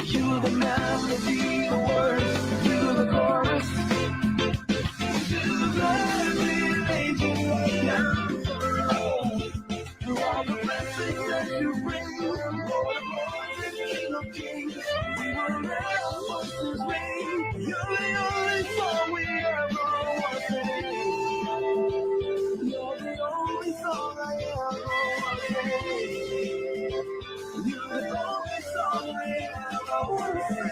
You the melody, the words, you the chorus. You let me lead you right now for all. Through all the blessings that you bring, more than King of Kings. We will never voices ring. You're the only song we ever want to sing. You're the only song I ever want to sing. You're the only song I ever want to sing.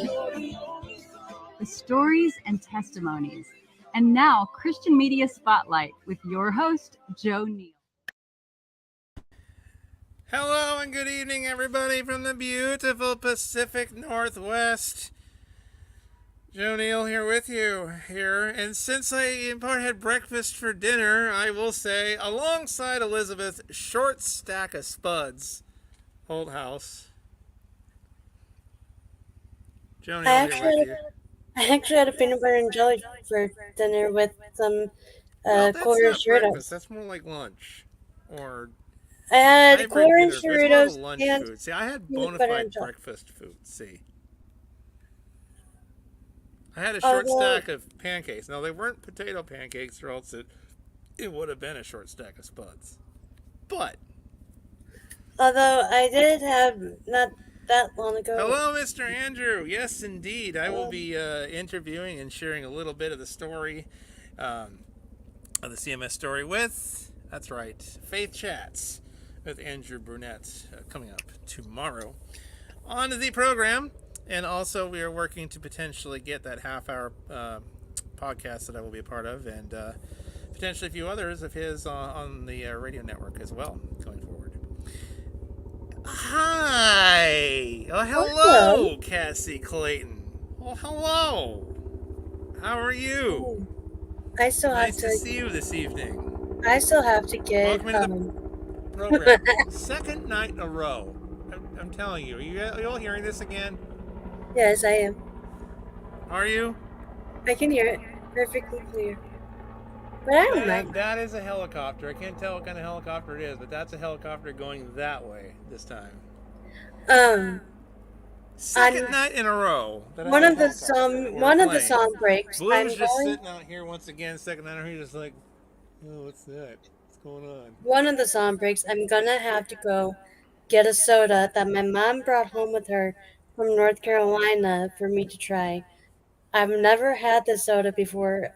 You're the only song. The stories and testimonies. And now, Christian Media Spotlight with your host, Joe Neal. Hello and good evening, everybody, from the beautiful Pacific Northwest. Joe Neal here with you here. And since I in part had breakfast for dinner, I will say, alongside Elizabeth, short stack of spuds. Old house. Joe Neal here with you. I actually had a peanut butter and jelly for dinner with some Well, that's corn not breakfast. Doritos. That's more like lunch. Or I had hybrid corn dinners, but it's more of a Doritos lunch and food. See, I had peanut bona butter fide and jelly. breakfast food. See. I had a short Although, stack of pancakes. Now, they weren't potato pancakes, or else it would have been a short stack of spuds. But, although I did have not that long ago. hello, Mr. Andrew. Yes, indeed. I will be interviewing and sharing a little bit of the story, of the CMS story with, that's right, Faith Chats with Andrew Brunette coming up tomorrow on the program. And also, we are working to potentially get that half-hour podcast that I will be a part of, and potentially a few others of his on the radio network as well going forward. Hi! Oh, hello, Cassie Clayton. Oh, hello. How are you? I still Nice have to see you this evening. I still have to get. Welcome into the program. Second night in a row. I'm telling you. Are you all hearing this again? Yes, I am. Are you? I can hear it perfectly clear. But I don't mind. That is a helicopter. I can't tell what kind of helicopter it is, but that's a helicopter going that way this time. Second night in a row. One of the song breaks. Blue's just sitting out here once again. Second night, he's just like, oh, what's that? What's going on? One of the song breaks. I'm gonna have to go get a soda that my mom brought home with her from North Carolina for me to try. I've never had this soda before,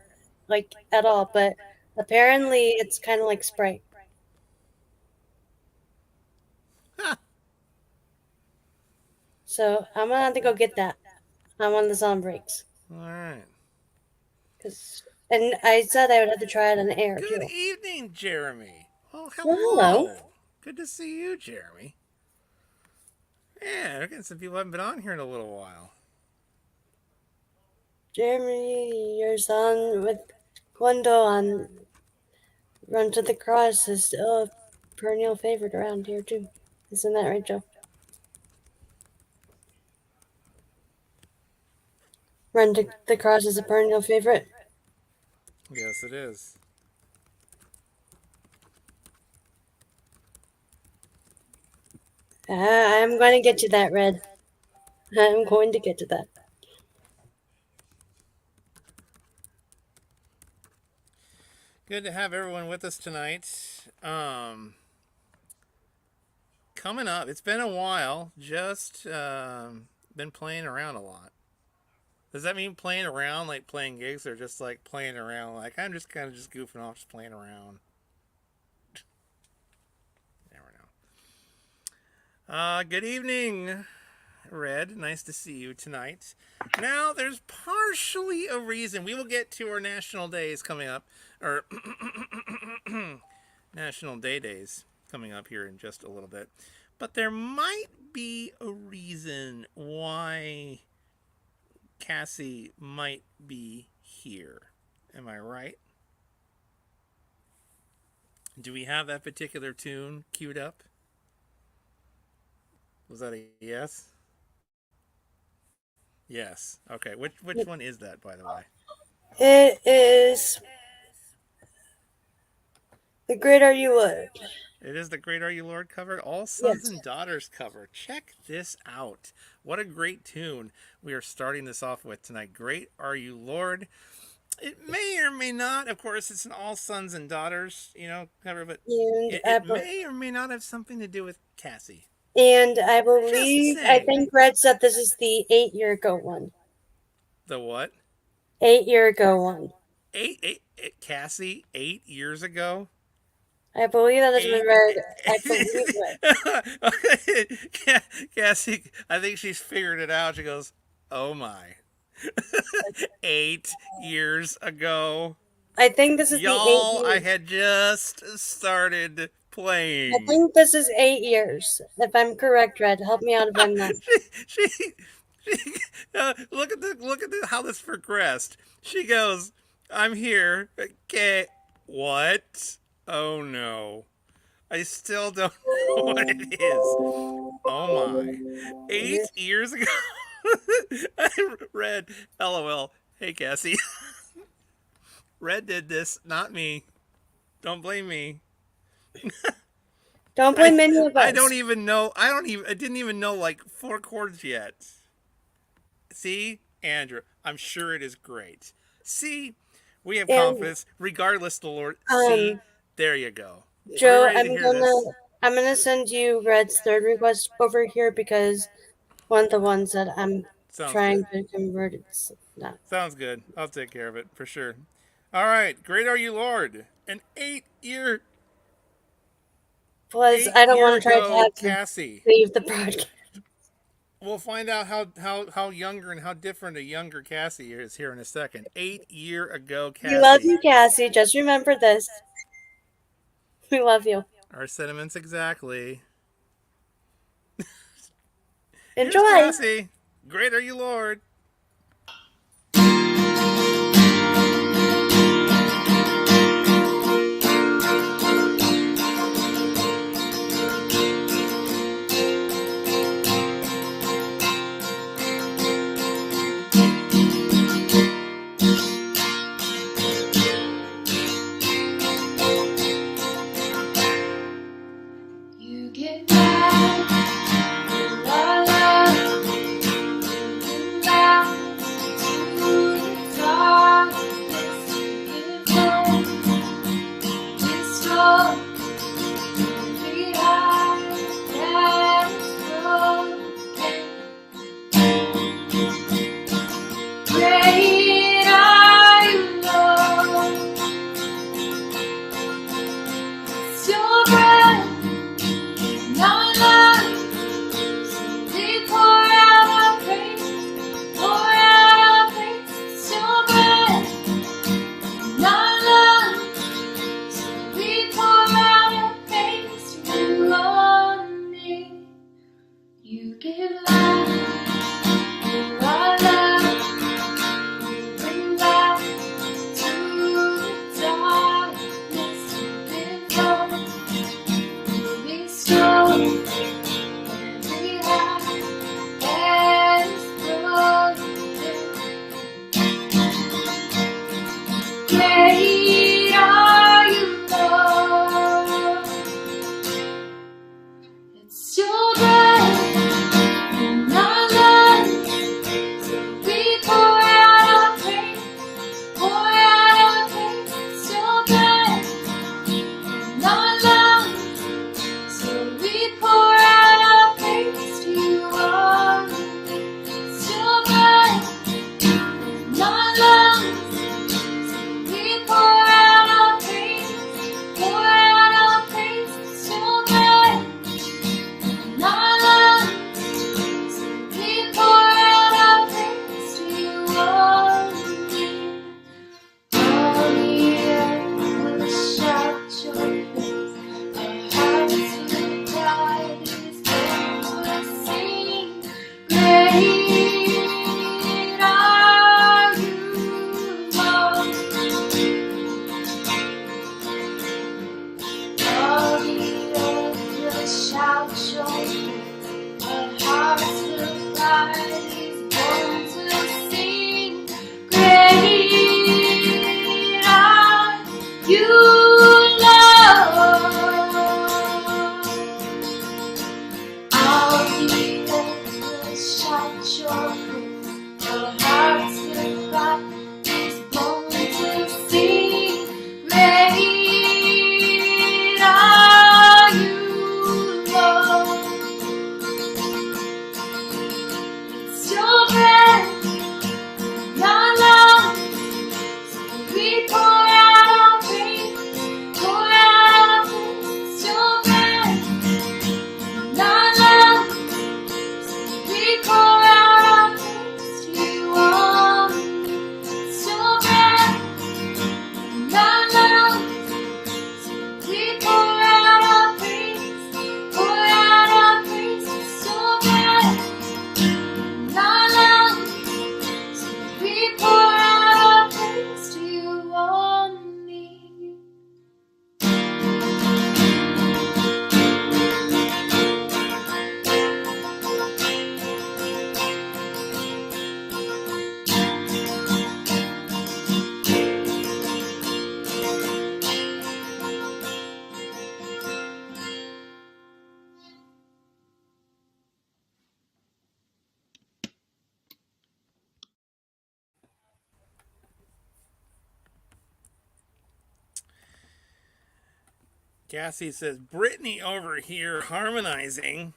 like at all, but apparently it's kind of like Sprite. So I'm gonna have to go get that on one of the song breaks. All right. And I said I would have to try it on the air too. Good evening, Jeremy. Oh, Well, hello. Good to see you, Jeremy. Yeah, we're getting some people who haven't been on here in a little while. Jeremy, your song with Gwendol on Run to the Cross is still a perennial favorite around here too. Isn't that right, Joe? Run to the Cross is a perennial favorite. Yes, it is. I'm going to get to that, Red. I'm going to get to that. Good to have everyone with us tonight. Coming up, it's been a while. Just been playing around a lot. Does that mean playing around like playing gigs, or just like playing around like I'm just kind of just goofing off, just playing around? Never know. Good evening, Red. Nice to see you tonight. Now, there's partially a reason. We will get to our national days coming up, or National Days coming up here in just a little bit. But there might be a reason why Cassie might be here. Am I right? Do we have that particular tune queued up? Was that a yes? Yes. Okay. Which one is that, by the way? It is The Greater You Would. It is the Great Are You Lord cover, All Sons Yes. and Daughters cover. Check this out. What a great tune we are starting this off with tonight. Great Are You Lord. It may or may not, of course, it's an All Sons and Daughters, cover, but And it may or may not have something to do with Cassie. I Just believe, I saying. think Red said this is the 8 year ago one. The what? 8 year ago one. Cassie, 8 years ago? I believe that is what Eight. Red, I believe it. Cassie, I think she's figured it out. She goes, "Oh my." 8 years ago. I think this is the 8 Y'all, I years. had just started I playing. think this is 8 years. If I'm correct, Red, help me out if I'm not. she look at how this progressed. She goes, "I'm here." Okay, what? Oh no, I still don't know what it is. Oh my, 8 years ago. I read, LOL. Hey Cassie, Red did this, not me. Don't blame me. Don't blame any of us. I don't even know. I didn't even know like 4 chords yet. See, Andrew, I'm sure it is great. See, we have confidence, regardless of the Lord. See, there you go. Joe, ready to hear this? I'm gonna send you Red's third request over here because one of the ones that I'm Sounds trying good. to convert it's not. Sounds good. I'll take care of it for sure. All right, great are you, Lord. An 8 year. Plus, I don't want to try to ago, have to Cassie. save the broadcast. We'll find out how younger and how different a younger Cassie is here in a second. 8 year ago, Cassie. We love you, Cassie. Just remember this. We love you. Our sentiments exactly. Enjoy. Here's Cassie. Great are you, Lord. You get back, la la, you get back to the darkness. You get home, restore every heart that is broken. Great are you, Lord. It's your breath. Not lungs, we pour out our praise, pour out our praise. It's your breath. Not lungs, we pour out our praise. You only, you give life, you are love, you bring back to the darkness. You give hope. Restore every heart that is broken. Great are you, Lord. It's your breath in our lungs, so we pour out our praise, pour out our praise. It's your breath in our lungs. So we pour out our praise to you only. It's your breath, not lungs. So we pour out our praise, pour out our praise. It's your breath, not lungs. So we pour out our praise to you only. All the earth will shout your praise. Our hearts will cry these words will sing. Great are you, Lord. All the earth will shout your praise. Our hearts will cry these words will sing. Great are you, Lord. Cassie says, Brittany over here harmonizing.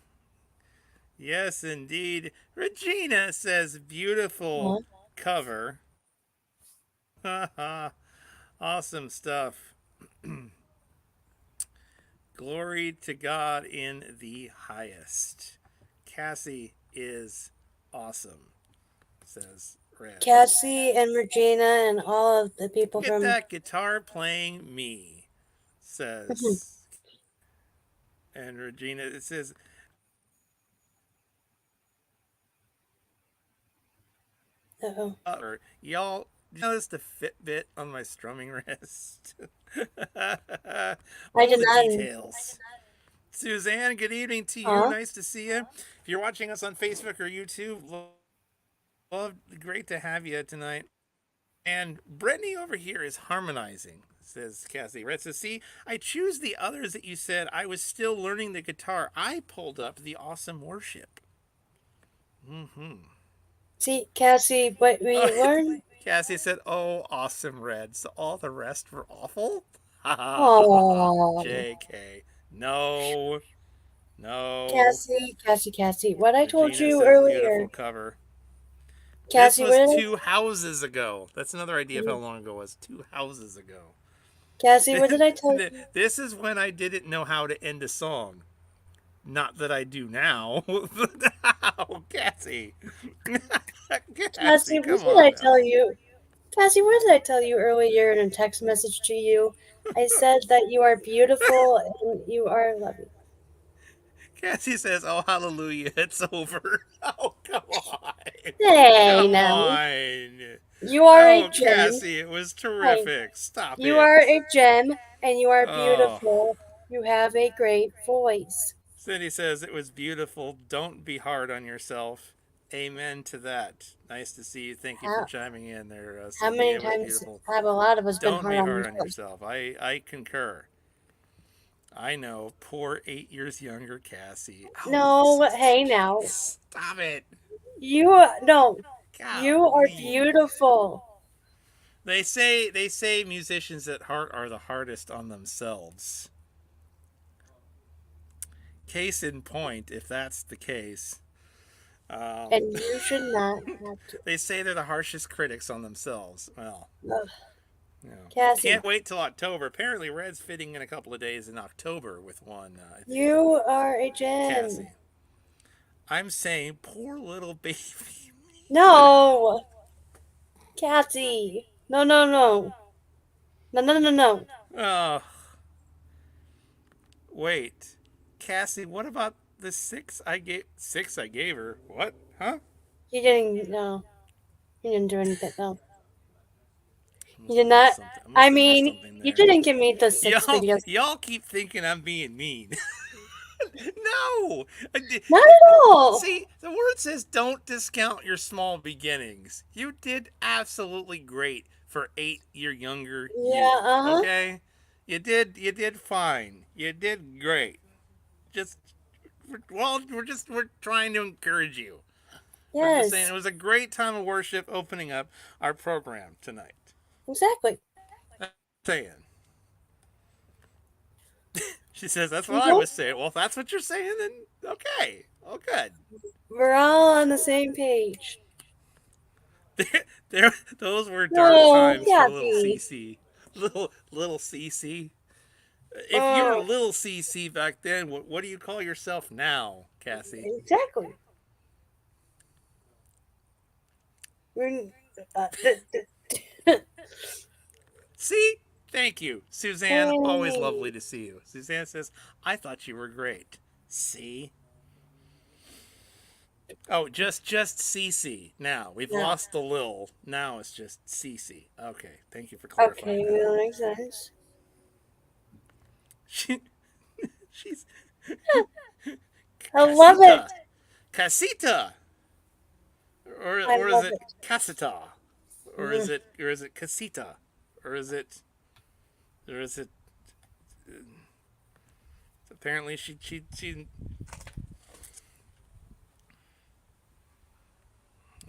Yes, indeed. Regina says, beautiful Huh? cover. Awesome stuff. Glory to God in the highest. Cassie is awesome, says Reds. Cassie and Regina and all of the people Get from. that guitar playing me, says. And Regina, it says, Uh-oh. y'all notice the Fitbit on my strumming wrist? I All did the not. details. Suzanne, good evening to you. Huh? Nice to see you. If you're watching us on Facebook or YouTube, great to have you tonight. And Brittany over here is harmonizing, says Cassie. Red says, see, I choose the others that you said. I was still learning the guitar. I pulled up the awesome worship. See, Cassie, what we learned. Cassie said, oh, awesome, Red. So all the rest were awful? Ha ha ha ha ha. Oh, JK. No, no. Cassie. What I told Regina you says, beautiful earlier. cover. This Cassie, what was did I? 2 houses ago. That's another idea of how long ago it was. 2 houses ago. Cassie, what did I tell you? This is when I didn't know how to end a song. Not that I do now. Oh, Cassie. Cassie, Cassie, what come did I on tell now. you? Cassie, what did I tell you earlier in a text message to you? I said that you are beautiful and you are lovely. Cassie says, oh, hallelujah, it's over. Oh, come on. Hey, Come now. on. You are a Oh, gem. Cassie, it was Hey, terrific. Stop you are it. a gem and you are Oh. beautiful. You have a great voice. Cindy says it was beautiful. Don't be hard on yourself. Amen to that. Nice to see you. Thank you for How, chiming in there, how Cindy. many It was times beautiful. have a lot of us been Don't hard be on hard on ourselves? yourself. I concur. I know. Poor 8 years younger Cassie. Oh, No, hey now. stop it. No. You are Golly. beautiful. They say musicians at heart are the hardest on themselves. Case in point, if that's the case. Um, And you should not have to. they say they're the harshest critics on themselves. Well, Ugh, you know, Cassie, can't wait till October. Apparently, Red's fitting in a couple of days in October with one. I think you are a gem. Cassie. I'm saying, poor little baby. No, Cassie. No. No. Oh, wait, Cassie. What about the six I gave? Six I gave her. What? Huh? You didn't, no. You didn't do anything, no. I You must did have missed not. something. I I must have missed mean, something you there. didn't give me the 6 videos. Y'all keep thinking I'm being mean. No. Not at all. See, the word says don't discount your small beginnings. You did absolutely great for 8 year younger Yeah, you. uh-huh. Okay? You did fine. You did great. Just we're trying to encourage you. We're just saying Yes, it was a great time of worship opening up our program tonight. exactly. Saying. She says that's what I Mhm. was saying. Well, if that's what you're saying, then okay. Oh, good. We're all on the same page. Those were dark No, times for little Cassie. CC. Little CC. If you were Oh, little CC back then, what do you call yourself now, Cassie? exactly. We're, uh, th- th- See? Thank you. Suzanne, always hey, lovely to see you. Suzanne says, I thought you were great. See? Oh, just CC. Now, we've no. lost the Lil. Now it's just CC. Okay, thank you for clarifying Okay, that. that makes sense. She, she's I love Casita. it. Casita. I Or is love it it. casita, Mm, or is it casita, or is it or is it apparently she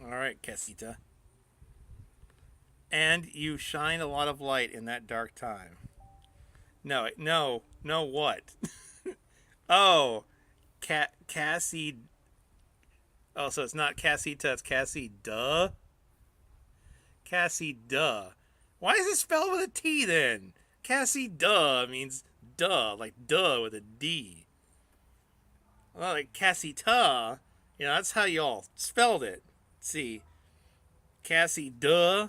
all right, casita, and you shine a lot of light in that dark time. No, no, no. What? Oh, Cassie. Oh, so it's not Cassita. It's Cassie. Duh. Cassie. Duh. Why is it spelled with a T then? Cassie. Duh means duh, like duh with a D. Well, like Cassita. That's how y'all spelled it. See, Cassie. Duh.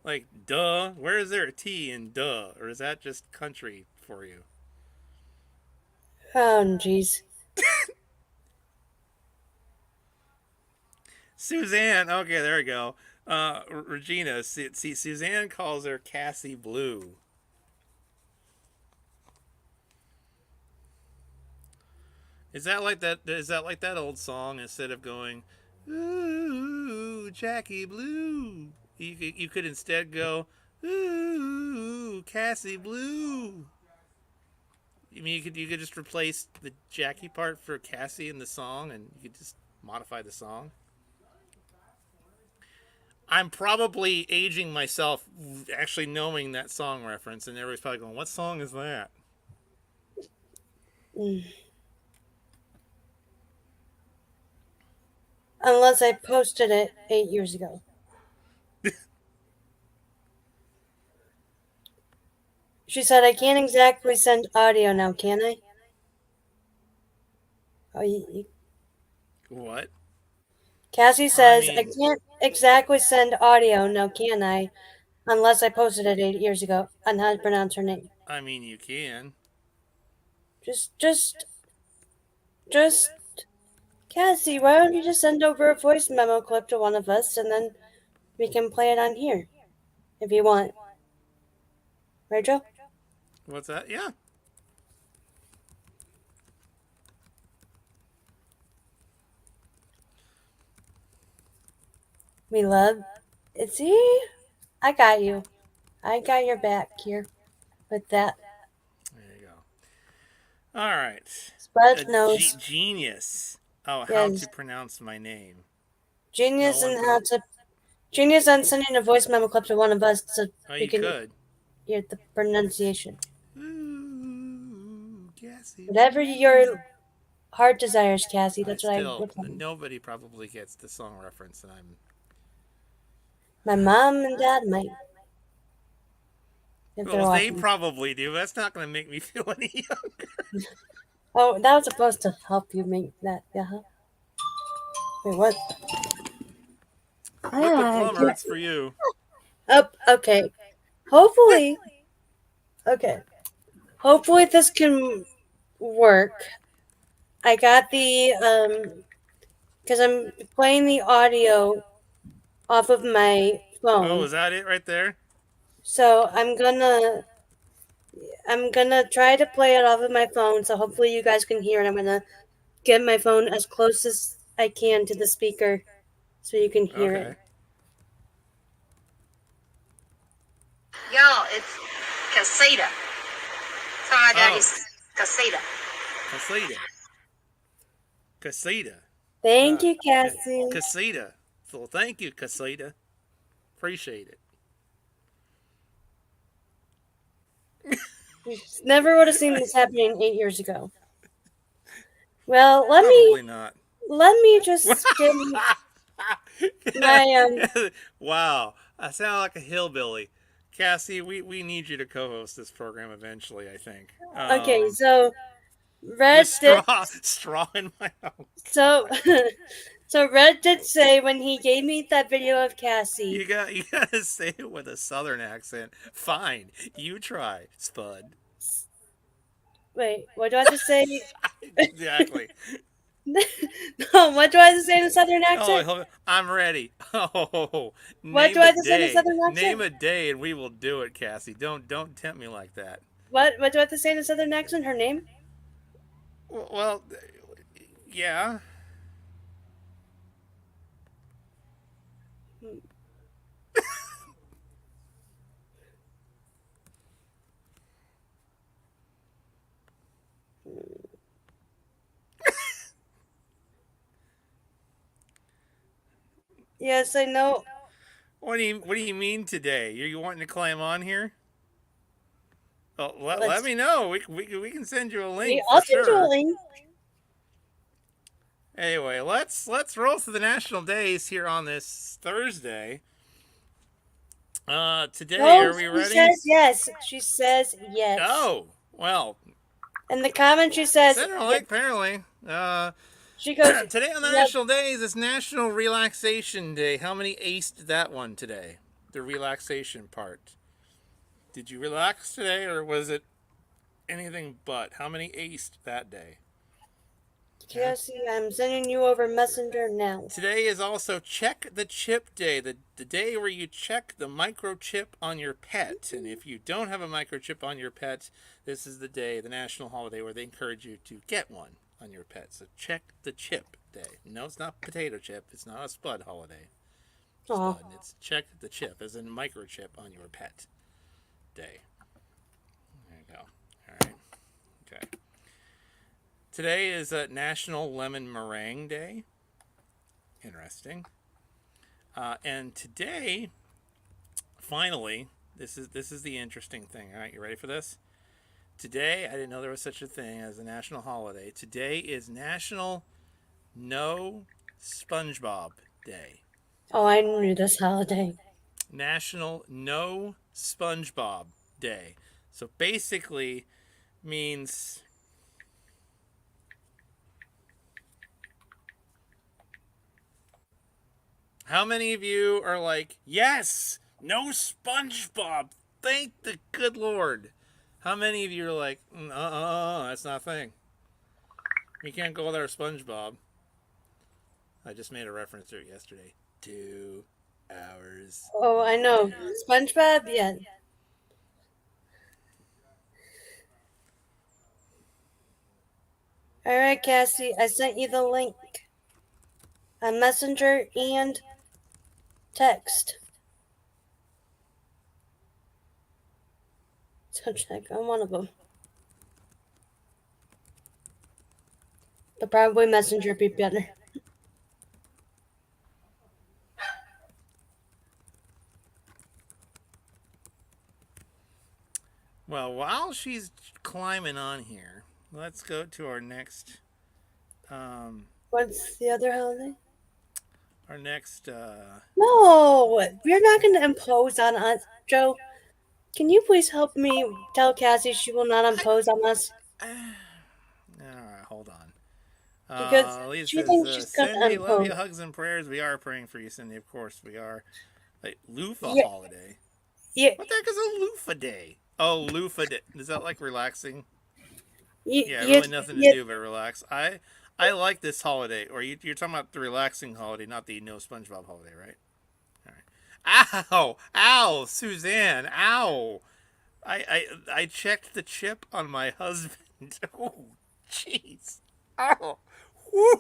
Like duh. Where is there a T in duh, or is that just country for you? Oh, jeez. Suzanne. Okay, there we go. Regina. See, Suzanne calls her Cassie Blue. Is that like that? Is that like that old song? Instead of going, "Ooh, Jackie Blue," you could instead go, "Ooh, Cassie Blue." I mean, you could just replace the Jackie part for Cassie in the song, and you could just modify the song. I'm probably aging myself, actually knowing that song reference, and everybody's probably going, "What song is that?" Mm. Unless I posted it 8 years ago. She said, I can't exactly send audio now, can I? Oh, What? Cassie I says, I mean, can't exactly send audio now, can I? Unless I posted it 8 years ago on how to pronounce her name. you can. Just, just, just, Cassie, why don't you just send over a voice memo clip to one of us and then we can play it on here if you want. Right, Joe? What's that? Yeah. We love it. See? I got you. I got your back here with that. There you go. All right. Spud knows. Genius. Oh, how to Yes. pronounce my name. No Genius one and pro. how to genius on sending a voice memo clip to one of us so Oh, we you can could. hear the pronunciation. Ooh, Cassie Whatever Blue. your heart desires, Cassie, I that's what I still would tell you. nobody probably gets the song reference, and My mom and dad might, if they're well, they watching. probably do. That's not going to make me feel any younger. Oh, that was supposed to help you make that. Yeah. Huh? Wait, what? Lick the Ah, plumber. It's for you. up. Okay. Hopefully. Okay. Hopefully this can work. I got the because I'm playing the audio off of my Oh, phone. is that it right there? So I'm gonna try to play it off of my phone. So hopefully you guys can hear it. I'm gonna get my phone as close as I can to the speaker so you can hear it. Okay. Y'all, it's casita. So my daddy Oh, says casita. casita. Casita. Thank Uh, you, Cassie. casita. So thank you, casita. Appreciate it. You never would have seen this happening 8 years ago. Well, Probably not. let me just get my Wow, I sound like a hillbilly. Cassie, we need you to co-host this program eventually. I think. okay. So With Red did straw in my mouth. so so Red did say when he gave me that video of Cassie. You gotta say it with a southern accent. Fine, you try, Spud. Wait, what do I have to say? Exactly. No, what do I have to say in a southern accent? I'm ready. Oh, What do name I a have to say in a day. southern Name accent? a day, and we will do it, Cassie. Don't tempt me like that. What do I have to say in a southern accent? Her name? Well, yeah. Yes, I know. What do you mean today? You wanting to climb on here? Well, let me know. We can send you a link for I'll send you a sure. link. Anyway, let's roll through the national days here on this Thursday. Today, Oh, are we she ready? says yes. She says yes. Oh, well, In the comment, she says send her a yes. link apparently. She goes, Today on the yes. national days is National Relaxation Day. How many aced that one today? The relaxation part. Did you relax today, or was it anything but? How many aced that day? Cassie, I'm sending you over Messenger now. Today is also Check the Chip Day, the day where you check the microchip on your pet. And if you don't have a microchip on your pet, this is the day, the national holiday, where they encourage you to get one on your pet. So Check the Chip Day. No, it's not potato chip. It's not a Spud holiday. Oh, Spud. It's Check the Chip, as in microchip on your pet day. There you go. All right. Okay. Today is National Lemon Meringue Day. Interesting. And today, finally, this is the interesting thing. All right, you ready for this? Today, I didn't know there was such a thing as a national holiday. Today is National No SpongeBob Day. oh, I knew this holiday. National No SpongeBob Day. So basically means how many of you are like, yes, no SpongeBob? Thank the good Lord. How many of you are like, that's not a thing. You can't go there, SpongeBob. I just made a reference to it yesterday. 2 hours. Oh, I know. SpongeBob, yeah. Alright, Cassie, I sent you the link on Messenger and text. So check on one of them. But probably Messenger would be better. Well, while she's climbing on here, let's go to our next. What's the other holiday? Our next. No, you're not going to impose on us, Joe. Can you please help me tell Cassie she will not impose on us? All right, hold on. Because Lisa she thinks says, she's going to Cindy, love impose. you, hugs and prayers. We are praying for you, Cindy. Of course, we are. Like, Loofah Yeah. holiday. Yeah, What the heck is a loofah day? Oh, loofah day. Is that like relaxing? Yeah, yeah, really nothing to do but relax. I like this holiday. Or you're talking about the relaxing holiday, not the no SpongeBob holiday, right? All right. Ow! Ow! Suzanne! Ow! I checked the chip on my husband. Oh, jeez. Ow!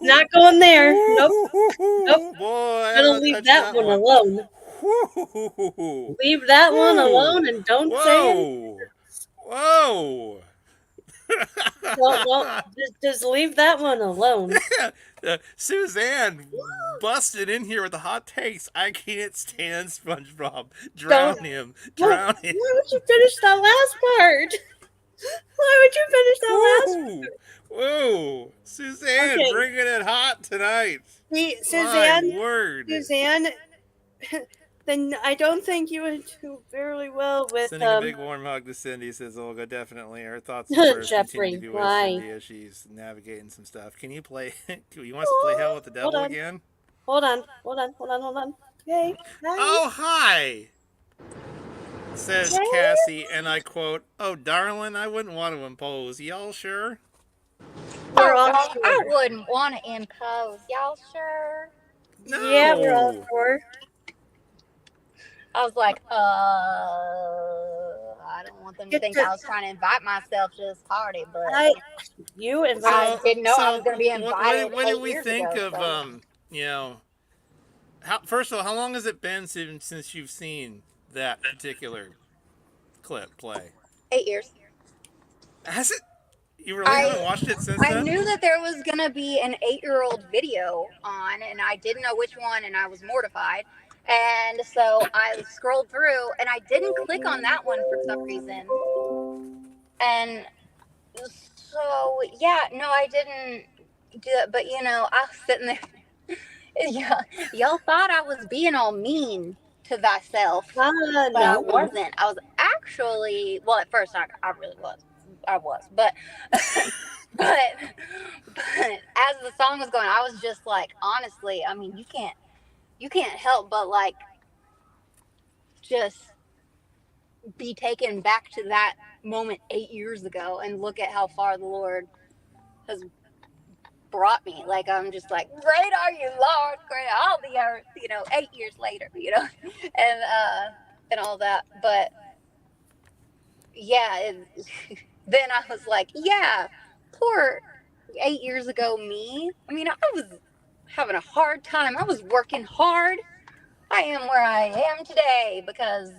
Not going there. Nope. Nope. Boy, I'm Gonna not leave touching that that one one. alone. Woo! Leave that one Woo! alone and don't say it. Whoa! Whoa! Don't just leave that one alone. Suzanne busted in here with the hot takes. I can't stand SpongeBob. Don't. Drown him. Why Drown him. would you finish that last part? Why would you finish that last Woo! Woo! Suzanne, Okay. bringing it hot tonight. See, My word. Suzanne, then I don't think you would do very well with Sending a big warm hug to Cindy, says Olga. Definitely. Our thoughts and prayers continue to Jeffrey. be with Why? Cindy as she's navigating some stuff. Can you play? You want us to play Hell with the Hold Devil on. again? Hold on. Okay. Hi. Oh, hi! Says Hey. Cassie, and I quote, "Oh, darling, I wouldn't want to impose. Y'all sure?" We're all I sure. wouldn't want to impose. Y'all sure? No. Yeah, we're all sure. I was like, I don't want them to think I was trying to invite myself to this party, but You I invited. didn't know I was going to be invited. What did 8 we years think ago, of so. you know? First of all, how long has it been since you've seen that particular clip play? 8 years. Has it? You really haven't watched it since I then? knew that there was going to be an 8-year-old video on, and I didn't know which one, and I was mortified. And so I scrolled through, and I didn't click on that one for some reason. And so, yeah, no, I didn't do it. But, I was sitting there. Y'all thought I was being all mean to thyself, but I No. wasn't. I was actually, well, at first I really was. I was. But, but, as the song was going, I was just like, honestly, I mean, you can't help but like just be taken back to that moment 8 years ago and look at how far the Lord has brought me. Like, I'm just like, great are you, Lord, great all the earth, 8 years later, and all that. But yeah, then I was like, yeah, poor 8 years ago me. I mean, I was having a hard time. I was working hard. I am where I am today because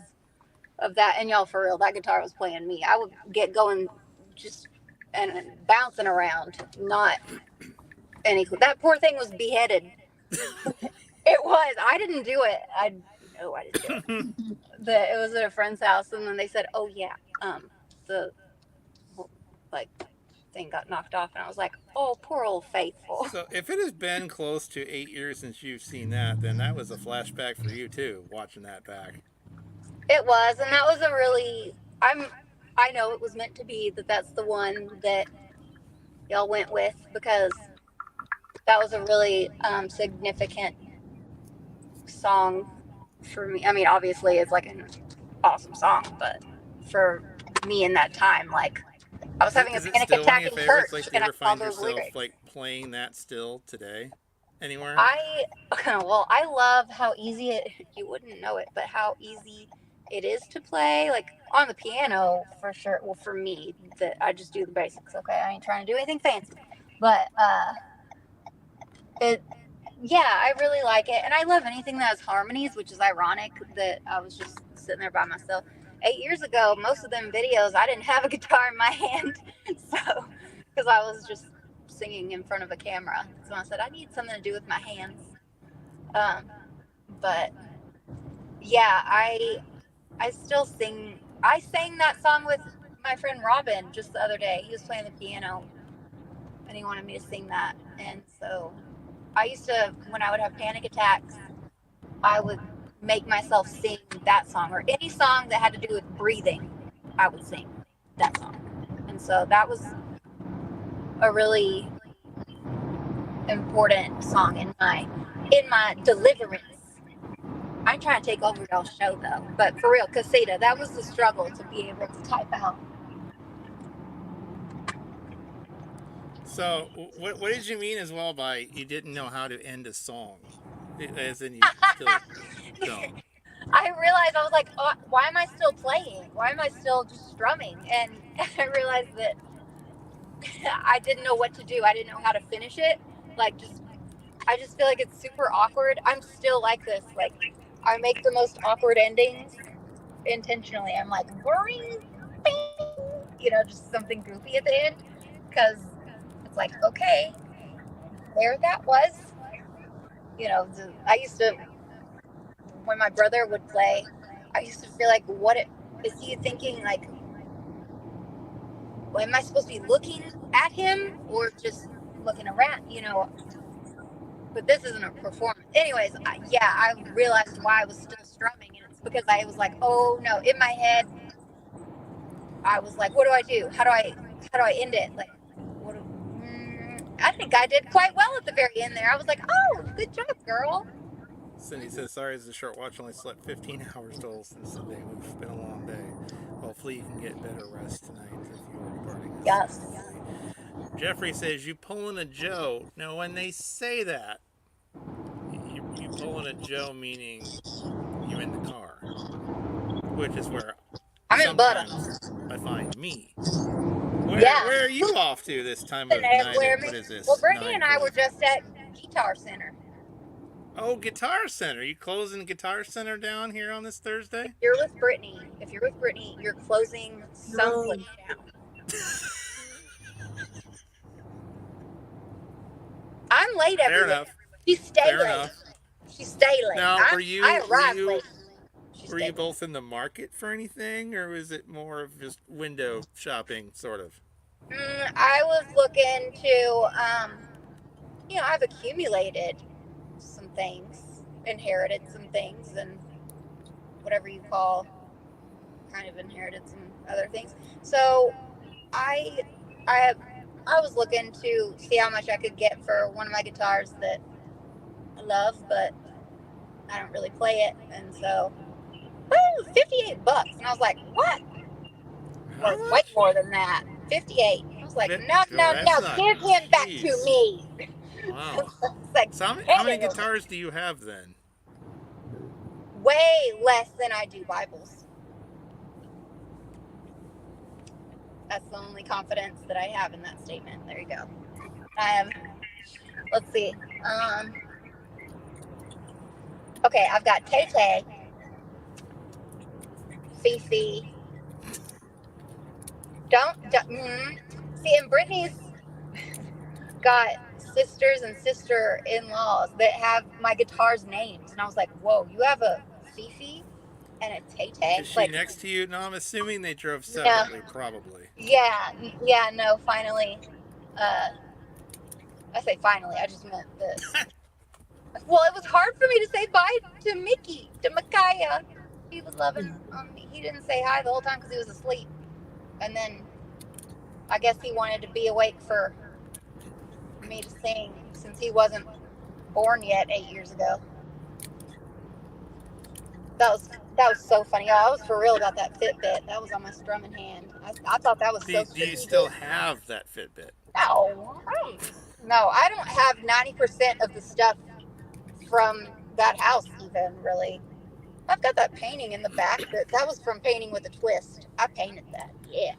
of that. And y'all, for real, that guitar was playing me. I would get going just and bouncing around, not any. That poor thing was beheaded. It was. I didn't do it. I No, I didn't do it. It was at a friend's house, and then they said, "Oh yeah, the like thing got knocked off," and I was like, "Oh, poor old faithful." So if it has been close to 8 years since you've seen that, then that was a flashback for you too, watching that back. It was, and that was a really. I know it was meant to be that. That's the one that y'all went with because that was a really significant song for me. I mean, obviously, it's like an awesome song, but for me in that time, like I was having a Is it panic still one of attack your in favorites? church, Like, do you and I ever saw find those yourself lyrics. like playing that still today, anywhere? Well, I love how easy it. You wouldn't know it, but how easy it is to play, like on the piano for sure. Well, for me, that I just do the basics. Okay, I ain't trying to do anything fancy, but it. Yeah, I really like it, and I love anything that has harmonies, which is ironic that I was just sitting there by myself. 8 years ago, most of them videos, I didn't have a guitar in my hand, so because I was just singing in front of a camera. So I said I need something to do with my hands. Um, but yeah, I still sing. I sang that song with my friend Robin just the other day. He was playing the piano, and he wanted me to sing that, and so I used to, when I would have panic attacks, I would make myself sing that song or any song that had to do with breathing. I would sing that song, and so that was a really important song in my deliverance. I'm trying to take over y'all's show though, but for real, Casita, that was the struggle to be able to type out. So what did you mean as well by you didn't know how to end a song? As in you still don't. I realized I was like, oh, why am I still playing? Why am I still just strumming? And I realized that I didn't know what to do. I didn't know how to finish it. Like, I just feel like it's super awkward. I'm still like this. Like, I make the most awkward endings intentionally. I'm like, boring, bing, just something goofy at the end. Because it's like, okay, there that was. I used to, when my brother would play, I used to feel like, is he thinking? Like, well, am I supposed to be looking at him or just looking around? But this isn't a performance. Anyways, I realized why I was still strumming, and it's because I was like, oh no, in my head, I was like, what do I do? How do I end it? Like, I think I did quite well at the very end there. I was like, oh, good job, girl. Cindy says, sorry, it's a short watch. Only slept 15 hours total since Sunday. It's been a long day. Hopefully you can get better rest tonight if you are departing us. Yes. Jeffrey says, you pulling a Joe. Now, when they say that, you pulling a Joe meaning you're in the car, which is where I'm in butter. I find me. Yeah. Where are you off to this time of And night? What is this? Well, Brittany and I were just at Guitar Center. Oh, Guitar Center. You closing Guitar Center down here on this Thursday? If you're with Brittany, you're closing someplace down. I'm late every Fair day. enough. She stay Fair late. enough. She stay late. Now, I arrive late. she's Were you taken. both in the market for anything, or was it more of just window shopping, sort of? I was looking to, I've accumulated some things, inherited some things, and whatever you call kind of inherited some other things. So I, I, I was looking to see how much I could get for one of my guitars that I love, but I don't really play it, and so, woo, $58, and I was like, what? How Worth way much? more than that. 58. I was like, no, Oh, no, that's no, not. give him back to Jeez. me. Wow. It's like, So how hand many it over. guitars do you have then? Way less than I do Bibles. That's the only confidence that I have in that statement. There you go. I have, let's see. Okay, I've got Tay Tay, Fifi. See, and Brittany's got sisters and sister-in-laws that have my guitar's names, and I was like, whoa, you have a Fifi and a Tay Tay? Is she Like, next to you? No, I'm assuming they drove no, separately, probably. yeah, no, finally. Uh, I say finally, I just meant this. Well, it was hard for me to say bye to Mickey, to Micaiah. He was loving on me. He didn't say hi the whole time because he was asleep. And then I guess he wanted to be awake for me to sing since he wasn't born yet 8 years ago. That was so funny. Oh, I was for real about that Fitbit. That was on my strumming hand. I thought that was so Do you strategic. still have that Fitbit? No, I don't have 90% of the stuff from that house even, really. I've got that painting in the back that was from Painting with a Twist. I painted that. Yeah.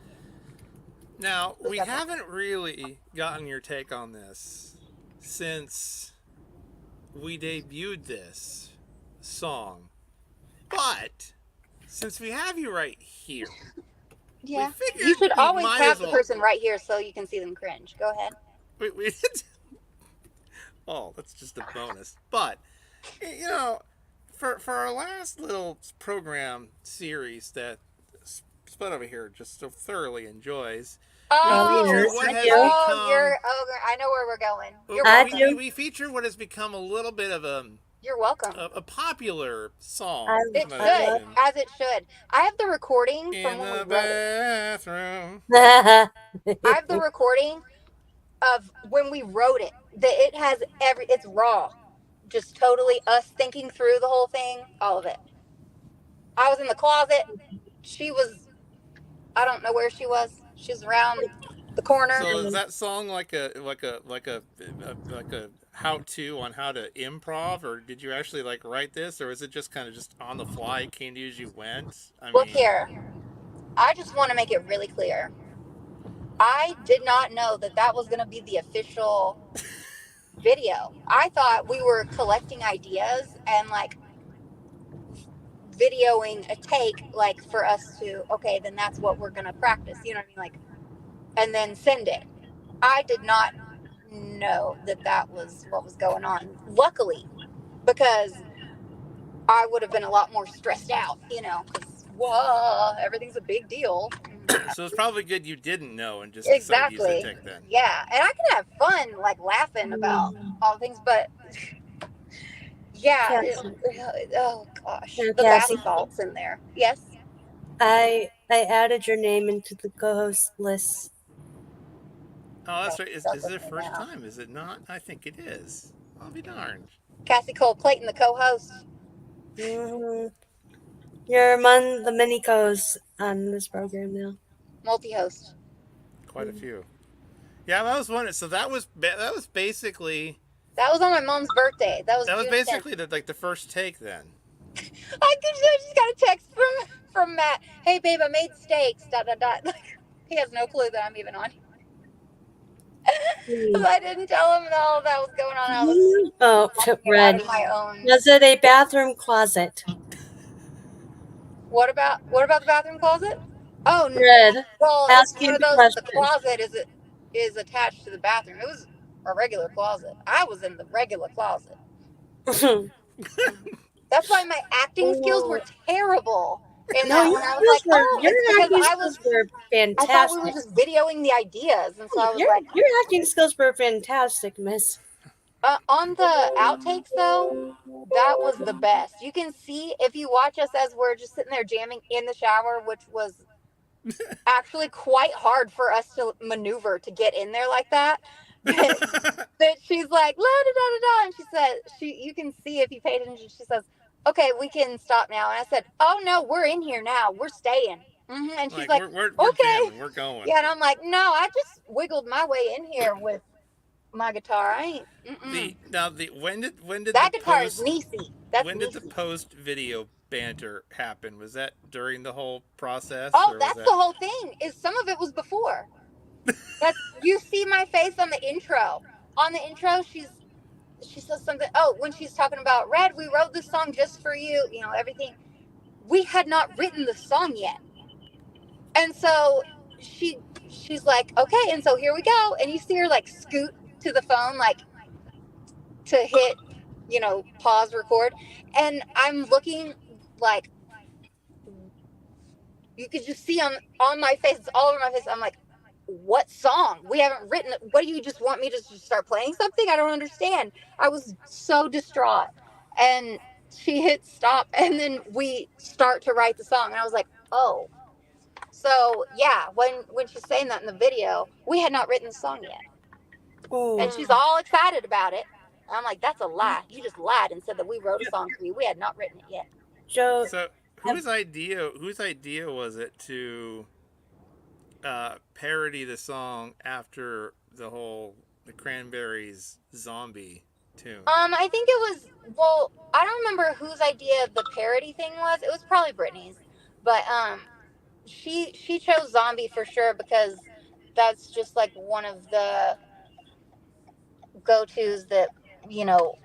Now, we haven't really gotten your take on this since we debuted this song. But since we have you right here, Yeah. we figured You should we always might have as the well. person right here so you can see them cringe. Go ahead. We oh, that's just a bonus. But you know, for our last little program series that Spud over here just so thoroughly enjoys, Oh, we featured yes, what I has do. become. I know where we're going. You're I welcome. do. We featured what has become a little bit of You're welcome. a popular song. I It Might I should, love. mention. as it should. I have the recording from In when we the wrote it. bathroom. I have the recording of when we wrote it. That it has it's raw. Just totally us thinking through the whole thing, all of it. I was in the closet. She was, I don't know where she was. She was around the corner. So is that song like a how to on how to improv, or did you actually like write this, or is it just kind of just on the fly, came to you as you went? I Look mean, here. I just want to make it really clear. I did not know that was going to be the official video. I thought we were collecting ideas and like videoing a take, like for us to, okay, then that's what we're going to practice. You know what I mean? Like, and then send it. I did not know that was what was going on. Luckily, because I would have been a lot more stressed out, because, whoa, everything's a big deal. so it's probably good you didn't know and just decided to use Exactly. the tick then. Yeah. And I can have fun, like laughing about all things, but yeah. Cassie. Oh, gosh. No, The bath Cassie. salts in there. Yes. I added your name into the co-host list. Oh, that's right. Stuff Is with it me first now. time? Is it not? I think it is. I'll be darned. Cassie Cole Clayton, the co-host. hmm You're among the many co-hosts on this program now. Multi-host. Quite a few. Yeah, that was one. So that was basically That was on my mom's birthday. That was June 10th. basically the first take then. I just got a text from Matt. Hey babe, I made steaks. ... Like, he has no clue that I'm even on. I didn't tell him that all that was going on. I was Oh, out Red. of my own. Was it a bathroom closet? What about the bathroom closet? Oh, Red. well, it's one Asking of the those. The question. closet is attached to the bathroom. It was a regular closet. I was in the regular closet. That's why my acting skills were Oh, terrible in no, that your one. I was like, skills were oh, your it's because acting skills were I thought we were fantastic. just videoing the ideas, and so I was Your like, your acting skills were fantastic, Miss. on the outtakes though, that was the best. You can see if you watch us as we're just sitting there jamming in the shower, which was actually quite hard for us to maneuver to get in there like that. That she's like la da da da da, and she said you can see if you paid attention. She says, "Okay, we can stop now." And I said, "Oh no, we're in here now. We're staying." And she's Like like, we're "Okay." jamming, we're going. Yeah, and I'm like, "No, I just wiggled my way in here with my guitar. I ain't. The now the when did the That guitar is post Nisi. That's when did the Nisi. post video banter happen? Was that during the whole process, Oh, or was that's the that? whole thing. Is some of it was before. That's you see my face on the intro. On the intro, she says something. Oh, when she's talking about Red, we wrote this song just for you. You know everything. We had not written the song yet, and so she she's like, okay, and so here we go, and you see her like scoot to the phone, like to hit, pause record, and I'm looking like you could just see on my face, it's all over my face. I'm like, what song? We haven't written it. What do you just want me to just start playing something? I don't understand. I was so distraught. And she hit stop, and then we start to write the song. And I was like, oh. So yeah, when she's saying that in the video, we had not written the song yet. And Oh, she's all excited about it. And I'm like, that's a lie. You just lied and said that we wrote a song for you. We had not written it yet. Joe, So have whose idea was it to parody the song after the Cranberries zombie tune? I think it was, well, I don't remember whose idea the parody thing was. It was probably Brittany's, but she chose zombie for sure because that's just like one of the go-tos that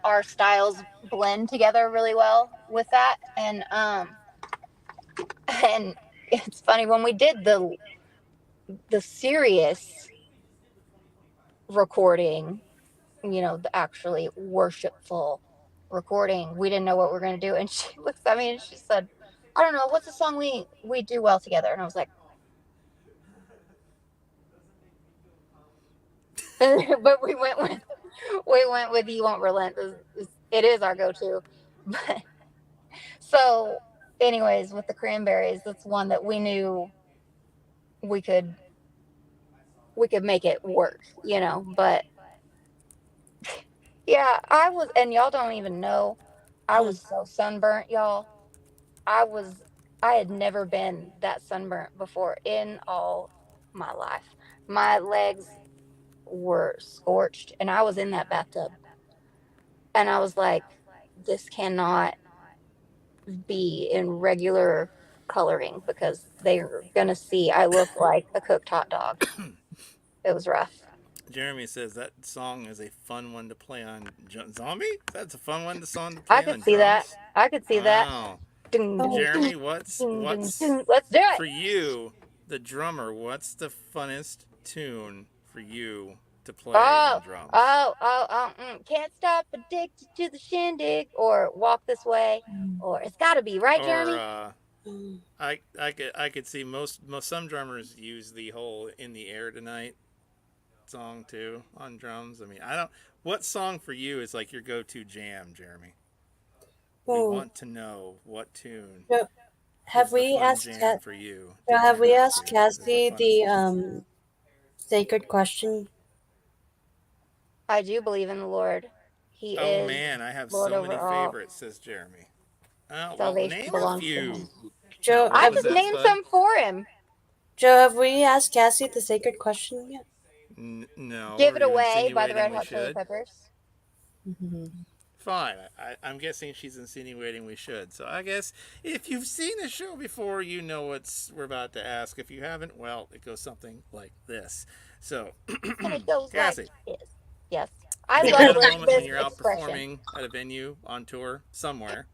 our styles blend together really well with that. And it's funny when we did the serious recording, the actually worshipful recording, we didn't know what we were going to do, and she looks at me and she said, I don't know, what's a song we do well together? And I was like, but we went with You Won't Relent. It is our go-to. But so anyways, with the Cranberries, that's one that we knew we could make it work, but yeah, and y'all don't even know, I was so sunburnt, y'all. I was I had never been that sunburnt before in all my life. My legs were scorched, and I was in that bathtub, and I was like, this cannot be in regular coloring because they're gonna see I look like a cooked hot dog. It was rough. Jeremy says that song is a fun one to play on zombie. That's a fun one to song to I play could on see that. drums. I could see that. Wow, Ding, ding, oh, ding, Jeremy, what's ding, ding, what's ding. Let's do it. for you, the drummer? What's the funnest tune for you to play on Oh, drums? can't stop addicted to the shindig, or walk this way, or it's got to be right, Or Jeremy. I could see most some drummers use the whole "In the Air Tonight" song too on drums. I mean, I don't. What song for you is like your go-to jam, Jeremy? We oh. want to know what tune Joe, is the fun jam for you to Have jam we out asked to. Is the Cassie funnest the one. sacred question? I do believe in the Lord. He Oh is man, I have Lord so over many all. favorites, says Jeremy. Oh well, Salvation name a belongs to few. him. Now, Joe, what I have was just that, named Spud? some for him. Joe, have we asked Cassie the sacred question yet? No, Give are It you Away by the insinuating Red we Hot Chili should? Peppers. Fine. I'm guessing she's insinuating we should. So I guess if you've seen the show before, you know what we're about to ask. If you haven't, well, it goes something like this. So, And it goes like Cassie, this. Yes. I have you love had a moment when this you're out expression. performing at a venue on tour somewhere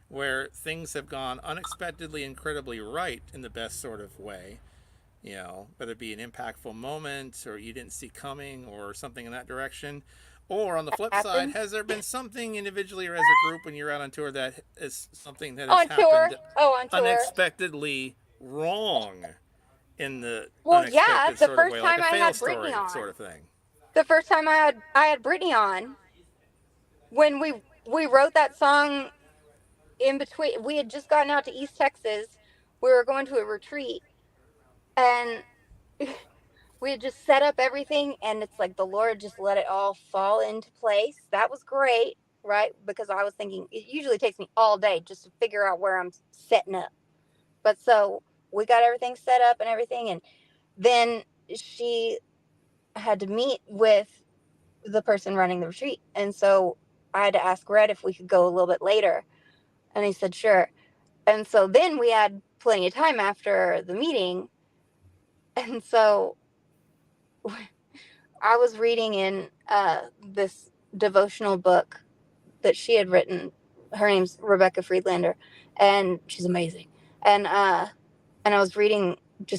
where things have gone unexpectedly incredibly right in the best sort of way? Whether it be an impactful moment or you didn't see coming or something in that direction, Or on the flip side, happens has there been something individually or as a group when you're out on tour that is something that has on tour. happened Oh, on tour. unexpectedly wrong in the Well, yeah, unexpected the sort of first way, like time a I fail had Brittany story on, sort of thing? the first time I had Brittany on, when we wrote that song in between, we had just gotten out to East Texas. We were going to a retreat, and we had just set up everything, and it's like the Lord just let it all fall into place. That was great, right? Because I was thinking it usually takes me all day just to figure out where I'm setting up. But so we got everything set up and everything, and then she had to meet with the person running the retreat. And so I had to ask Red if we could go a little bit later. And he said, sure. And so then we had plenty of time after the meeting. And so I was reading in this devotional book that she had written. Her name's Rebecca Friedlander, and she's amazing. And I was reading,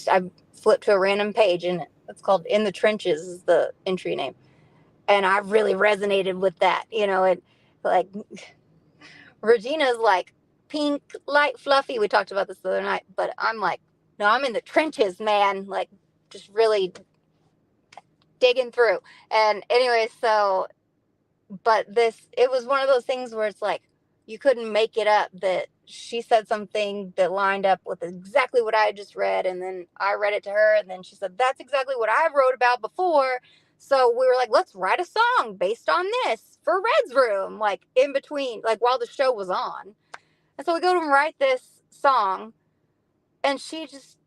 I flipped to a random page, and it's called "In the Trenches" is the entry name, and I really resonated with that. And like Regina's like pink, light, fluffy. We talked about this the other night, but I'm like, no, I'm in the trenches, man. Like, just really digging through. And anyway, so, but it was one of those things where it's like, you couldn't make it up that she said something that lined up with exactly what I had just read. And then I read it to her, and then she said, that's exactly what I wrote about before. So we were like, let's write a song based on this for Red's Room, like in between, like while the show was on. And so we go to write this song, and she just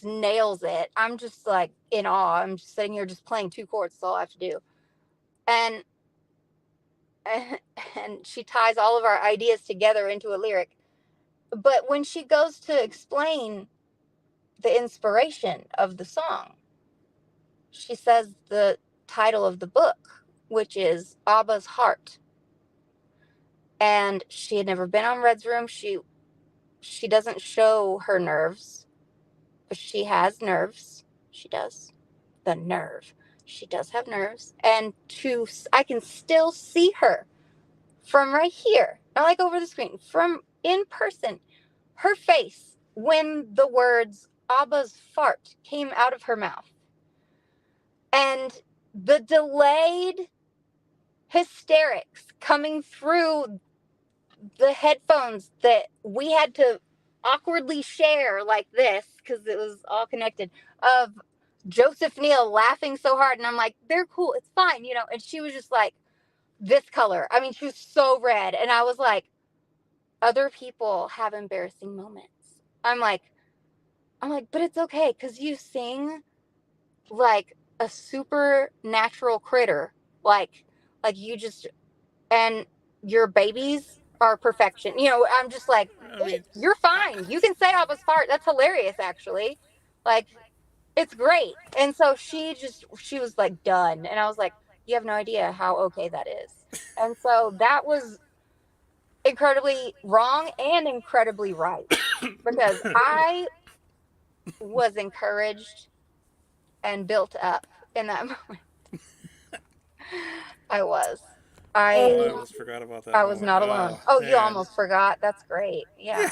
nails it. I'm just like in awe. I'm just sitting here just playing two chords. That's all I have to do. And and she ties all of our ideas together into a lyric. But when she goes to explain the inspiration of the song, she says the title of the book, which is Abba's Heart. And she had never been on Red's Room. She doesn't show her nerves, but she has nerves. She does. The nerve. She does have nerves. And I can still see her from right here, not like over the screen, from in person, her face when the words Abba's fart came out of her mouth. And the delayed hysterics coming through the headphones that we had to awkwardly share like this, because it was all connected, of Joseph Neal laughing so hard. And I'm like, they're cool. It's fine. And she was just like this color. I mean, she was so red. And I was like, other people have embarrassing moments. I'm like, but it's okay, because you sing like a supernatural critter. Like you just, and your babies are perfection. I'm just like, I mean, you're fine. You can say Abba's fart. That's hilarious, actually. Like, it's great. And so she was like done. And I was like, you have no idea how okay that is. And so that was incredibly wrong and incredibly right, because I was encouraged and built up in that moment. I was. oh, I I almost forgot about that I was moment. not alone. Oh, Oh, you man. almost forgot. That's great. Yeah.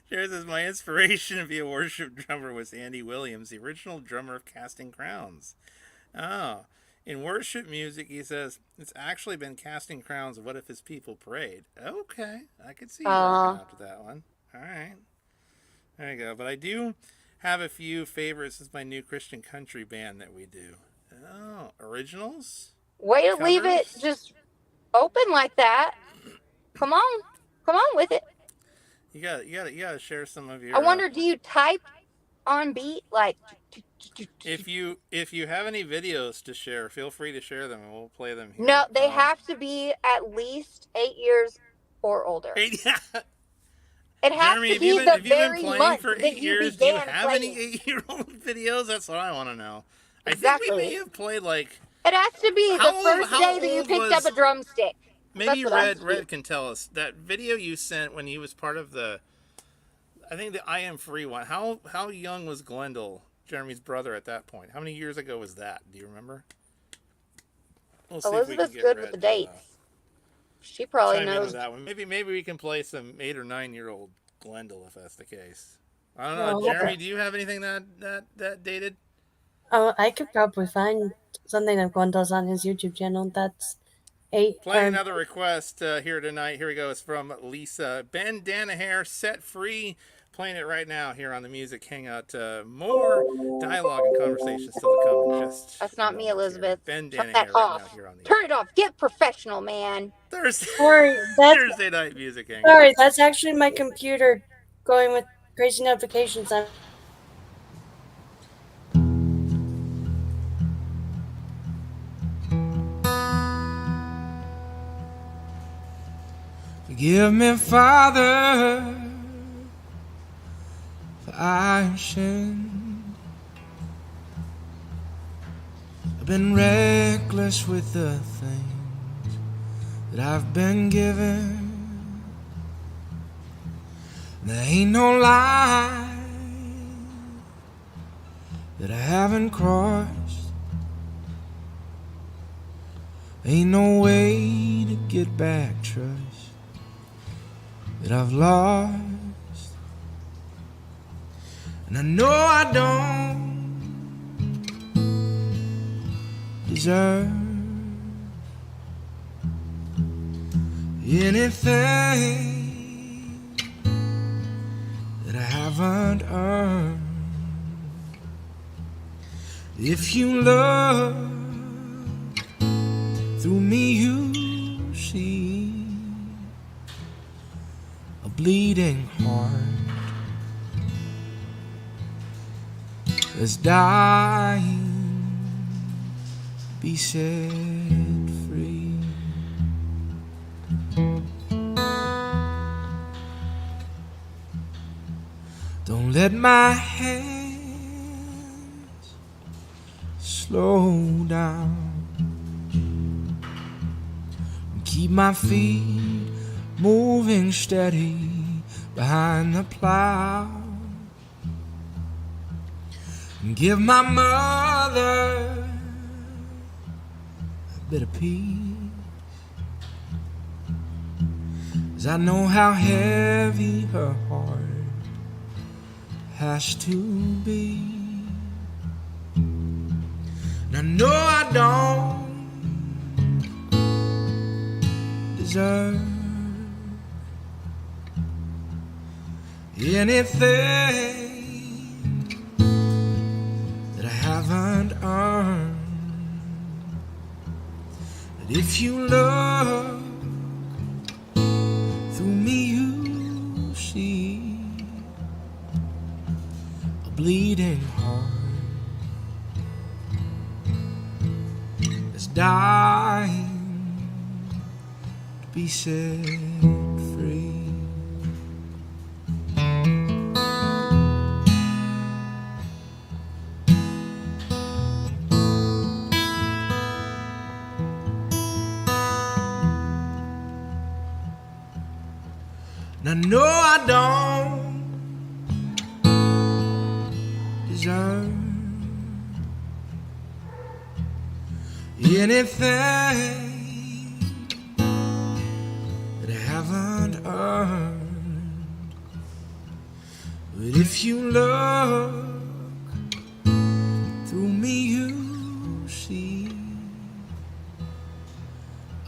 Here's as my inspiration to be a worship drummer was Andy Williams, the original drummer of Casting Crowns. Oh, in worship music, he says, it's actually been Casting Crowns. What if his people prayed? Okay, I could see you rocking out to that one. All right, there you go. But I do have a few favorites. This is my new Christian country band that we do. Oh, originals? Way to leave it Covers? just open like that. Come on. Come on with it. You gotta share some of I your. wonder, do you type on beat? Like, If you have any videos to share, feel free to share them, and we'll play them no, here. they have to be at least 8 years or older. Hey, yeah. It has Jeremy, to have you be been the have you been very playing month for that 8 you years? Do you began have playing. any 8-year-old videos? That's what I want to know. I think we Exactly. may have played like. It has to be the first How day that you old picked up was? a drumstick. Maybe That's what it has to be. Red can tell us that video you sent when he was part of the. I think the I Am Free one. How young was Glendale, Jeremy's brother, at that point? How many years ago was that? Do you remember? we'll see if we can Elizabeth's get good with the Red to dates. She probably chime in knows. with that one. Maybe we can play some 8 or 9-year-old Glendale if that's the case. I don't know, Well, Jeremy. Do you have anything that dated? I could probably find something that Gwen does on his YouTube channel. That's eight Playing or another request here tonight. Here we go. It's from Lisa. Bandana Hair, Set Free. Playing it right now here on the Music Hangout. More dialogue and conversation still to come in just That's a not me, moment here. Elizabeth. Turn Bandana that Hair right now off. here on the Turn it off. Get professional, man. Thursday, sorry, that's Thursday night Music Hangout. sorry, that's actually my computer going with crazy notifications. Forgive me, Father, for I have sinned. I've been reckless with the things that I've been given. There ain't no line that I haven't crossed. Ain't no way to get back trust that I've lost. And I know I don't deserve anything that I haven't earned. If you look through me, you see a bleeding heart that's dying to be set free. Don't let my hands slow down. Keep my feet moving steady behind the plow. And give my mother a bit of peace, 'cause I know how heavy her heart has to be. And I know I don't deserve anything that I haven't earned. But if you look through me, you see a bleeding heart that's dying to be set free. And I know I don't deserve anything that I haven't earned. But if you look through me, you see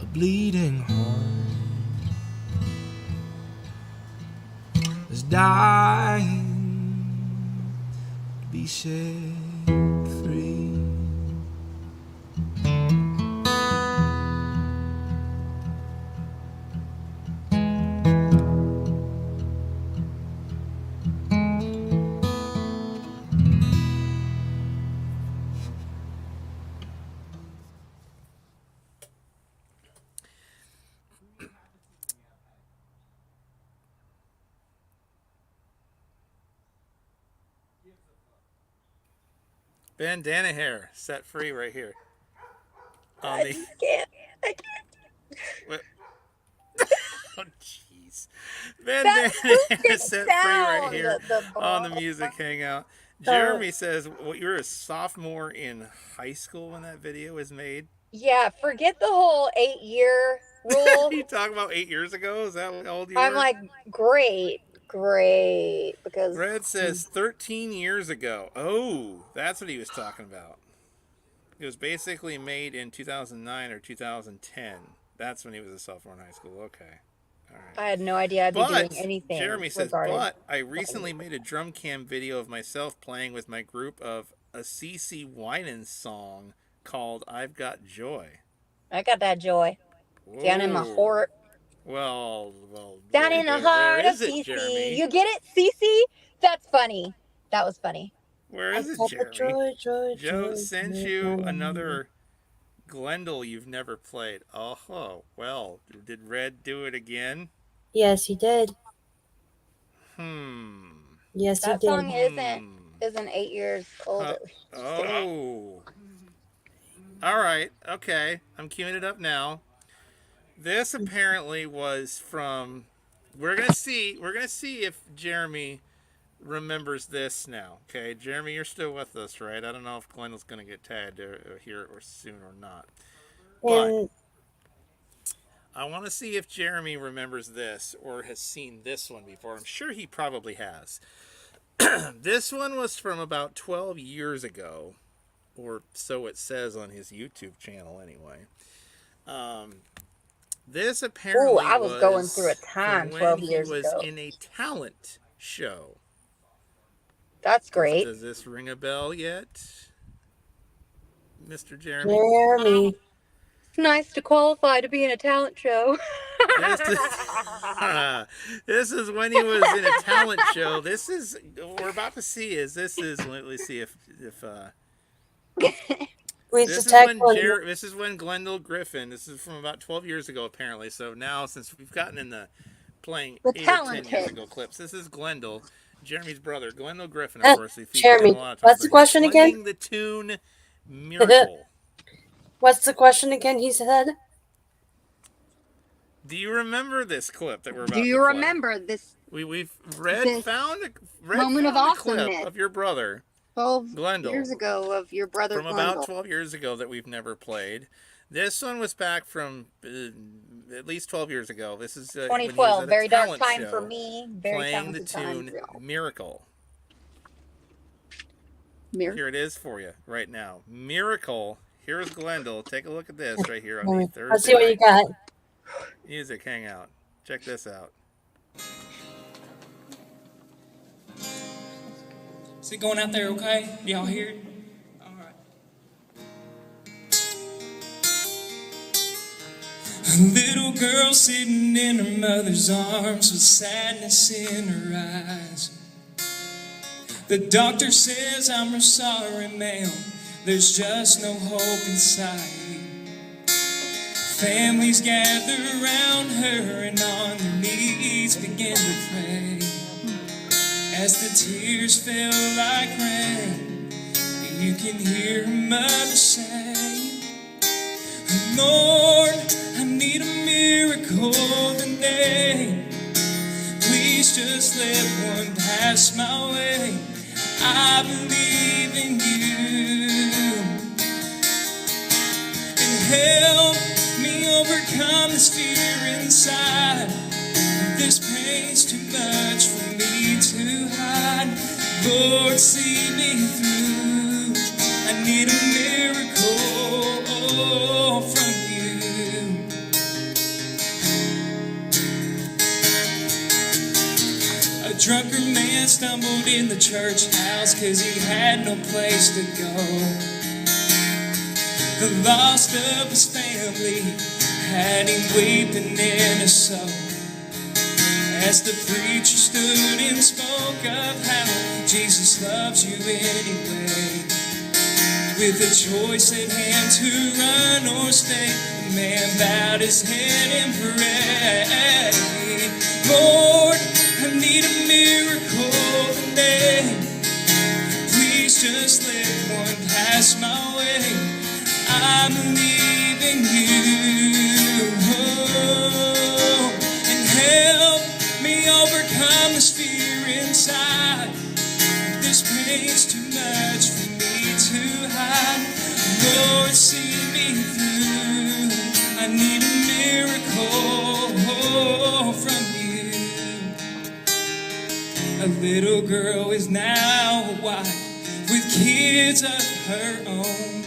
a bleeding heart is dying to be set free. Bandana Hair, Set Free right here. On I the just can't. I can't. what? Oh jeez. Bandana Hair, Set Free right here on the Music Hangout. Jeremy says, well, you're a sophomore in high school when that video was made. Yeah, forget the whole 8-year rule. You talking about 8 years ago? Is that how old you I'm were? like, great, because Red says 13 years ago. Oh, that's what he was talking about. It was basically made in 2009 or 2010. That's when he was a sophomore in high school. Okay. All right. I had no idea I'd be doing But, anything Jeremy says, regarded. but I recently made a drum cam video of myself playing with my group of a CC Winans song called I've Got Joy. I got that joy down in my Whoa. heart. Well, Down in the where heart of is it, Cece. Jeremy? You get it, Cece? That's funny. That was funny. Where is it, Jeremy? Joe sent you another Glendale you've never played. Oh, well, did Red do it again? Yes, he did. Yes, he That did. song isn't 8 years old. Oh. All right. Okay. I'm queuing it up now. This apparently was from. We're gonna see if Jeremy remembers this now. Okay, Jeremy, you're still with us, right? I don't know if Glendale's gonna get tagged here or soon or not. But And I want to see if Jeremy remembers this or has seen this one before. I'm sure he probably has. This one was from about 12 years ago, or so it says on his YouTube channel anyway. This apparently I was going through a time from 12 when years he was ago. in a talent show. That's great. Does this ring a bell yet, Mr. Jeremy? Jeremy. It's nice to qualify to be in a talent show. This is when he was in a talent show. This is what we're about to see. Let's see if this is when Glendale Griffin. This is from about 12 years ago apparently. So now since we've gotten in the playing The 8 or 10 talent years kids. ago clips, this is Glendale, Jeremy's brother, Glendale Griffin, of course. Jeremy, what's the question again? Playing the tune Miracle. What's the question again? He said. Do you remember this clip that we're about Do to you play? remember this We've this found a moment of clip awesomeness of your brother 12 Glendale years ago of your brother from Glendale? about 12 years ago that we've never played. This one was back from at least 12 years ago. This is 2012, very dark time show, for me. Very playing the talented tune time. Miracle. Here it is for you right now. Miracle. Here's Glendale. Take a look at this right here on the Thursday Let's see what you got. Music Hangout. Check this out. Is it going out there okay? Y'all hear it? All right. A little girl sitting in her mother's arms with sadness in her eyes. The doctor says I'm her sorry, ma'am. There's just no hope inside. Families gather around her and on their knees begin to pray. As the tears fell like rain, you can hear her mother say, Lord, I need a miracle today. Please just let one pass my way. I believe in you. And help me overcome this fear inside. This pain's too much for me to hide. Lord, see me through. I need a miracle from you. A drunken man stumbled in the church house 'cause he had no place to go. The loss of his family had him weeping in his soul. As the preacher stood and spoke of how Jesus loves you anyway. With a choice at hand to run or stay, the man bowed his head and prayed, Lord, I need a miracle today. Please just let one pass my way. I believe in you. And help me overcome this fear inside. This pain's too much for me to hide. Lord, see me through. miracle from you. A little girl is now a wife with kids of her own.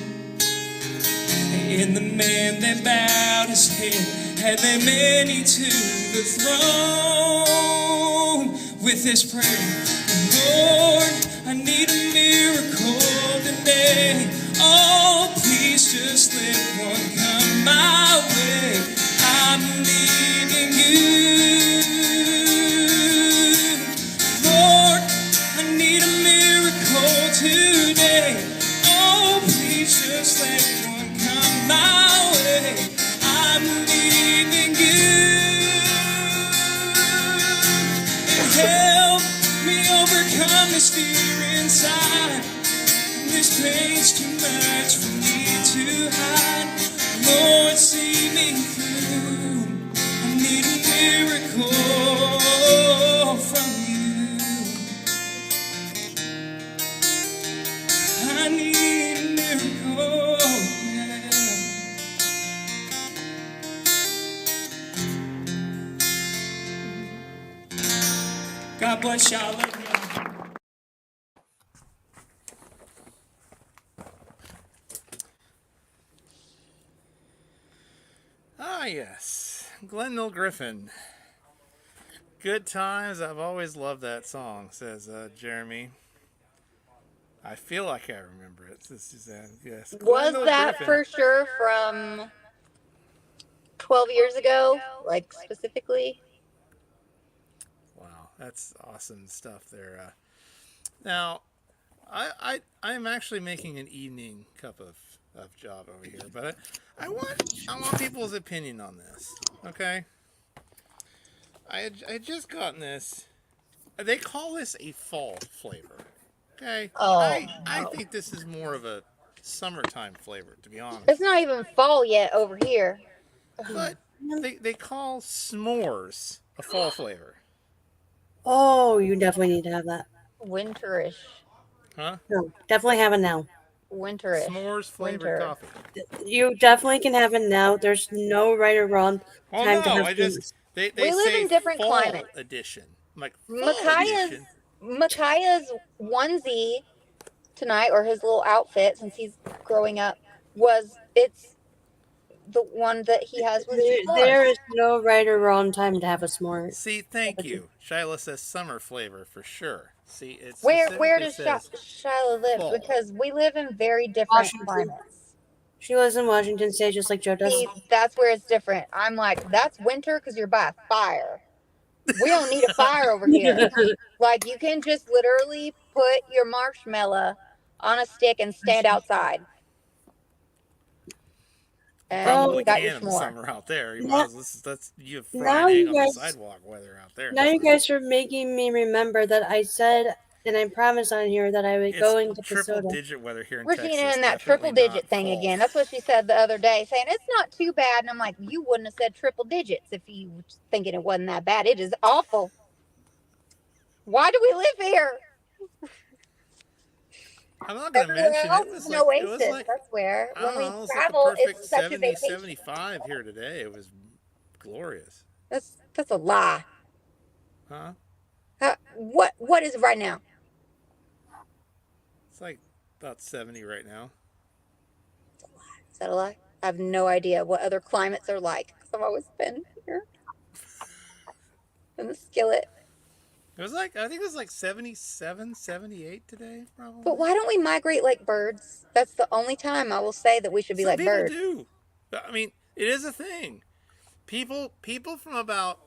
And the man that bowed his head had led many to the throne with his prayer. Lord, I need a miracle today. Oh, please just let one come my way. I'm needing you. Lord, I need a miracle today. Oh, please just let one come my way. I'm needing you. And help me overcome this fear inside. This pain's too much for me to hide. Lord, see me through. I need a miracle from you. I need a miracle. Yeah. God bless y'all. Love y'all. Ah, yes. Glendale Griffin. Good times. I've always loved that song, says Jeremy. I feel like I remember it. This is yes. Was Glendale that Griffin. for sure from 12 years ago? Like specifically? Wow, that's awesome stuff there. Now, I'm actually making an evening cup of job over here, but I want people's opinion on this. Okay, I just gotten this. They call this a fall flavor. Okay, Oh, I no. think this is more of a summertime flavor, to be honest. It's not even fall yet over here. But they call s'mores a fall flavor, Oh, you definitely need to have that. Winterish. huh? No, definitely have it now. Winterish. S'mores flavored Winter. coffee. You definitely can have it now. There's no right or wrong Well, time to no, have I things. just they We live say in different fall climates. edition. I'm like fall Micaiah's edition. Micaiah's onesie tonight, or his little outfit since he's growing up, it's the one that he has with There s'mores. is no right or wrong time to have a s'more. See, thank you. Shiloh says summer flavor for sure. See, it Where specifically does says Shiloh live? fall. Because we live in very different Washington. climates. She lives in Washington State just like Joe does. See, that's where it's different. I'm like, that's winter because you're by a fire. We don't need a fire over here. Like, you can just literally put your marshmallow on a stick and stand outside. And Probably you got your can in the s'more. summer out there. You Now- might as well, that's you have now fried egg you on the guys- sidewalk weather out there. Now you guys are making me remember that I said and I promised on here that I would It's go and get the triple soda. digit weather here in Regina Texas. in that Definitely triple digit not thing fall. again. That's what she said the other day, saying it's not too bad. And I'm like, you wouldn't have said triple digits if you were thinking it wasn't that bad. It is awful. Why do we live here? I'm not going to Everywhere mention else it is was an like oasis. it was like That's where I when don't we know, it's like a travel, perfect it's such a 70, vacation. 75 here today. It was glorious. That's a lie. Huh? What is it right now? It's like about 70 right now. Is that a lie? I have no idea what other climates are like because I've always been here in the skillet. It was like I think it was like 77, 78 today, probably. But why don't we migrate like birds? That's the only time I will say that we should be Some like people birds. do. I mean, it is a thing. People from about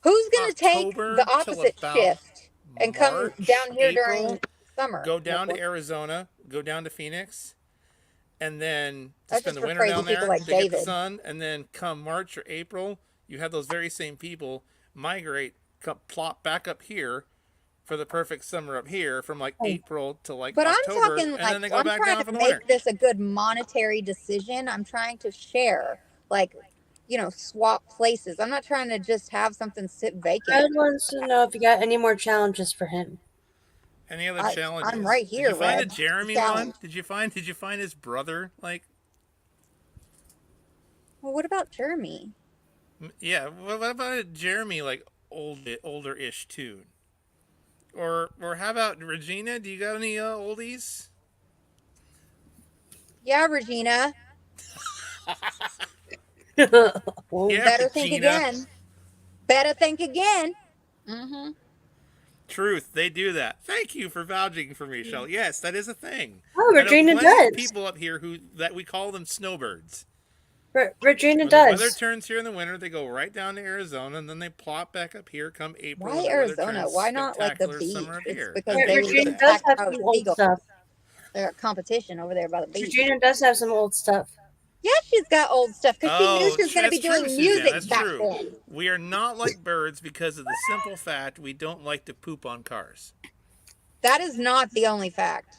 Who's gonna take October the till opposite about shift and come March, down here April, during summer? go down to Nicholas? Arizona, go down to Phoenix, and then to That's spend just the for winter crazy down people there like to get the David. sun, and then come March or April, you have those very same people migrate, plop back up here for the perfect summer up here from like April to like But I'm October, talking and like then they go I'm back trying down to for the winter. make this a good monetary decision. I'm trying to share, like, swap places. I'm not trying to just have something sit Fred vacant. wants to know if you got any more challenges for him. Any other challenges? I'm right here, Did you find Red. a Jeremy Challenge. one? Did you find his brother? Like, Well, what about Jeremy? Yeah. What about a Jeremy like older-ish tune? Or how about Regina? Do you got any oldies? Yeah, Regina. Yeah, Better think Regina. again. Better think again. Mm-hmm. Truth, they do that. Thank you for vouching for me, Shell. Yes, that is a thing. Oh, I know Regina plenty of does. people up here who that we call them snowbirds. Regina When the weather does. turns here in the winter, they go right down to Arizona, and then they plop back up here come April when Why the weather Arizona? turns Why not like the spectacular beach? summer It's here. because Then they they move Regina get does there. attacked have by some old seagulls. stuff. They got competition over there by the beach. Regina does have some old stuff. Yeah, she's got old stuff because she knew Oh, she was going to be that's true, doing Suzanne. music That's back true. then. We are not like birds because of the simple fact we don't like to poop on cars. That is not the only fact.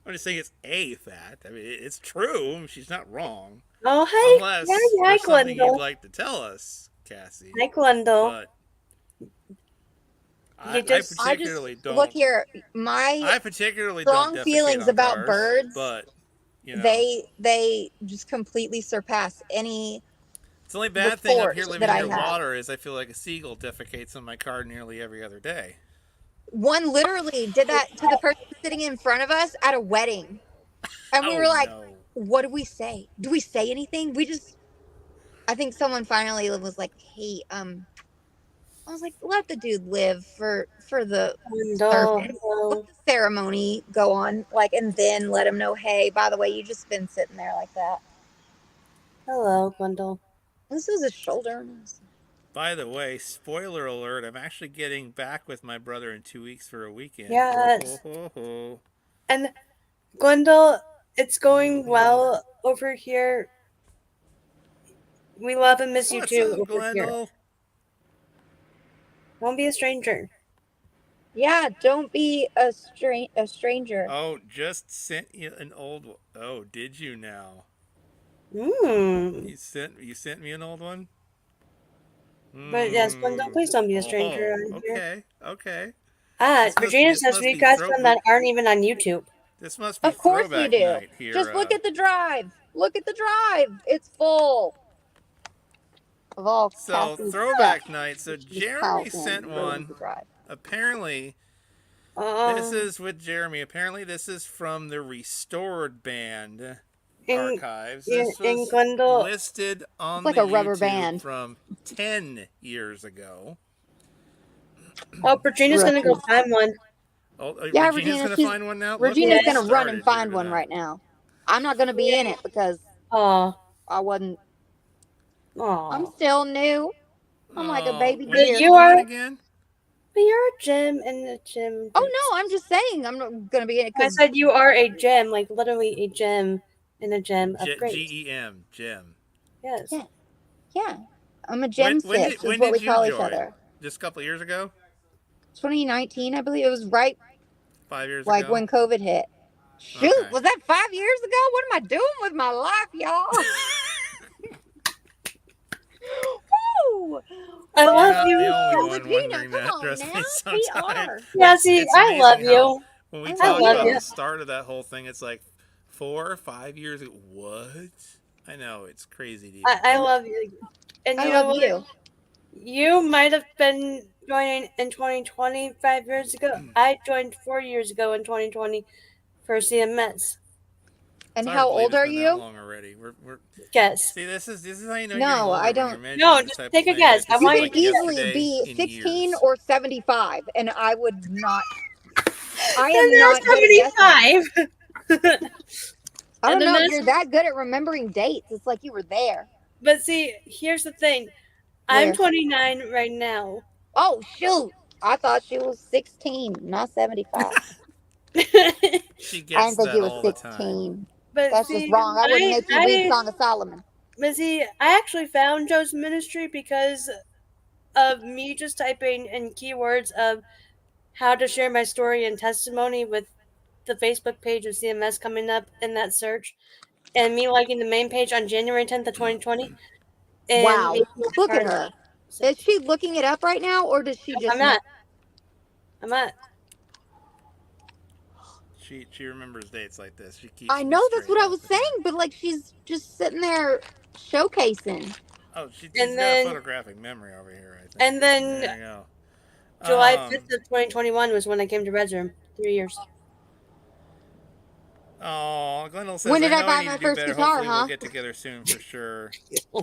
I'm just saying it's a fact. I mean, it's true. She's not wrong. Oh, hey. Unless Hi, there's something you'd Glendale. like to tell us, Cassie. Hi, Glendale. But You I just. I just particularly don't. look here. My I particularly don't strong defecate feelings on about cars, birds, but you know, they just completely surpass any it's the only bad thing up report here that living I near have. water is I feel like a seagull defecates on my car nearly every other day. One literally did that to the person sitting in front of us at a wedding. And we Oh were like, no! what do we say? Do we say anything? I think someone finally was like, hey, I was like, let the dude live for the Glendale. service. Let Hello. the ceremony go on, like, and then let him know, hey, by the way, you just been sitting there like that. Hello, Glendale. This is his shoulder. By the way, spoiler alert: I'm actually getting back with my brother in 2 weeks for a weekend. Yes. Ho, ho, ho. And Glendale, it's going well over here. We love and miss you What's too up, over here. Glendale? Don't be a stranger. Yeah, don't be a stranger. Oh, just sent you an old one. Oh, did you now? Mmm. You sent me an old one. But yes, Glendale, please don't be a stranger Oh, on here. okay, okay. Regina This says must we be got some that aren't even on YouTube. this must be Of course you throwback do. night here. Just look at the drive. Look at the drive. It's full of all So Cassie's stuff. throwback night. So She just Jeremy piles in sent and ruins one. the drive. Apparently, this Um, is with Jeremy. Apparently, this is from the Restored Band in archives. in, This in was Glendale. listed It's on like the a rubber YouTube band. from 10 years ago. Oh, Regina's gonna go Rookie. find one. Oh, Yeah, Regina's gonna find one now. Look what Regina's we Yes. gonna run and started here find one right tonight. now. I'm not gonna be in it because Oh, I wasn't. I'm oh. still new. I'm like a Oh, baby when did But deer. you you join are. again? But you're a gem in the gym. Oh no, I'm just saying I'm not gonna be in it I because said you are a gem, like literally a gem in a gem of grace. GEM, Gem. Yes. yeah, yeah, I'm a gem sis is When what we did you call each join? other. Just a couple years ago? 2019, I believe it was right 5 years like ago? when COVID hit. Shoot, Okay. was that 5 years ago? What am I doing with my life, y'all? Woo! I You're love not the you. only Oh, one Regina, wondering come that. on Trust now. me, We sometimes are. Yeah, see, it's I love amazing how you. when we I I talk love love about you. the you. start of that whole thing, it's like 4 or 5 years ago. What? I know it's crazy to even I think. love you. And I you know love what? you. You might have been joining in 2020 5 years ago. I joined 4 years ago in 2020 for CMS. It's And hard to how believe old it's are been that you? long already. We're Guess. see this is how you know you're getting No, I older when you're don't. measuring No, this just type of take a thing. guess. Like I this You is want could you like to guess. easily yesterday be in 16 years. or 75, and I would not. I Then am not good at guessing. there's 75. I And don't then know if that's. you're that good at remembering dates. It's like you were there. But see, here's the thing. I'm Where? 29 right now. Oh, shoot. I thought she was 16, not 75. She I didn't gets think that you were all the time. 16. But That's just see, wrong. I wouldn't make you read Song of Solomon. I actually found Joe's ministry because of me just typing in keywords of how to share my story and testimony with the Facebook page of CMS coming up in that search, and me liking the main page on January 10th of 2020, and Wow. making it Look at part of her. it. Is she looking it up right now, or does she I'm just know? not. I'm not. She remembers dates like this. She keeps I me know that's straight what I half was the saying, time. but like she's just sitting there showcasing. She's And got a then photographic memory over here, I think. and then There you go. July 5th of 2021 was when I came to Red's Room. 3 years. Oh, Glendale says, When did I know buy need my to do first better. guitar, Hopefully huh? we'll get together soon for sure.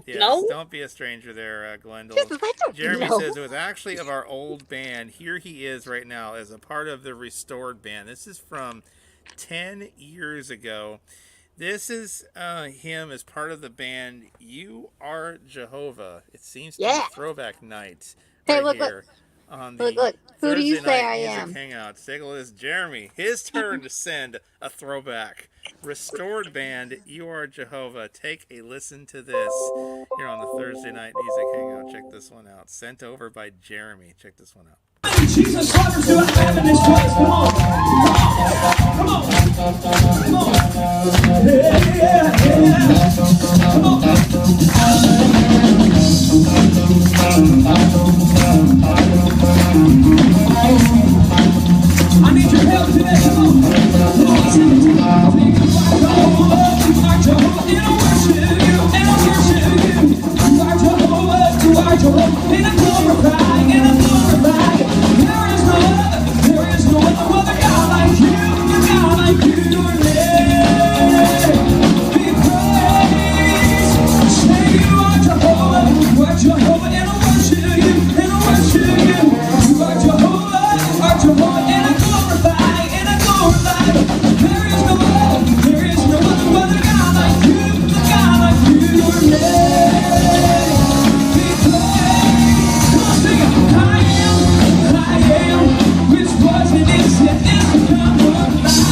Yes, No? don't be a stranger there, Glendale. Jesus, I don't Jeremy know. says it was actually of our old band. Here he is right now as a part of the restored band. This is from 10 years ago. This is him as part of the band You Are Jehovah. It seems to be Yeah. Throwback Night Hey, right look, here on the Look. Who do you Thursday say night I music am? hangout. Take a look at this. Jeremy, his turn to send a throwback. Restored band You Are Jehovah. Take a listen to this here on the Thursday night music hangout. Check this one out. Sent over by Jeremy. Check this one out. Jesus, brothers, do I have in this place? Come on. Come on. Come on. Yeah. Come on. I need your help today. Come on. Come on, sing it. Think you are Jehovah, and I worship you, and I worship you. You are Jehovah, and I glorify, There is no other God like you, a God like you. Your name be praised. Say you are Jehovah, and I worship you, You are Jehovah, and I glorify, There is no other God like you, a God like you. Your name be praised. Come on, sing it. I am, which was and is to come of life.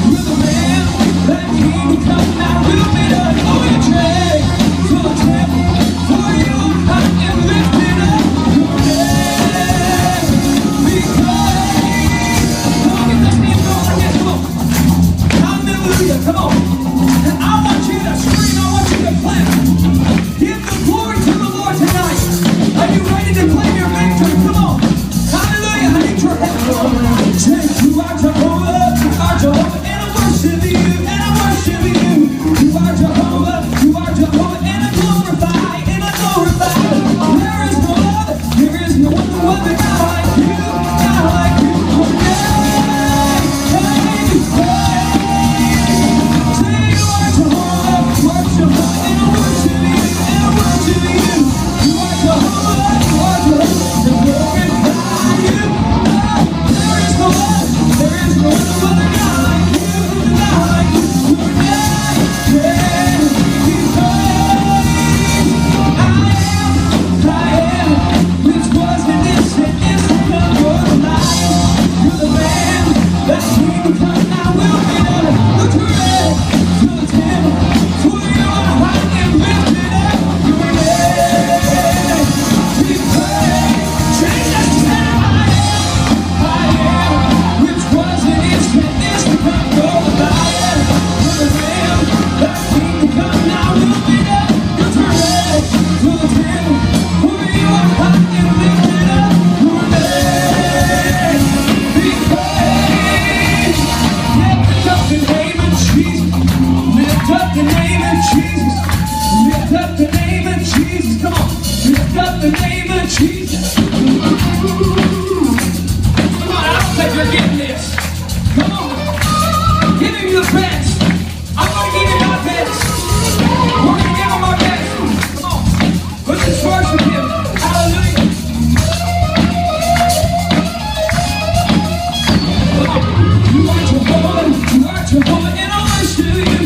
You're the man that came to come now will be done. Oh, you trade for the temple, for you I am lifted up. Your name be praised. Come on, get those hands going like this. Come on. Hallelujah. Come on. And I want you to scream. I want you to clap. Give the glory to the Lord tonight. Are you ready to claim your victory? Come on. Hallelujah. I need your help. Say, you are Jehovah, and I worship you, You are Jehovah, and I glorify, There is no other God like you, Your name be praised. Say, you are Jehovah, and I worship you, You are Jehovah, and glorify you. There is no other God like you, Your name be praised. I am, which was and is to come. You're the lion, you're the man that came to come now will be done. Look around to the temple, for you are high and lifted up. Your name be praised. Change that to say, I am, which was and is to come. You're the lion, you're the man that came to come now will be done. Look around to the temple, for you are high and lifted up. Your name be praised. Lift up the name of Jesus. Lift up the name of Jesus. Lift up the name of Jesus. Come on. Lift up the name of Jesus. Come on, I don't think you're getting this. Come on. Give him your best. I'm going to give you my best. We're going to give him our best. Come on. Let's just worship him. Hallelujah. You are Jehovah, and I worship you,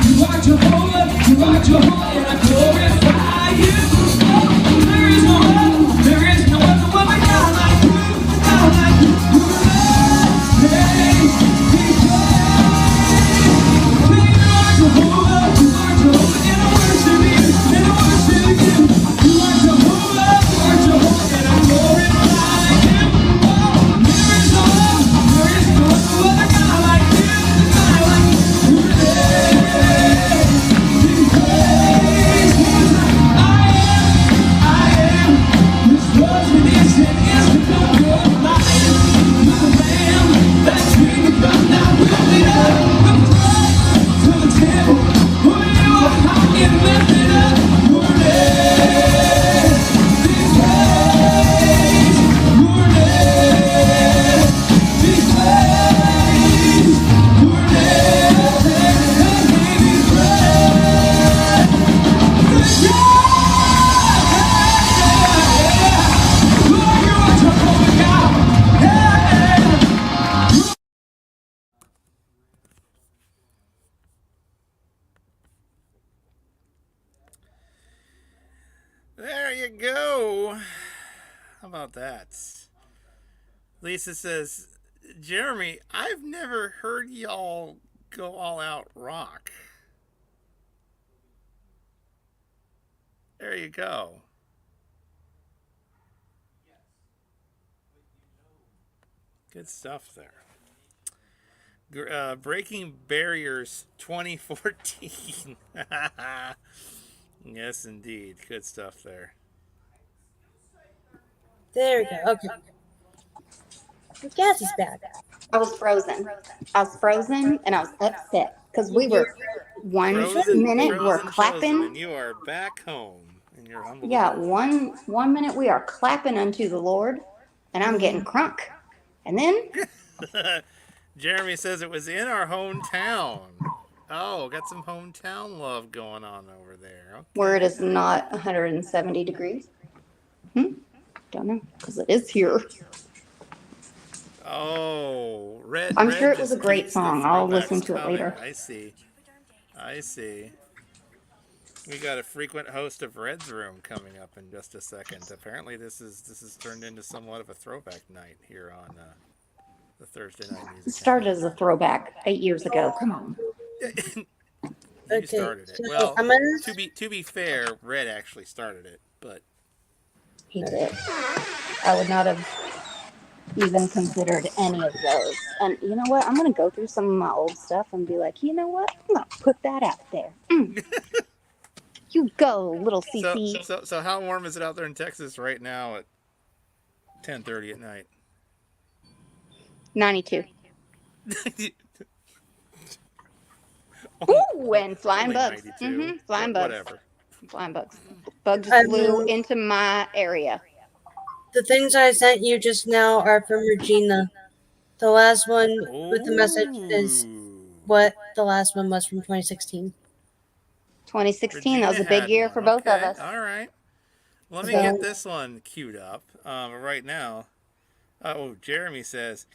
You are Jehovah, and I glorify you. There is no There you go. How about that? Lisa says, Jeremy, I've never heard y'all go all out rock. There you go. Good stuff there. Breaking Barriers 2014. Yes, indeed. Good stuff there. There we go. Okay. The gas is back. I was frozen. And I was upset because we You're were one Frozen, minute we're frozen, chosen, clapping. and you are back home in your humble Yeah, abode. one minute we are clapping unto the Lord, and I'm getting crunk, and then Jeremy says it was in our hometown. Oh, got some hometown love going on over there. Okay. where it is not 170 degrees. Don't know, because it is here. Oh, Red. I'm Red sure it was just a great keeps the song. I'll throwbacks listen to it coming. later. I see. I see. We got a frequent host of Red's Room coming up in just a second. Apparently, this is turned into somewhat of a throwback night here on the Thursday Night Music. It started as a throwback 8 years ago. Come on. You Okay, started it. so Well, I'm gonna. to be fair, Red actually started it, but He did. I would not have even considered any of those. And you know what? I'm going to go through some of my old stuff and be like, you know what? I'm going to put that out there. You go, little CC. So how warm is it out there in Texas right now at 10:30 at night? 92. Oh, Ooh, and flying only bugs. 92. Flying bugs. Whatever. Flying bugs. Bugs just flew into my area. The things I sent you just now are from Regina. The last one with the message is what the last one was from 2016. 2016, Regina that was a big had year one. for both of Okay, us. All right. Let me So- get this one queued up right now. Oh, Jeremy says,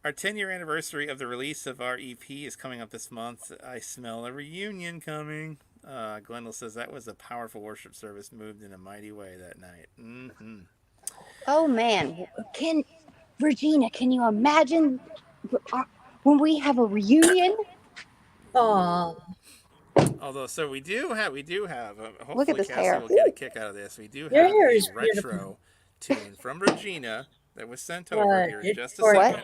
our 10-year anniversary of the release of our EP is coming up this month. I smell a reunion coming. Glendale says that was a powerful worship service moved in a mighty way that night. Mm-hmm. Oh, man. Regina, can you imagine when we have a reunion? Aww. Although, so we do have. Hopefully, Look at this Cassie hair. will get a kick out of this. We do Your have hair a is retro tune from Regina that was sent over What? here in just a What? second.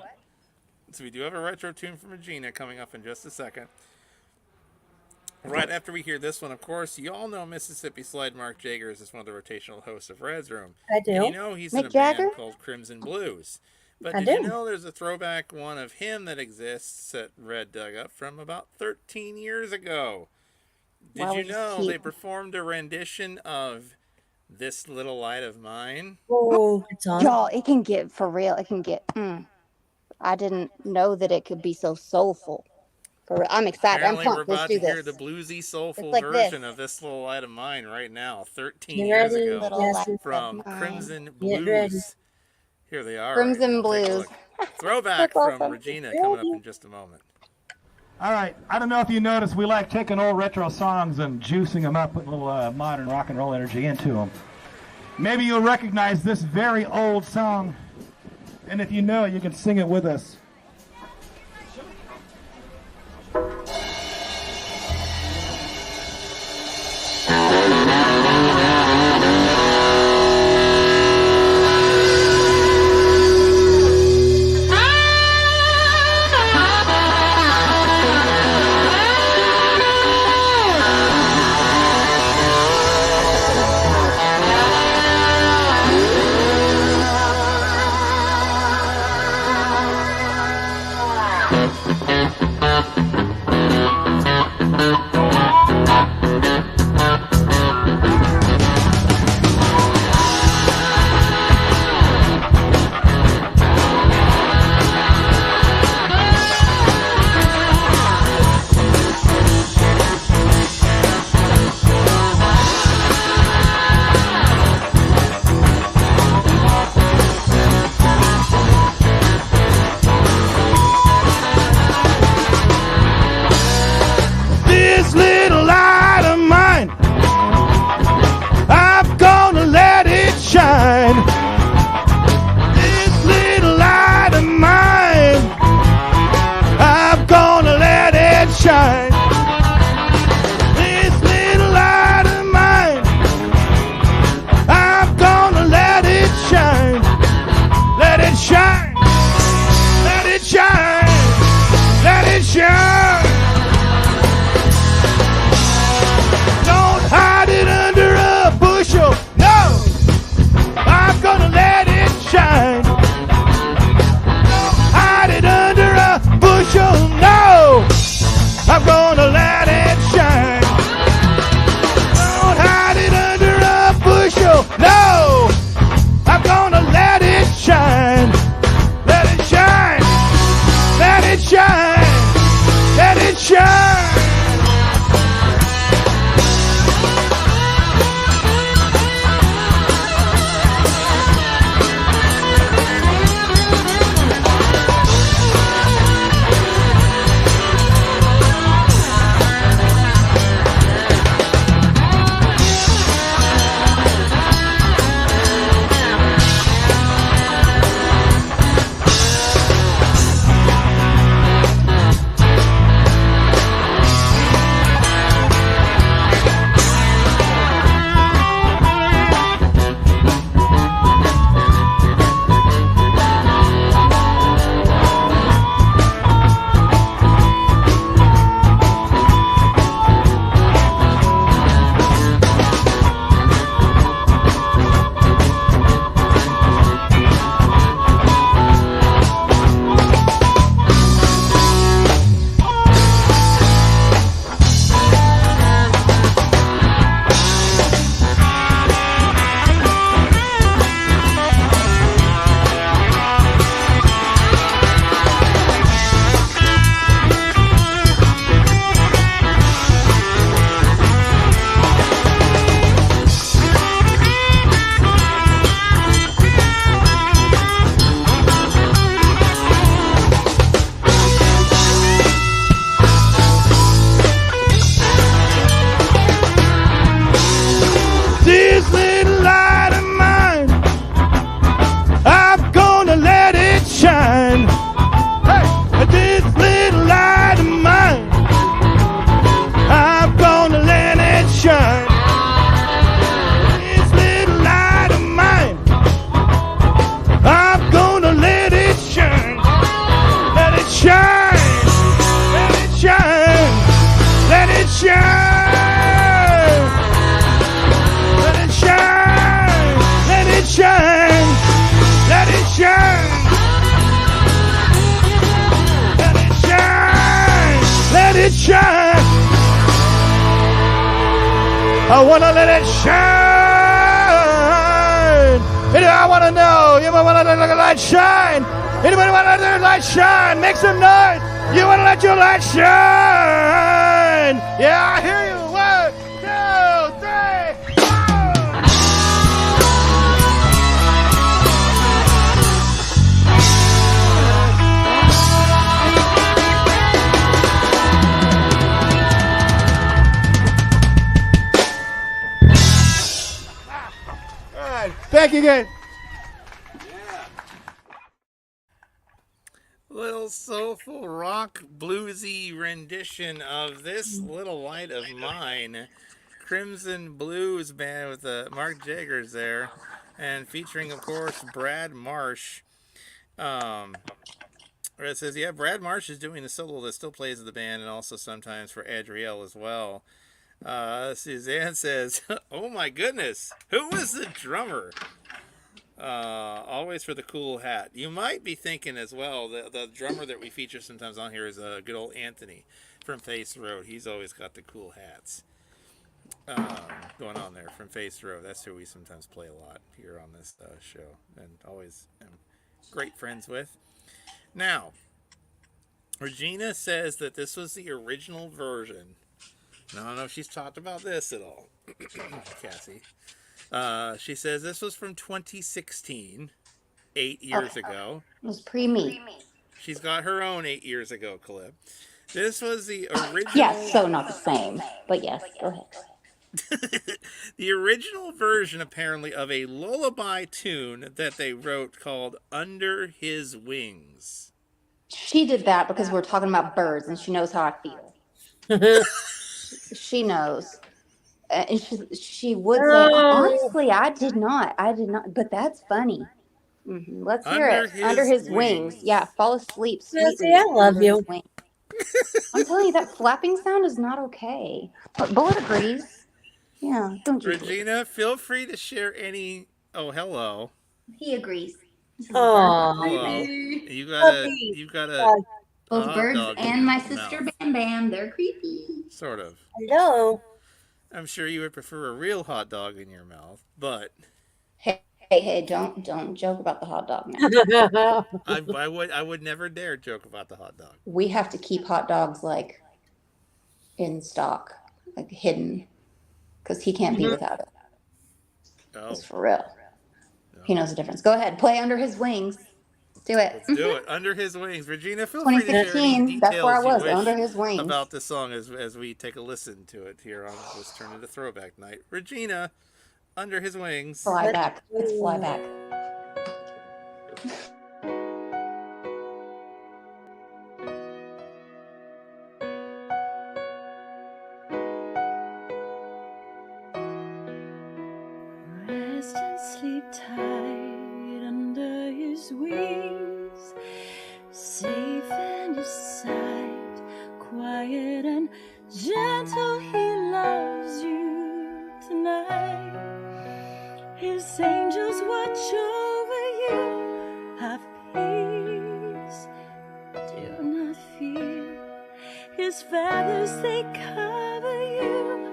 So we do have a retro tune from Regina coming up in just a second. Right after we hear this one, of course, you all know Mississippi Slide Mark Jagers is one of the rotational hosts of Red's Room. I do. And you know he's in a Mick Jagger? band called Crimson Blues. But I did you do. know there's a throwback one of him that exists that Red dug up from about 13 years ago? Did Wow, you he's know cute. they performed a rendition of This Little Light of Mine? Oh, it's on. Y'all, it can get, for real, it can get, I didn't know that it could be so soulful. I'm excited. Apparently, I'm we're pumped. Let's about do to hear this. the bluesy, soulful It's like version this. of This Little Light of Mine right now, 13 You years ready? ago, Little Yes, light of from mine. Crimson Get ready. Blues. Here they are. Crimson right now. Take a Blues. look. Throwback That's from awesome. Regina coming up in just a moment. All right, I don't know if you noticed, we like taking old retro songs and juicing them up, putting a little modern rock and roll energy into them. Maybe you'll recognize this very old song, and if you know, you can sing it with us. I wanna let it shine. I wanna know. You wanna let the light shine? Anybody wanna let their light shine? Make some noise. You wanna let your light shine? Yeah, I hear you. 1, 2, 3. All right. Thank you again. Little soulful rock bluesy rendition of This Little Light of Mine. Crimson Blues Band with Mark Jagger's there. And featuring, of course, Brad Marsh. Where it says, yeah, Brad Marsh is doing the solo that still plays in the band and also sometimes for Adriel as well. Suzanne says, oh my goodness, who was the drummer? Always for the cool hat. You might be thinking as well, the drummer that we feature sometimes on here is good old Anthony from Face Road. He's always got the cool hats going on there from Face Road. That's who we sometimes play a lot here on this show and always am great friends with. Now, Regina says that this was the original version. I don't know if she's talked about this at all, Cassie. She says this was from 2016, 8 years ago. It was pre-me. She's got her own 8 years ago clip. This was the original. Yes, so not the same, but yes, go ahead. The original version, apparently, of a lullaby tune that they wrote called Under His Wings. She did that because we're talking about birds and she knows how I feel. She knows. And she would say, honestly, I did not, but that's funny. Mm-hmm. Let's hear it. Under his wings. Yeah, fall asleep sweetly. I love you. I'm telling you, that flapping sound is not okay. But Bullet agrees. Yeah, don't you? Regina, feel free to share any. Oh, hello. He agrees. Oh, hello. You got a both birds and my sister Bam Bam. They're creepy. Sort of. Hello. I'm sure you would prefer a real hot dog in your mouth, but hey, don't joke about the hot dog now. I would never dare joke about the hot dog. We have to keep hot dogs like in stock, like hidden, because he can't be without it. Oh, it's for real. No. He knows the difference. Go ahead, play Under His Wings. Do it. Let's do it. Under His Wings. Regina, feel free to share any that's where I was, details Under His Wings. about this song as we take a listen to it here on Let's Turn Into Throwback Night. Regina, Under His Wings. Fly back. Let's fly back. Rest and sleep tight under his wings, safe in his sight, quiet and gentle, he loves you tonight. His angels watch over you, have peace, do not fear. His feathers, they cover you,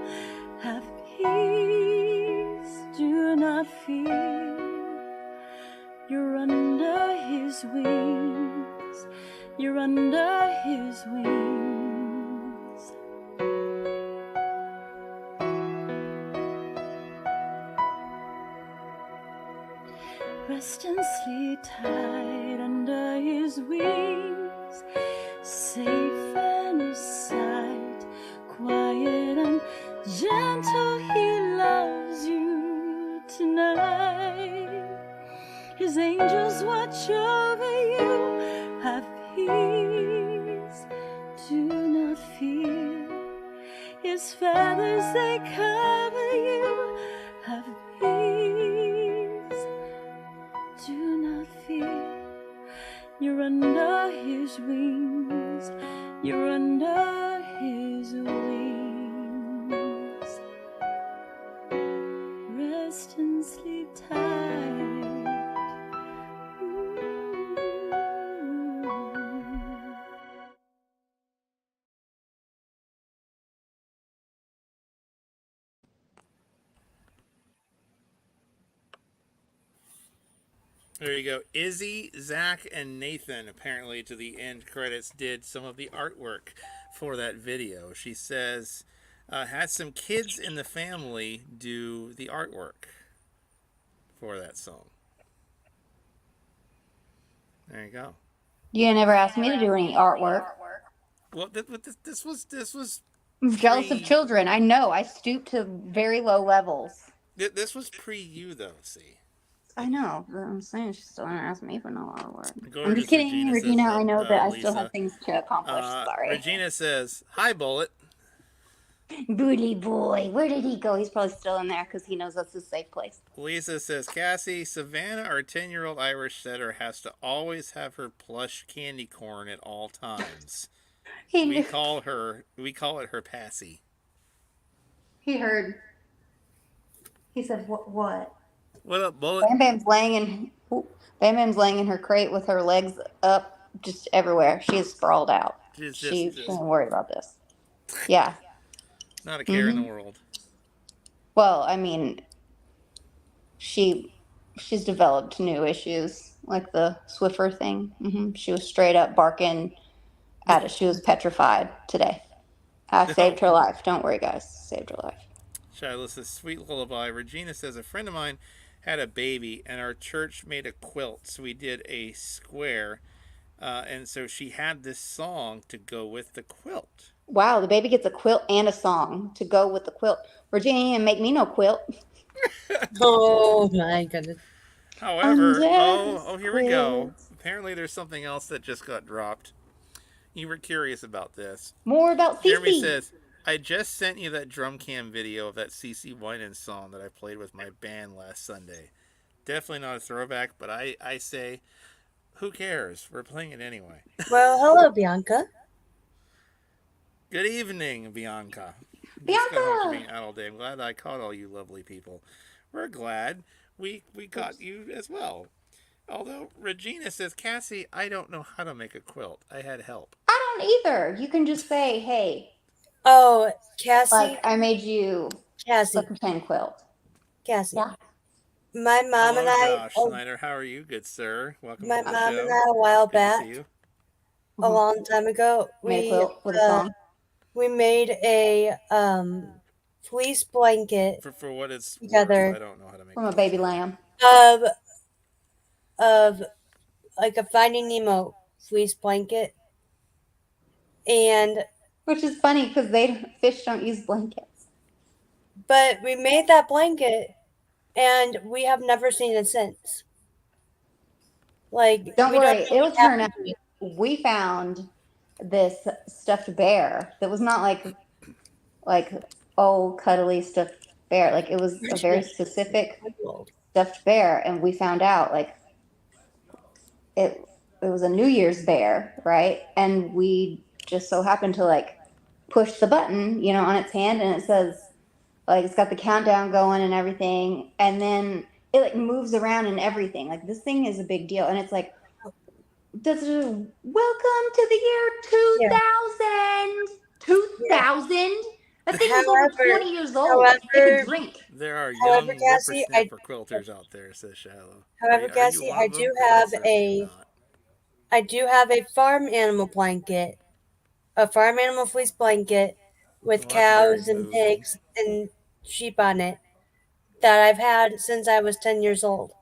have peace, do not fear. You're under his wings, you're under his wings. Rest and sleep tight under his wings, safe in his sight, quiet and gentle, he loves you tonight. His angels watch over you, have peace, do not fear. His feathers, they cover you, have peace, do not fear. You're under his wings, you're under his wings. Rest and sleep tight. There you go. Izzy, Zach, and Nathan, apparently to the end credits, did some of the artwork for that video. She says, had some kids in the family do the artwork for that song. There you go. You never asked me to do any artwork. Well, this was I'm jealous of pre children. I know. I stoop to very low levels. this was pre you though. See, I know. But I'm saying she still didn't ask me for no artwork. I'm gorgeous just kidding, Regina says Regina. that. I know that I still Lisa, have things to accomplish. Sorry. Regina says, "Hi, Bullet." Booty boy. Where did he go? He's probably still in there because he knows that's a safe place. Lisa says, Cassie, Savannah, our 10-year-old Irish setter, has to always have her plush candy corn at all times. We call it her passy. He heard. He said, what? What up, Bullet? Bam Bam's laying in her crate with her legs up just everywhere. She is sprawled out. She shouldn't worry about this. Yeah. Not a care in the world. Well, I mean, she's developed new issues, like the Swiffer thing. She was straight up barking at it. She was petrified today. I saved her life. Don't worry, guys. Saved her life. Shiloh says, sweet lullaby. Regina says, a friend of mine had a baby, and our church made a quilt, so we did a square, and so she had this song to go with the quilt. Wow, the baby gets a quilt and a song to go with the quilt. Virginia didn't make me no quilt. Oh my goodness. However, here we go. Apparently there's something else that just got dropped. You were curious about this. More about CeCe. Jeremy says, I just sent you that drum cam video of that CeCe Winans song that I played with my band last Sunday. Definitely not a throwback, but I say, who cares? We're playing it anyway. Well, hello, Bianca. Good evening, Bianca. Bianca! Just got home from being out all day. I'm glad I caught all you lovely people. We're glad we got you as well. Although Regina says, Cassie, I don't know how to make a quilt. I had help. I don't either. You can just say, hey. Oh, Cassie. Like, I made you Cassie. a pretend quilt. Cassie. Yeah. My mom and I. Josh Snyder, how are you, good sir? Welcome My to the mom show. and I, a while Good to back, see you. a long time ago, Made a quilt with a song. we made a fleece blanket For what it's together. worth, I don't know how to make From a baby lamb. Of like a Finding Nemo fleece blanket, and Which is funny because fish don't use blankets. But we made that blanket, and we have never seen it since. Like, don't worry, it'll turn out. We found this stuffed bear that was not like old cuddly stuffed bear. Like, it was a very specific stuffed bear, and we found out like it was a New Year's bear, right? And we just so happened to like push the button, on its hand, and it says like it's got the countdown going and everything, and then it like moves around and everything. Like, this thing is a big deal, and it's like, welcome to the year 2000. 2000. That thing was over 20 years old. However, it can drink. There are young whippersnapper quilters out there, says Shallow. However, Cassie, I do have a farm animal blanket, a farm animal fleece blanket with cows and pigs and sheep on it that I've had since I was 10 years old.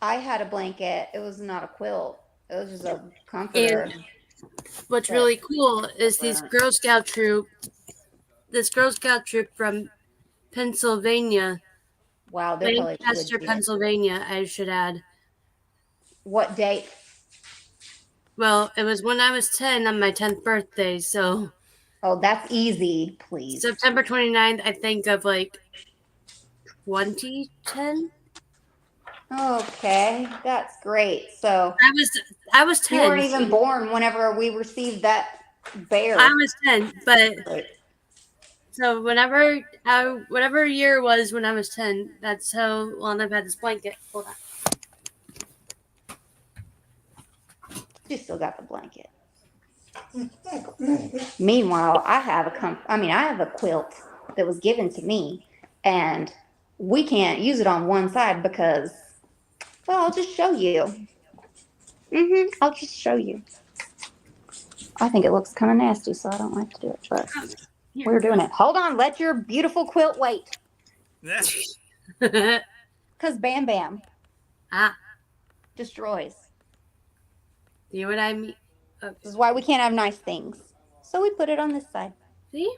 I had a blanket. It was not a quilt. It was just a comforter. And what's really cool is this Girl Scout troop from Pennsylvania. Wow, they're probably Lancaster, Pennsylvania, I should add. What date? Well, it was when I was 10 on my 10th birthday, so. Oh, that's easy, please. September 29th, I think, of like 2010. Okay, that's great. So I was 10. You weren't even born whenever we received that bear. I was 10, but so whatever year it was when I was 10, that's how long I've had this blanket. Hold on. You still got the blanket. Meanwhile, I have a quilt that was given to me, and we can't use it on one side because Well, I'll just show you. I'll just show you. I think it looks kind of nasty, so I don't like to do it, but we're doing it. Hold on. Let your beautiful quilt wait. Because Bam Bam destroys. See what I mean? This is why we can't have nice things. So we put it on this side. See?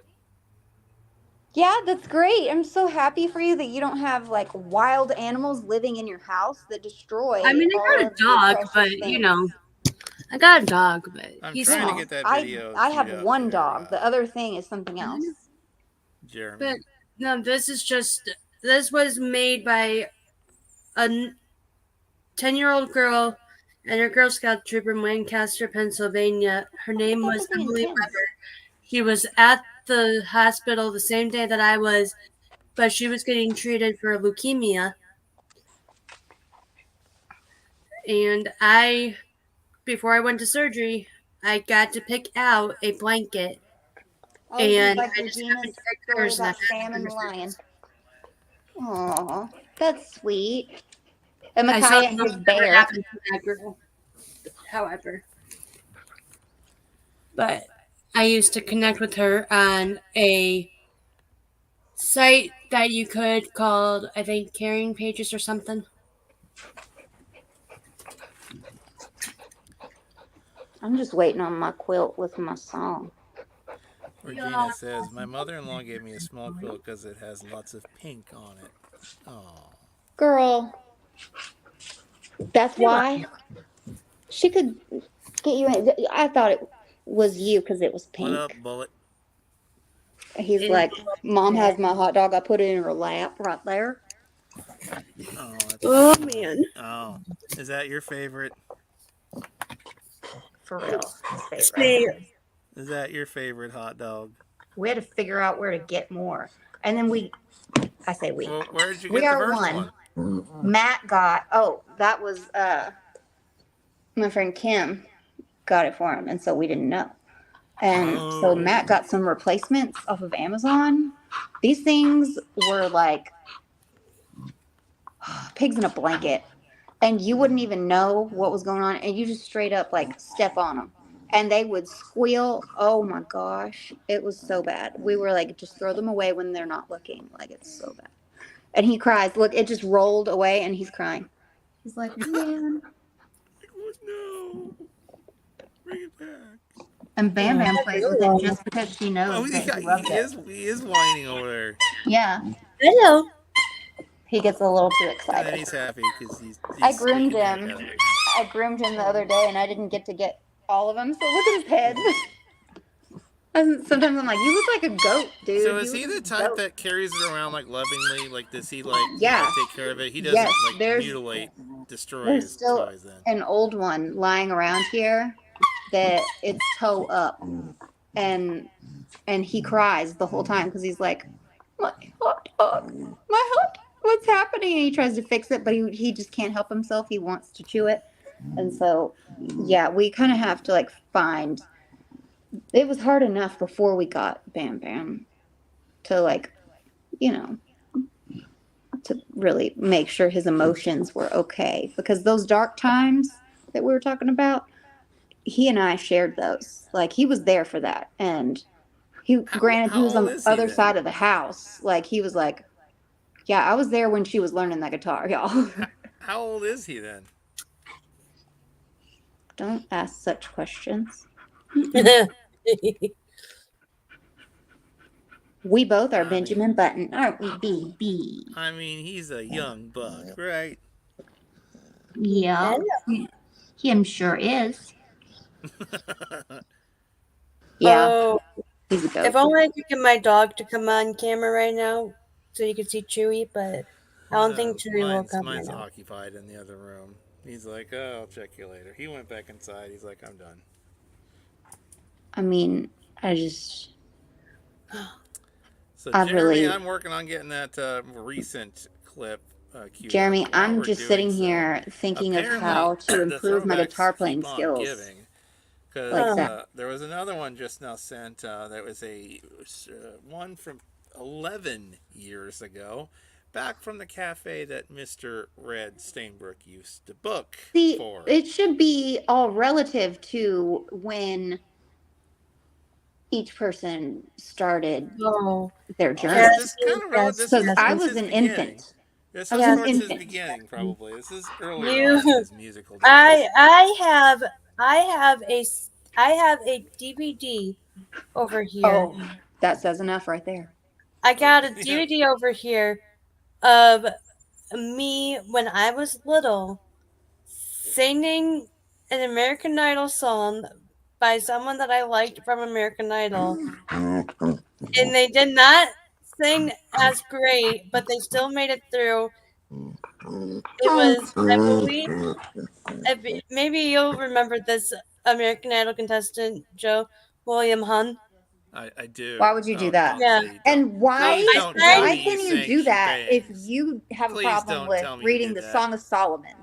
Yeah, that's great. I'm so happy for you that you don't have like wild animals living in your house that destroy. I mean, I all got a of your dog, precious but things. I got a dog, but I'm he's trying to small. get that I video. have queued up one there, dog. The other thing is something else. Jeremy. But no, this was made by a 10-year-old girl and her Girl Scout troop in Lancaster, Pennsylvania. Her name was Emily Weber. She was at the hospital the same day that I was, but she was getting treated for leukemia. And before I went to surgery, I got to pick out a blanket. Oh, this is And like I just Regina's happened to pick story hers and I about had Sam and the hers. lion. Aw, that's sweet. And I saw Micaiah and his bear. happened to that girl, however. But I used to connect with her on a site that you could called, I think, Caring Pages or something. I'm just waiting on my quilt with my song. Regina says, my mother-in-law gave me a small quilt because it has lots of pink on it. Oh. Girl, that's why she could get you in. I thought it was you because it was pink. What up, Bullet? He's like, Mom has my hot dog. I put it in her lap right there. Oh, man. Oh, is that your favorite? For real. His favorite. Is that your favorite hot dog? We had to figure out where to get more. And then I say we. Well, where did you We get the are first one. one? Matt got, that was my friend Kim got it for him. And so we didn't know. And so Matt got some replacements off of Amazon. These things were like pigs in a blanket. And you wouldn't even know what was going on. And you just straight up like step on them. And they would squeal. Oh my gosh. It was so bad. We were like, just throw them away when they're not looking. Like, it's so bad. And he cries. Look, it just rolled away and he's crying. He's like, man. No. Bring it back. And Bam Bam plays with it just because she knows that he loves it. He is whining over there. Yeah. Hello. He gets a little too And excited. then he's happy because he's I groomed sticking him. there. I groomed him the other day and I didn't get to get all of them. So look at his head. And sometimes I'm like, you look like a goat, dude. So is he the type that carries it around like lovingly? Like, does he like take care of it? He doesn't like mutilate, destroy there's his still toys then. an old one lying around here that it's toe up, and he cries the whole time because he's like, my hot dog, what's happening? And he tries to fix it, but he just can't help himself. He wants to chew it, and so yeah, we kind of have to like find. It was hard enough before we got Bam Bam to like, to really make sure his emotions were okay, because those dark times that we were talking about, he and I shared those. Like, he was there for that. And he was on the other side of the house. Like, he was like, yeah, I was there when she was learning that guitar, y'all. How old is he then? Don't ask such questions. We both are Benjamin Button, aren't we, baby? I mean, he's a young buck, right? Yeah. Him sure is. Yeah. Oh, He's a goat. if only I could get my dog to come on camera right now so you could see Chewy, but I don't think Chewy will come right Mine's now. occupied in the other room. He's like, oh, I'll check you later. He went back inside. He's like, I'm done. I mean, I just... So, Jeremy, I'm working on getting that recent clip queued Jeremy, up. I'm just sitting here thinking of how to improve my guitar playing skills. Because there was another one just now sent that was one from 11 years ago back from the cafe that Mr. Red Stainbrook used to book See, for. it should be all relative to when each person started Oh, their Oh, journey. this kind of yes, this Because is I this was is an beginning. infant. This I is was an towards his infant. beginning, probably. This is earlier You- on in his musical days. I have a DVD over here. Oh, that says enough right there. I got a Yeah. DVD over here of me when I was little singing an American Idol song by someone that I liked from American Idol. And they did not sing as great, but they still made it through. It was, I believe, maybe you'll remember this American Idol contestant, Joe William Hung. I do. Why would you do that? Yeah. And why? Please don't I tell Why me can you saying do she that if bangs. you have Please a problem don't with tell me you reading did the that. Song of Solomon?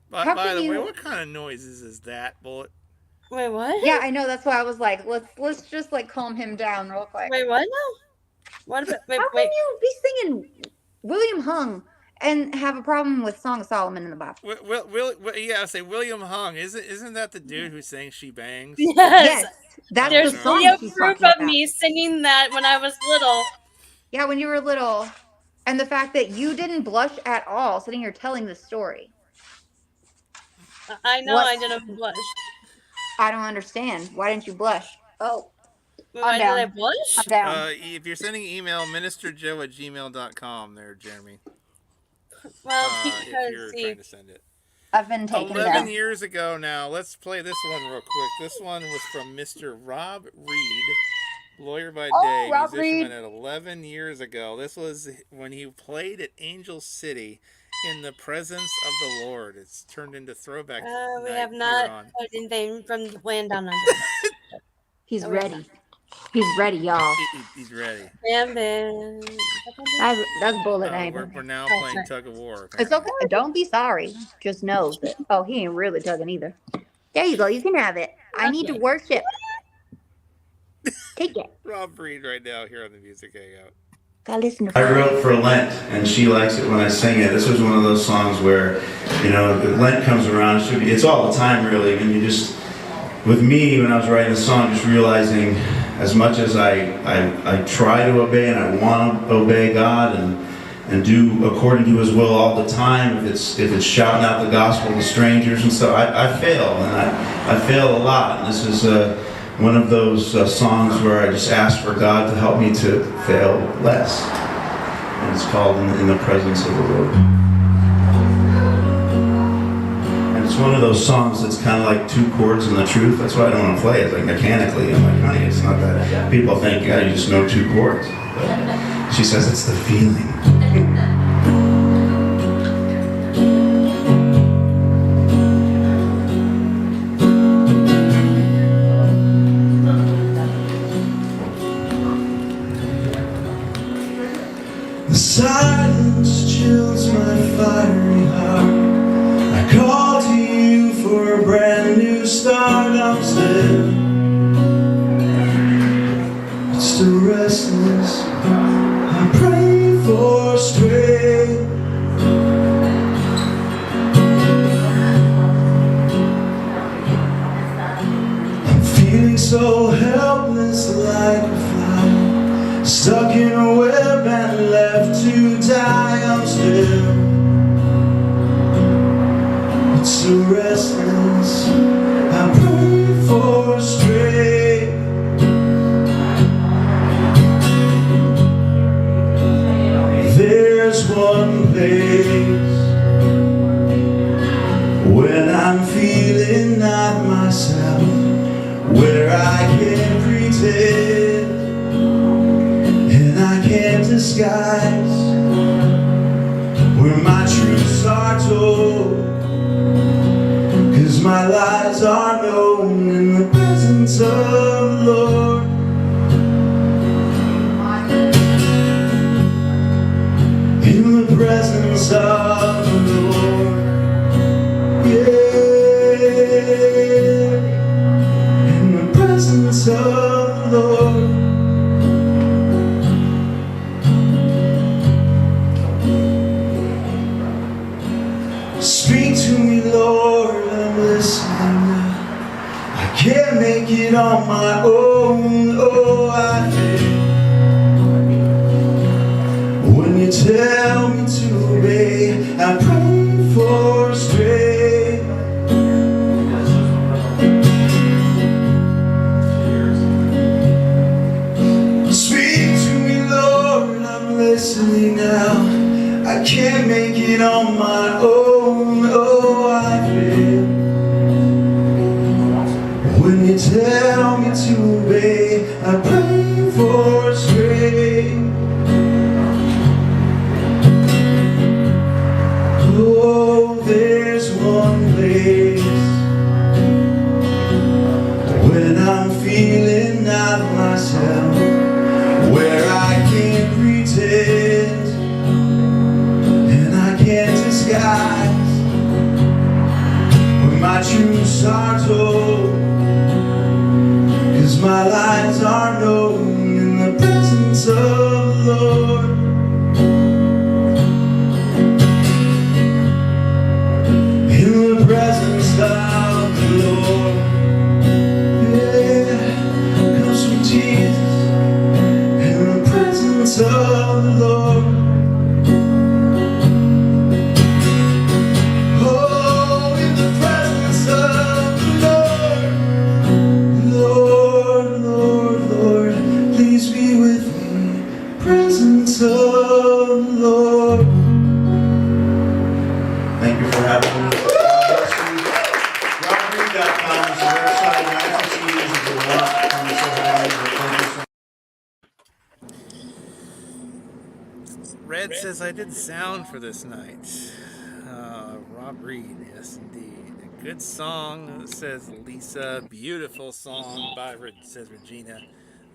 By How the can way, you- what kind of noises is that, Bullet? Wait, what? Yeah, I know. That's why I was like, let's just like calm him down real quick. Wait, what now? What about, wait, How can wait. you be singing William Hung and have a problem with Song of Solomon in the Bible? Yeah, I say William Hung. Isn't that the dude who sang "She Bangs"? Yes. Yes, that's There's the song video she's proof talking of about. me singing that when I was little. Yeah, when you were little, and the fact that you didn't blush at all sitting here telling this story. I know What? I didn't blush. I don't understand. Why didn't you blush? Oh, Why did down. I blush? I'm down. If you're sending email, ministerjoe@gmail.com there, Jeremy. Well, If you're because trying to send it. I've been taken 11 down. years ago now. Let's play this one real quick. This one was from Mr. Rob Reed, lawyer by day, Rob musician Reed. at 11 years ago. This was when he played at Angel City in the presence of the Lord. It's turned into throwback. we night have here not on. put anything from the land down under. He's Oh, ready. He's ready, y'all. He's ready. Bam, bam. That's Bullet name. We're now Oh, playing sorry. Tug of War. It's okay. Don't be sorry. Just know that. Oh, he ain't really tugging either. There you go. You can have it. I need to worship. Take it. Rob Reed right now here on the Music Hangout. Gotta listen to. I wrote for Lent, and she likes it when I sing it. This was one of those songs where, Lent comes around. It's all the time, really. And you just, with me, when I was writing the song, just realizing as much as I try to obey and I want to obey God and do according to His will all the time, if it's shouting out the gospel to strangers and stuff, I fail, and I fail a lot. And this is one of those songs where I just ask for God to help me to fail less. And it's called In the Presence of the Lord. And it's one of those songs that's kind of like two chords and the truth. That's why I don't want to play it like mechanically. I'm like, honey, it's not that. People think, yeah, you just know two chords. But she says it's the feeling. The silence chills my fiery heart. I call to you for a brand new start. I'm still restless. I pray for strength. I'm feeling so helpless like a fly, stuck in a web and left to die. I'm still so restless. I pray for strength. There's one place when I'm feeling not myself, where I can't pretend and I can't disguise, where my truths are told, 'cause my lies are known in the presence of the Lord. In the presence of the Lord. Yeah. In the presence of the Lord. it on my own. Oh, I fail when you tell me to obey. I pray for strength. Speak to me, Lord, I'm listening now. I can't make it on my own. Oh, I fail when you tell me to obey. I pray for strength. Oh, there's one place when I'm feeling not myself, where I can't pretend and I can't disguise, when my truths are told, 'cause my lies are known in the presence of the Lord. In the presence of the Lord, yeah, comes from Jesus. In the presence of the Lord, oh, in the presence of the Lord, Lord, Lord, Lord, please be with me. Presence of the Lord. Thank you for having me. RobReed.com is the website. 9 CDs if you want. Come and say hi. Thank you so much. Red says I did sound for this night. Rob Reed, yes indeed. A good song, says Lisa. Beautiful song by, says Regina.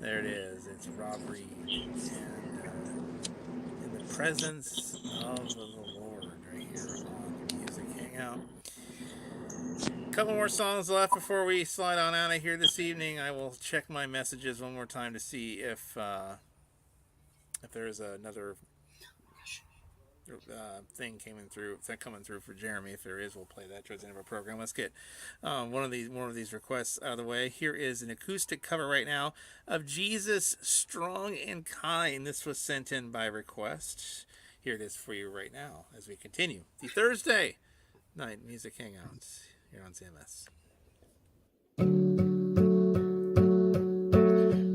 There it is. It's Rob Reed. And in the presence of the Lord right here on Music Hangout. A couple more songs left before we slide on out of here this evening. I will check my messages one more time to see if there is another thing coming through for Jeremy. If there is, we'll play that towards the end of our program. Let's get one of these requests out of the way. Here is an acoustic cover right now of Jesus Strong and Kind. This was sent in by request. Here it is for you right now as we continue the Thursday night music hangouts here on CMS.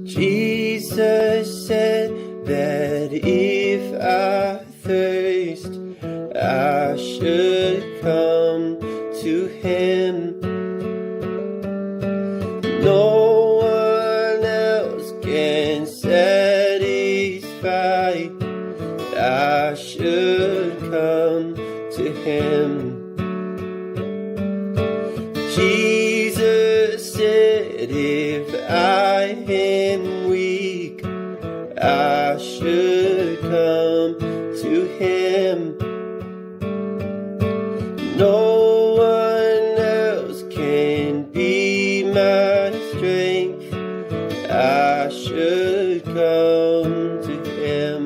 Jesus said that if I thirst, I should come to him. No one else can satisfy. I should come to him. Jesus said if I am weak, I should come to him. No one else can be my strength. I should come to him.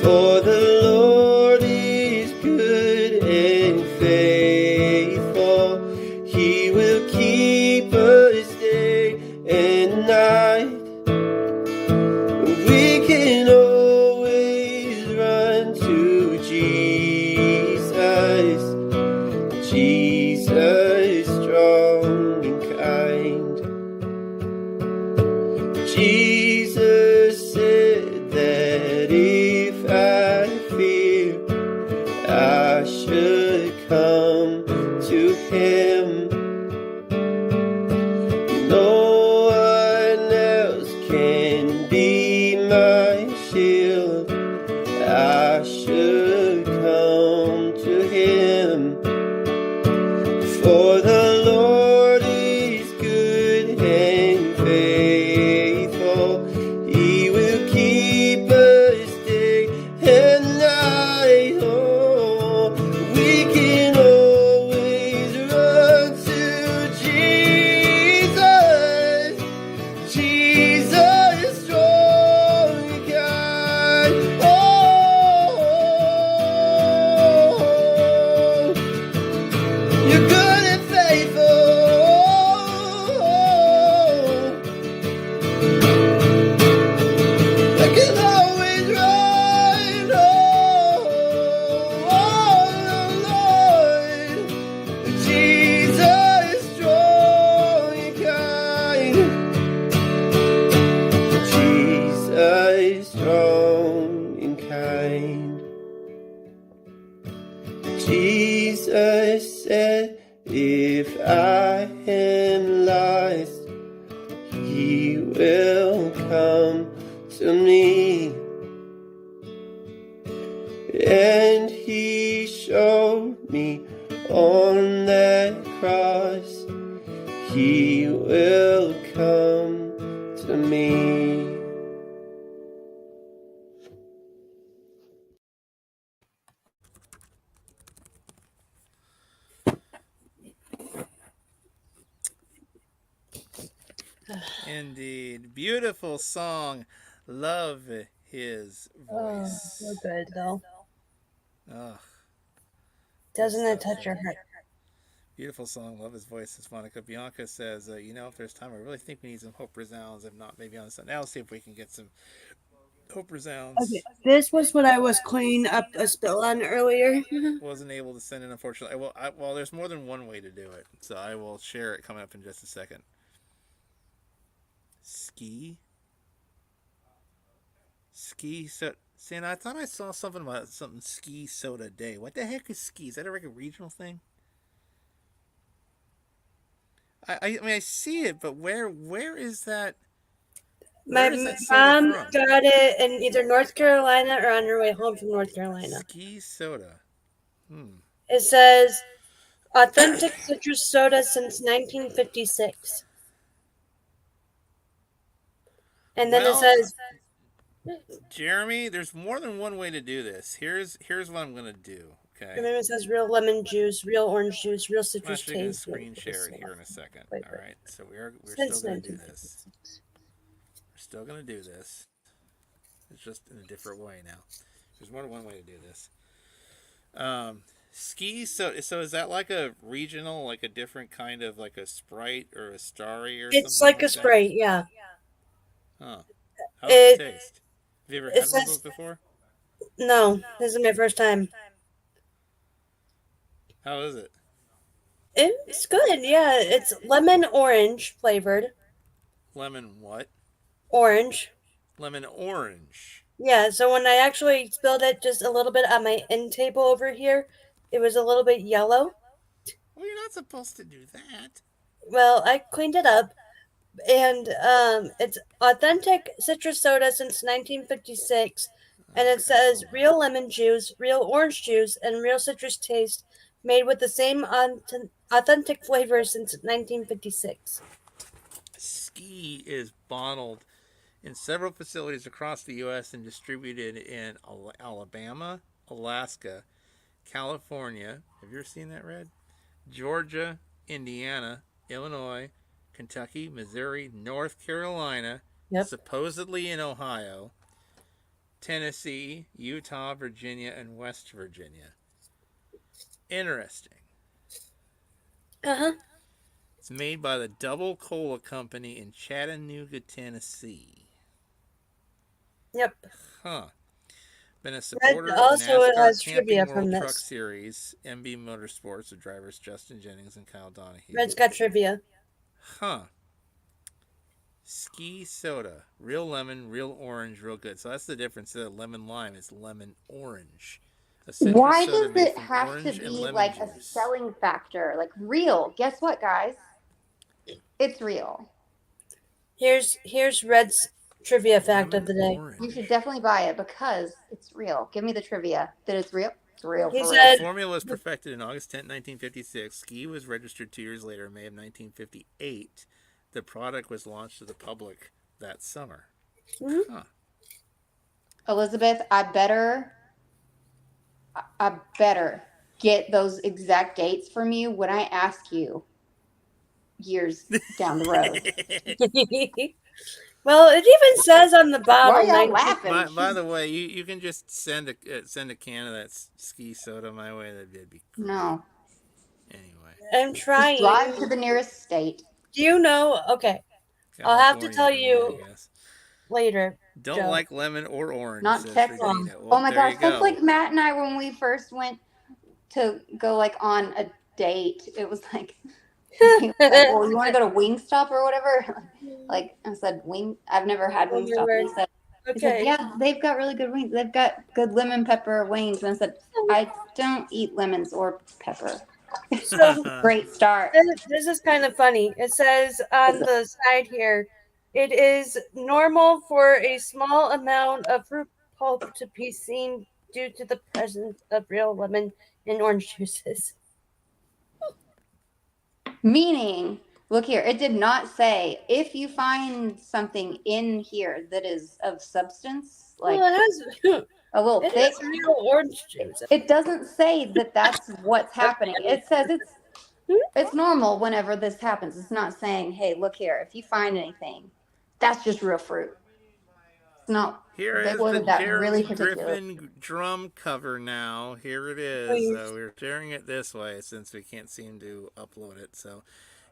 For the Lord is good and faithful. He will keep us day and night. We can always run to Jesus, Jesus strong and kind. Jesus said that if I fear, I should come to him. No one else can be my shield. I should come to him. For the Lord is good and faithful. He will keep us day and night. Oh, we can always run to Jesus, Jesus strong and kind. Oh, find. Jesus said, if I am lost, He will come to me. And He showed me on that cross, He will come to me. Indeed. Beautiful song. Love his voice. So good though. Oh, Doesn't it touch your heart? beautiful song. Love his voice, says Monica. Bianca says, if there's time, I really think we need some Hope Resounds. If not, maybe on Sunday. Now let's see if we can get some Hope Resounds. Okay, this was what I was cleaning up a spill on earlier. Wasn't able to send it, unfortunately. Well, there's more than one way to do it, so I will share it coming up in just a second. Ski. So, Santa, I thought I saw something about something ski soda day. What the heck is ski? Is that like a regional thing? I mean, I see it, but where is that? My mom got it in either North Carolina or on her way home from North Carolina. Ski soda. It says authentic citrus soda since 1956. And then it says, Jeremy, there's more than one way to do this. Here's what I'm gonna do. Okay. And then it says real lemon juice, real orange juice, real citrus taste. I'm actually gonna screen share it here in a second. All right. So we're still gonna do this. We're still gonna do this. It's just in a different way now. There's more than one way to do this. Ski. So is that like a regional, like a different kind of like a Sprite or a Starry or something? It's like a Sprite, yeah. Huh. How does it taste? Have you ever had one of those before? No, this is my first time. How is it? It's good, yeah. It's lemon orange flavored. Lemon what? Orange. Lemon orange. Yeah, so when I actually spilled it just a little bit on my end table over here, it was a little bit yellow. Well, you're not supposed to do that. Well, I cleaned it up. And it's authentic citrus soda since 1956. And it says real lemon juice, real orange juice, and real citrus taste made with the same authentic flavor since 1956. Ski is bottled in several facilities across the U.S. and distributed in Alabama, Alaska, California. Have you ever seen that, Red? Georgia, Indiana, Illinois, Kentucky, Missouri, North Carolina, supposedly in Ohio, Tennessee, Utah, Virginia, and West Virginia. Interesting. It's made by the Double Cola Company in Chattanooga, Tennessee. Yep. Huh. Been a supporter of NASCAR Camping World Truck Series, MB Motorsports, with drivers Justin Jennings and Kyle Donahue. Red's got trivia. Huh. Ski soda. Real lemon, real orange, real good. So that's the difference. Instead of lemon lime, it's lemon orange. Why does it have to be like juice. A selling factor? Like real. Guess what, guys? It's real. Here's Red's trivia fact of the day. You should definitely buy it because it's real. Give me the trivia that it's real. It's real. He said, the formula was perfected in August 10, 1956. Ski was registered 2 years later, in May of 1958. The product was launched to the public that summer. Mm-hmm. Huh. Elizabeth, I better get those exact dates from you when I ask you years down the road. Well, it even says on the bottle. Why are y'all laughing? By the way, you can just send a can of that ski soda my way. That'd be great. No. Anyway, I'm trying. Just drive to the nearest state. Do you know? Okay, California, I'll have to tell you later. Don't Joe. like lemon or orange. Not Texas. Well, oh my gosh, that's like Matt and I when we first went to go like on a date. It was like, well, you want to go to Wingstop or whatever? Like I said, I've never had Wingstop. And he said, He said, Okay. yeah, they've got really good wings. They've got good lemon pepper wings. And I said, I don't eat lemons or pepper. So Great start. this is kind of funny. It says on the side here, it is normal for a small amount of fruit pulp to be seen due to the presence of real lemon in orange juices. Meaning, look here, it did not say if you find something in here that is of substance, like Well, it has a little it thick. has real orange juice. It doesn't say that that's what's happening. It says it's normal whenever this happens. It's not saying, hey, look here, if you find anything, that's just real fruit. It's not. Here They is the worded that really Jeremy particular. Griffin drum cover now. Here it Oh, is. We're sharing it this way since we can't seem to upload it. So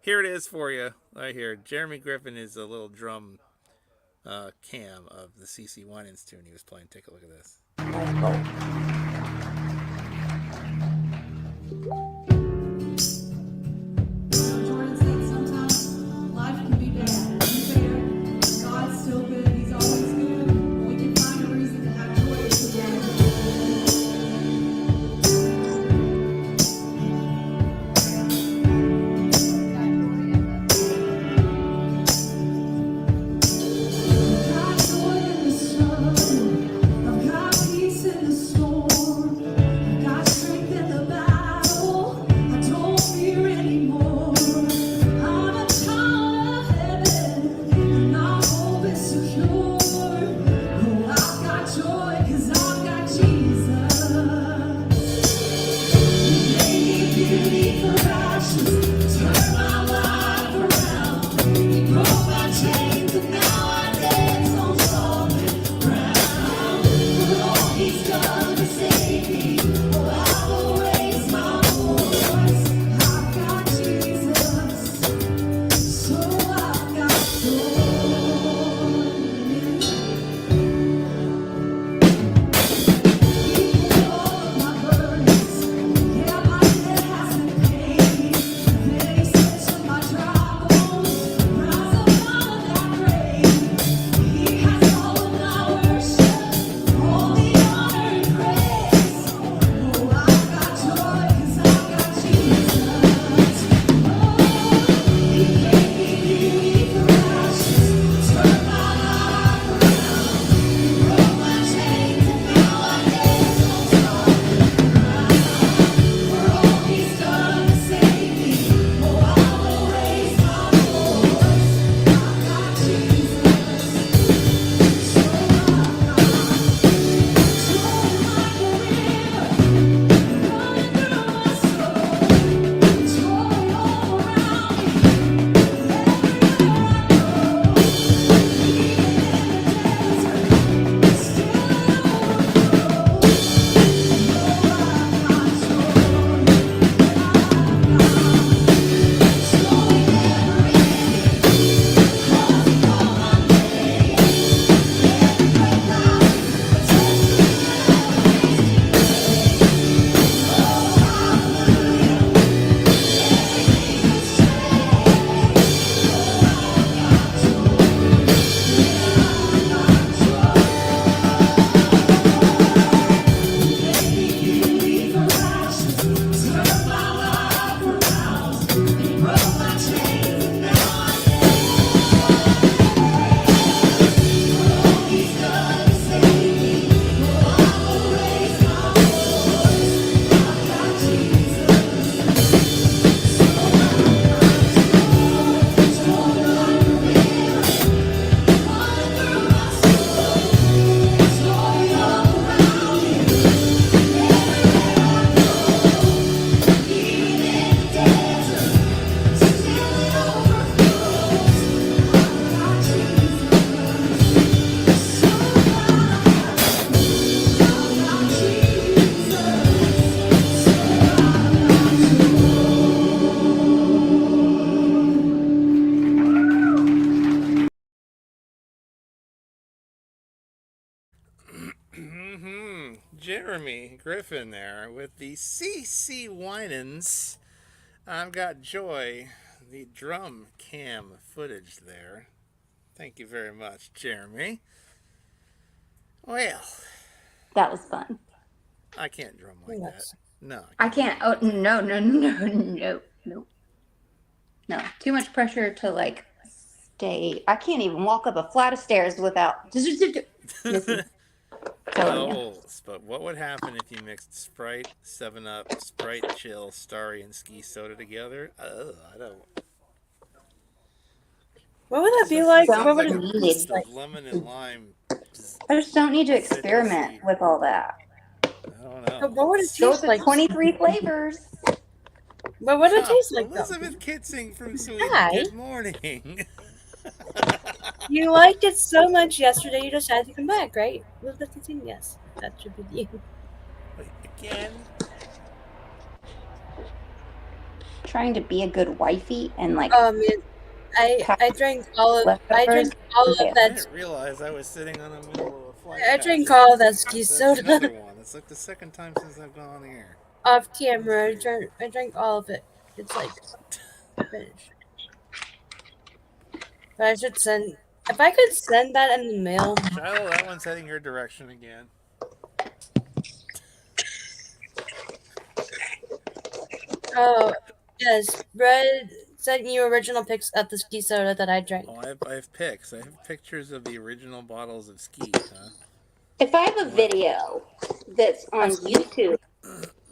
here it is for you right here. Jeremy Griffin is a little drum cam of the CC Winans tune he was playing. Take a look at this. Jordan said sometimes life can be bad and unfair. God's still good, He's always good. And we can find a reason to have joy together. Got joy in the sun, I've got peace in the storm, I've got strength in the battle, I don't fear anymore. I'm a child of heaven, and my hope is secure. Oh, I've got joy 'cause I've got Jesus. He gave me beauty for ashes, turned my life around. He broke my chains and now I dance on solid ground. For all He's done to save me, oh, I will raise my voice. I've got Jesus, so I've got joy. He pulled all of my burdens, yeah, my debt has been paid. Then He said to my dry bones, rise up out of that grave. He has all of my worship, all the honor and praise. Oh, I've got joy 'cause I've got Jesus. Oh, He gave me beauty for ashes, turned my life around. He broke my chains and now I dance on solid ground. For all He's done to save me, oh, I will raise my voice. I've got Jesus, so I've got joy like a river running through my soul. Joy all around me, everywhere I go. Even in the desert, still it overflows. Oh, I've got joy, I've got joy never ending. 'Cause He called my name. Every breath I breathe, a testimony of His grace. Oh, hallelujah, everything has changed. Oh, I've got joy, yeah, I've got joy. He gave me beauty for ashes, turned my life around. He broke my chains and now I dance on all He's done to save me. Oh, I will raise my voice. I've got Jesus, so I've got joy, joy like a river running through my soul. Joy all around me, everywhere I go. Even in the desert, still it overflows. I've got Jesus, so I've got Jesus, so Jeremy Griffin there with the CC Winans. I've got joy. The drum cam footage there. Thank you very much, Jeremy. Well, That was fun. I can't drum like that. Yes. No, I can't. Oh no, no, no, no, no, no! Too much pressure to like stay. I can't even walk up a flight of stairs without missing. Telling you. Oh, but what would happen if you mixed Sprite, 7 Up, Sprite Chill, Starry, and Ski Soda together? I don't. What would that be It like? sounds What would like it a taste burst like? of lemon and lime. I just don't need to Citrusy. experiment with all that. I don't know. What would it Go taste with like? the 23 flavors. What would it taste like, though? Elizabeth Kitzing from Sweden. Hi. Good morning. You liked it so much yesterday, you decided to come back, right? Elizabeth Kitzing? Yes, that should be you. Wait, again? Trying to be a good wifey and like. Oh man, I drank all of Leftovers? Okay. I that. didn't realize I was sitting on the middle of a flight. I path. drank all of that ski That's soda another one. It's like the second time since I've gone on here. off camera. I drank all of it. It's like finished. But I should send. If I could send that in the mail. Shiloh, that one's heading your direction again. Oh yes, Red sent you original pics of the ski soda that I drank. Oh, I have pics. I have pictures of the original bottles of ski, huh? If I have a video that's on YouTube,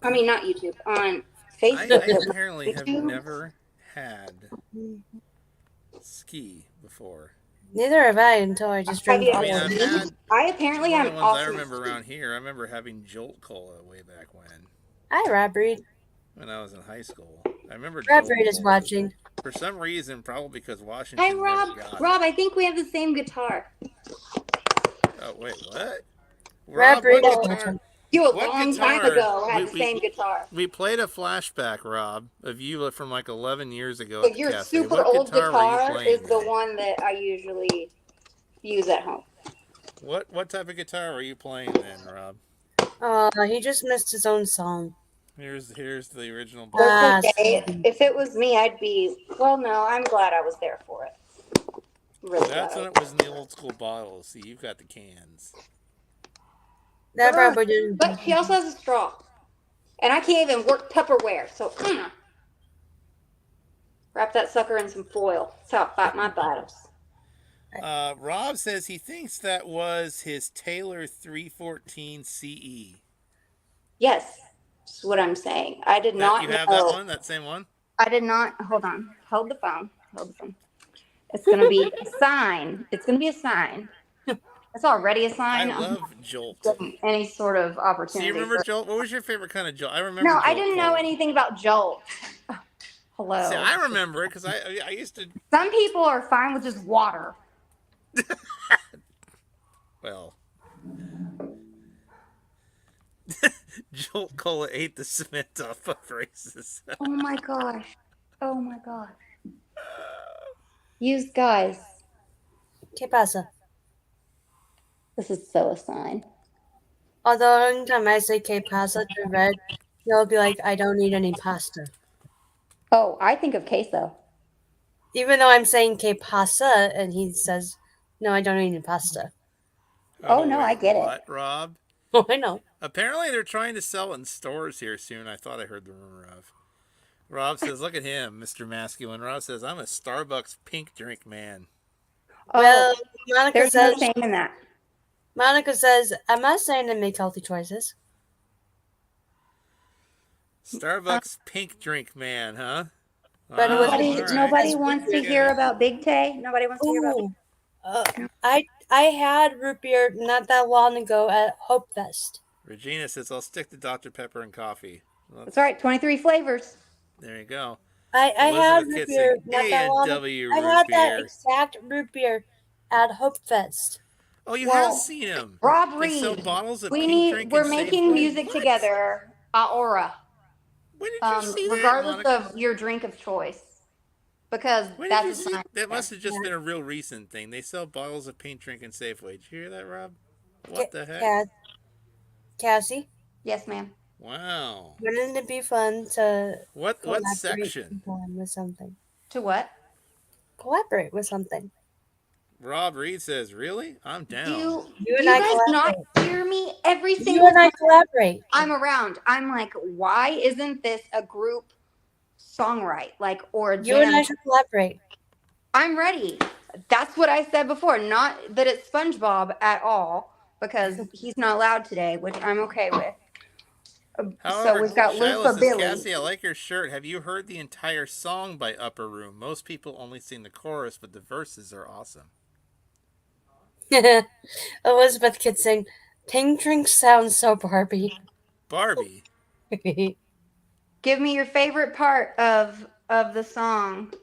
I mean not YouTube, on Facebook. I apparently have never had ski before. Neither have I until I just drank all I mean, of I've it. had I apparently one have of an the ones I awesome. remember around here. I remember having Jolt Cola way back Hi, Rob Reed. when I was in high school. I remember Rob Jolt Reed is Cola. watching. For some reason, probably because Washington. Hey Rob, never got Rob, it. I think we have the same guitar. Oh wait, what? Rob Reed is what watching. You a What long guitar? time ago had We- the same guitar. We played a flashback, Rob, of you from like 11 years ago. But at your the cafe. super What old were you guitar playing is the then? one that I usually use at home. What type of guitar were you playing then, Rob? He just missed his own song. Here's the original. That's Ah, okay. sweet. If it was me, I'd be. Well, no, I'm glad I was there for it. Really That's when glad. it was in the old school bottles. See, you've got the cans. That probably didn't. But she also has a straw, and I can't even work Tupperware. So wrap that sucker in some foil. That's how I fight my battles. Rob says he thinks that was his Taylor 314 CE. Yes, that's what I'm saying. I did not You have know. that one? That same one? I did not. Hold on. Hold the phone. Hold the phone. It's gonna be a sign. It's gonna be a sign. It's already a sign. I love Jolt. Any sort of So opportunity. you remember for- Jolt? What was your favorite kind of Jolt? I remember. No, I Jolt didn't know Cola. anything about Jolt. Hello. See, I remember it because I used to. Some people are fine with just water. Well, Jolt Cola ate the cement off of races. Oh my gosh. Oh my gosh. You guys, ¿Qué pasa? this is so a sign. Although anytime I say ¿Qué pasa to Red, he'll be like, I don't need any pasta. Oh, I think of queso. Even though I'm saying ¿Qué pasa? And he says, no, I don't need any pasta. Oh, no, wait, I get it. what, Rob? Oh, I know. Apparently, they're trying to sell in stores here soon. I thought I heard the rumor of. Rob says, "Look at him, Mr. Masculine." Rob says, "I'm a Starbucks pink drink man." Well, Oh, Monica there's no says, shame in that. I'm not saying to make healthy choices. Starbucks pink drink man, huh? But it was- Wow, Nobody, all right. nobody wants to Okay. hear about Big Tay. Nobody wants to hear about. Ooh. I had root beer not that long ago at Hope Fest. Regina says, "I'll stick to Dr. Pepper and coffee." Well, That's right. 23 flavors. there you go. I had Elizabeth root beer Kitzing, not that long ago. A&W I root had that beer. exact root beer at Hope Fest. Oh, you Well, have seen him. Rob They sell Reed. bottles of We pink need. drink We're and making Safeway. music What? together. Aura. When did you see that, Regardless Monica? of your drink of choice, because When did that's you a see? sign. That must have just been a real recent thing. They sell bottles of pink drink in Safeway. Did you hear that, Rob? What the heck? Cassie, Yes, ma'am. Wow. wouldn't it be fun to What collaborate section? with something? To what? Collaborate with something. Rob Reed says, "Really? I'm Do down." you, You do and you I guys not collaborate. hear me every You single and I time collaborate. I'm around? I'm like, why isn't this a group songwrite, like, or a You and jam? I should collaborate. I'm ready. That's what I said before. Not that it's SpongeBob at all, because he's not allowed today, which I'm okay with. So However, we've got Shiloh Loofah says, Billy. "Cassie, I like your shirt. Have you heard the entire song by Upper Room? Most people only sing the chorus, but the verses are awesome." Elizabeth could sing, Ting Drink sounds so Barbie. Barbie. Give me your favorite part of the song,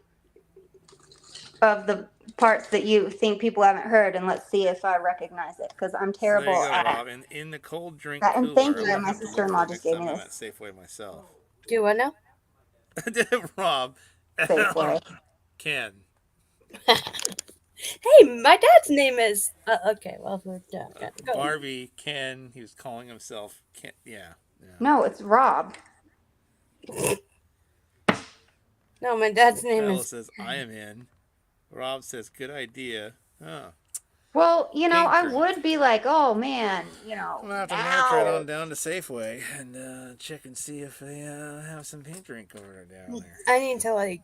of the parts that you think people haven't heard, and let's see if I recognize it, because I'm So there you terrible go, at Rob. And in the cold drink that. And cooler, thank I'm you. gonna My have to look for sister-in-law the just next gave me time I'm at this Safeway myself. Do you want to know? Rob. Safeway. Ken. Hey, my dad's name is. Okay, well, we're done. Go. Barbie, Ken. He was calling himself Ken. Yeah. No, it's Rob. No, my dad's name Shiloh is. says, "I am in." Rob says, "Good idea." Oh. Well, Pink I drink. would be like, oh man, I'm gonna have to march right now. on down to Safeway and check and see if they have some pink drink over down there. I need to, like.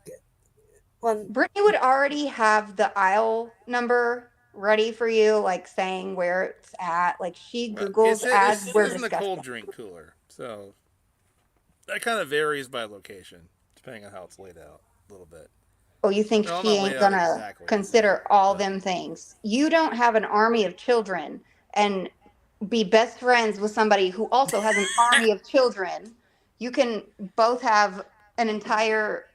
Well, Brittany would already have the aisle number ready for you, like saying where it's at. Like she Googles as This we're isn't a cold discussing. drink cooler, so that kind of varies by location, depending on how it's laid out a little bit. Oh, you think No, she not laid ain't out gonna exactly. consider all them things? You don't have an army of children and be best friends with somebody who also has an army of children. You can both have an entire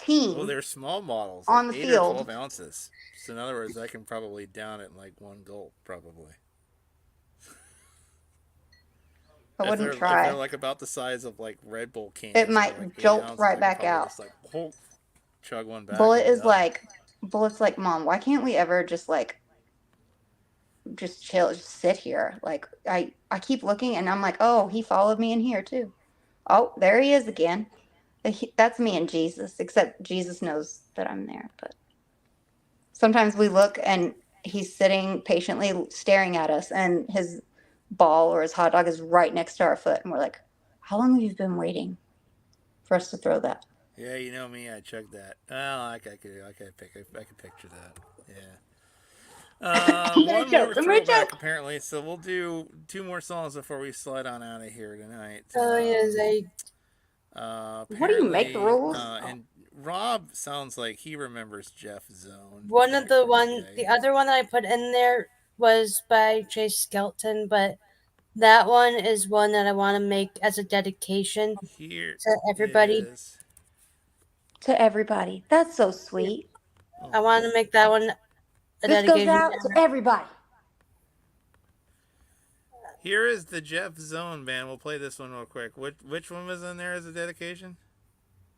Well, team they're small models, like on the 8 or 12 field. ounces. So in other words, I can probably down it in like one gulp, probably. I wouldn't If they're try. like about the size of like Red Bull cans, It or might like 8 jolt ounces, right I can back probably out. just like chug one back. Bullet and is done. like, Bullet's like, Mom, why can't we ever just chill, just sit here? Like I keep looking and I'm like, oh, he followed me in here too. Oh, there he is again. That's me and Jesus, except Jesus knows that I'm there. But sometimes we look and he's sitting patiently staring at us, and his ball or his hot dog is right next to our foot, and we're like, how long have you been waiting for us to throw that? Yeah, you know me, I chug that. Well, I could picture that. Yeah. One more throwback apparently, so we'll do 2 more songs before we slide on out of here tonight. oh, yes, What do you make the rules? And Rob sounds like he remembers Jeff Zone. one of the other one that I put in there was by Chase Skelton, but that one is one that I want to make as a dedication Here to everybody. is... To everybody. That's so sweet. I want to make that one a This goes dedication. out to everybody. Here is the Jeff Zone band. We'll play this one real quick. Which one was in there as a dedication?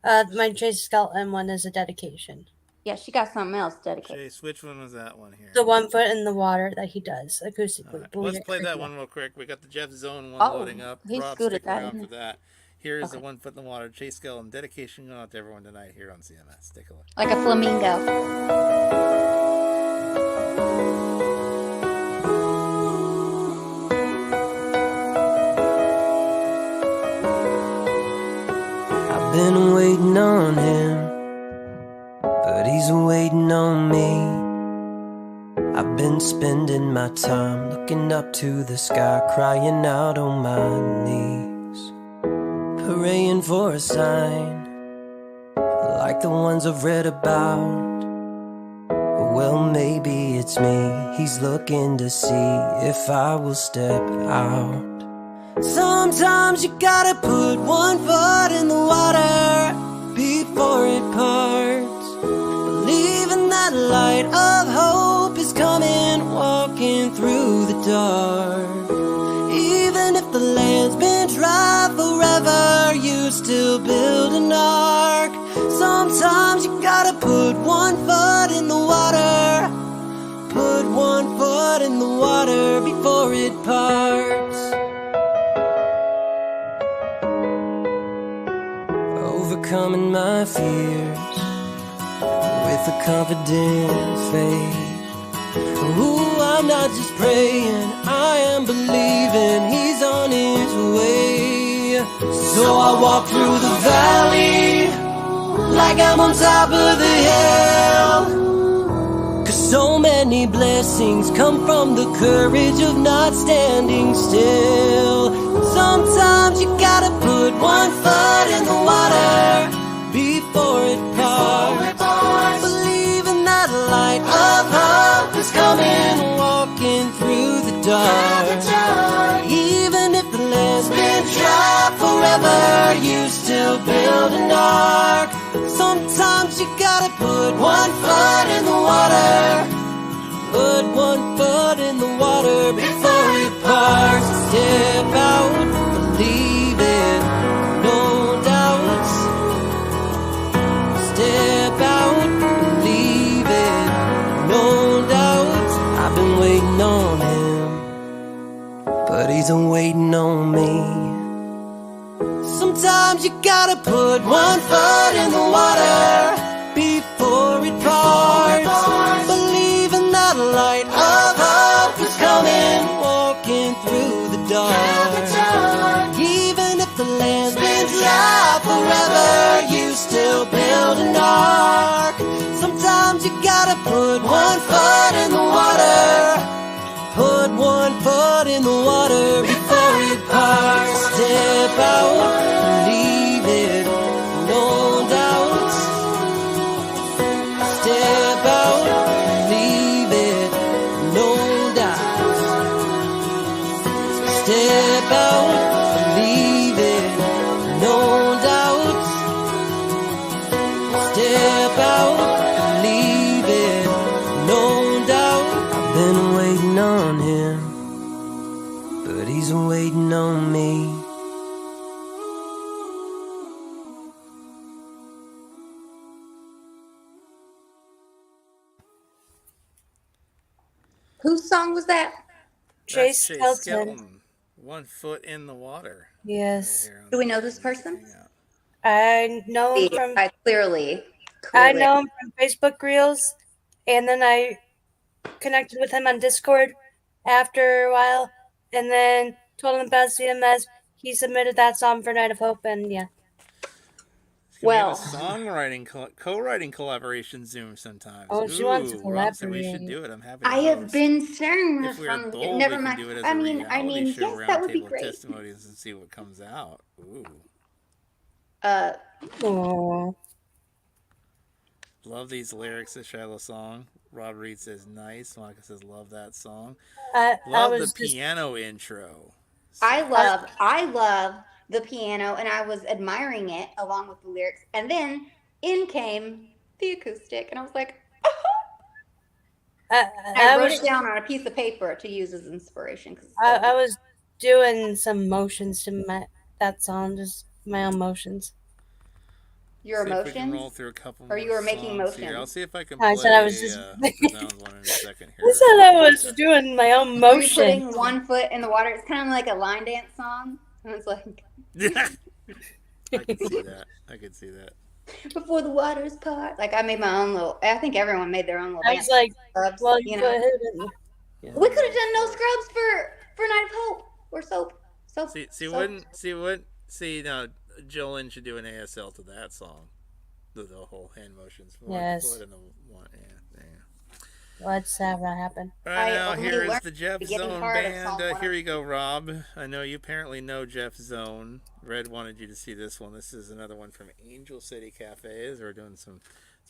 My Chase Skelton one is a dedication. Yeah, she got something else dedicated. Chase, which one was that one here? The 1 foot in the water that he does acoustically. Right, let's play that one real quick. We got the Jeff Zone one loading up. He Rob, scooted stick that around in. for that. Here is the 1 foot in the water. Chase Skelton dedication going out to everyone tonight here on CMS. Take a look. Like a flamingo. I've been waiting on him, but he's waiting on me. I've been spending my time looking up to the sky, crying out on my knees, praying for a sign, like the ones I've read about. Well, maybe it's me he's looking to see if I will step out. Sometimes you gotta put 1 foot in the water before it parts. Believing that light of hope is coming, walking through the dark. Even if the land's been dry forever, you still build an ark. Sometimes you gotta put 1 foot in the water. Put 1 foot in the water before it parts. Overcoming my fears with a confident faith. Ooh, I'm not just praying, I am believing he's on his way. So I walk through the valley like I'm on top of the hill. 'Cause so many blessings come from the courage of not standing still. Sometimes you gotta put one foot in the water before it parts. Believe in that light of hope is coming, walking through the dark. Even if the land's been dry forever, you still build an ark. Sometimes you gotta put one foot in the water. Put one foot in the water before it parts. Step out, believe it, no doubts. Step out, believe it, no doubts. I've been waiting on him, but he's waiting on me. Sometimes you gotta put one foot in the water before it parts. Believe in that light of hope is coming, walking through the dark. Even if the land's been dry forever, you still build an ark. Sometimes you gotta put one foot in the water. Put one foot in the water before it parts. Step out, believe it, no doubts. Step out, believe it, no doubts. Step out, believe it, no doubts. Step out, believe it, no doubt. I've been waiting on him, but he's waiting on me. Whose song was that? Chase That's Chase Skelton. Skelton. 1 foot in the water. Yes. Right here on Do we the know this Music person? Hangout. I know him from I clearly. I know him from Facebook Reels, and then I connected with him on Discord after a while, and then told him about CMS. He submitted that song for Night of Hope, and yeah. We have a Well, songwriting, co-writing collaboration Zoom sometimes. Oh, she wants to Rob said we should collaborate. do it. I'm happy to I have host. been staring If this we're from bold, never we can mind. do it as I a mean, reality show yes, that would be roundtable of great. testimonies and see what comes out. Ooh. Oh, Love these lyrics of Shiloh's song. Rob Reed says nice. Monica says love that song. I Love the was just piano intro. I love the piano, and I was admiring it along with the lyrics, and then in came the acoustic, and I was like, I wrote it down on a piece of paper to use as inspiration. I was doing some motions to that song, just my own motions. Your see if we can roll emotions, through a couple or more you were making songs here. I'll motions. see if I can I play said I was just. Hope for Zounds one in a second here. I said I was doing my own Were you motion. putting one foot in the water? It's kind of like a line dance song. And it's like, I can see that. I can see that. before the waters part. Like I made my own little. I think everyone made their own little. I was like, scrubs, well, you go know. ahead. And, Yeah, We could have done no scrubs for Night of Hope or soap. See, now Jolene should do an ASL to that song. The whole hand motions. Yes. Foot and the one, yeah. Let's have that happen. Right now, only here is learned the Jeff the beginning Zone part of band. song one. Here you go, Rob. I know you apparently know Jeff Zone. Red wanted you to see this one. This is another one from Angel City Cafes. We're doing some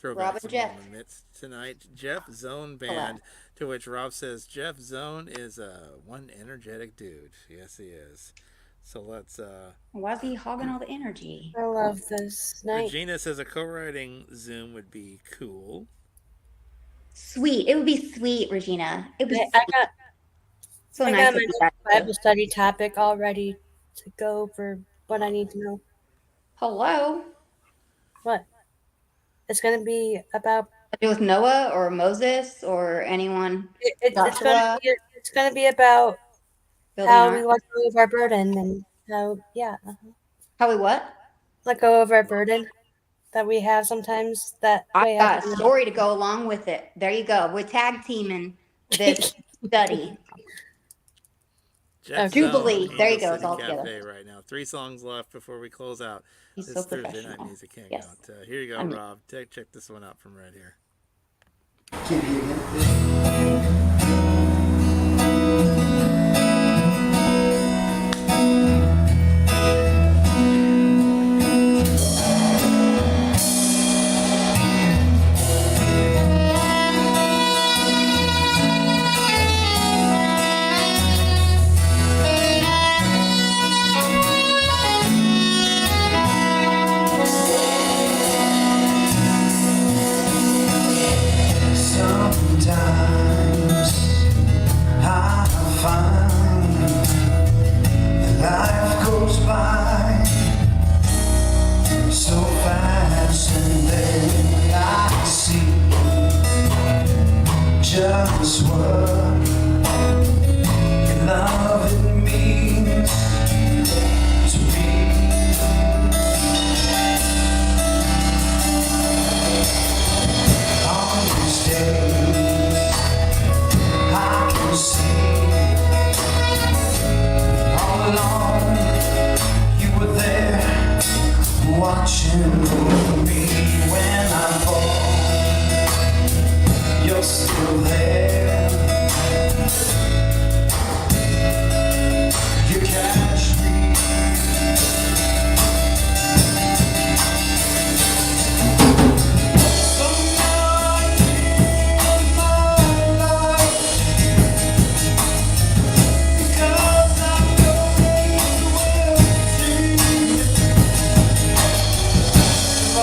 Rob throwbacks and Jeff. in the midst tonight. Jeff Zone band. To which Rob says Jeff Zone is one energetic dude. Yes, he is. So let's. Why is he hogging all the energy? I love this night. Regina says a co-writing Zoom would be cool. Sweet. It would be sweet, Regina. It would be I sweet. got So I nice. got my Bible study topic all ready to go for what I need to know. Hello. What? It's going to be about. Do with Noah or Moses or anyone. It's going to be about how we let go of our burden and how How we what? let go of our burden that we have sometimes. That I way got a story to go along with it. There you go. We're tag teaming this study. Jet Jubilee. Zone, There you Angel go. It's City all Cafe together. right now. 3 songs left before we close out He's this so Thursday professional. night music hangout. Yes. Here you go, I'm- Rob. Check this one out from right here. Sometimes I find that life goes by so fast, and then I see just what love it means to be. On these days I can see all along you were there watching over me when I fall. You're still there. You catch me. So now I live my life because I know you will see. If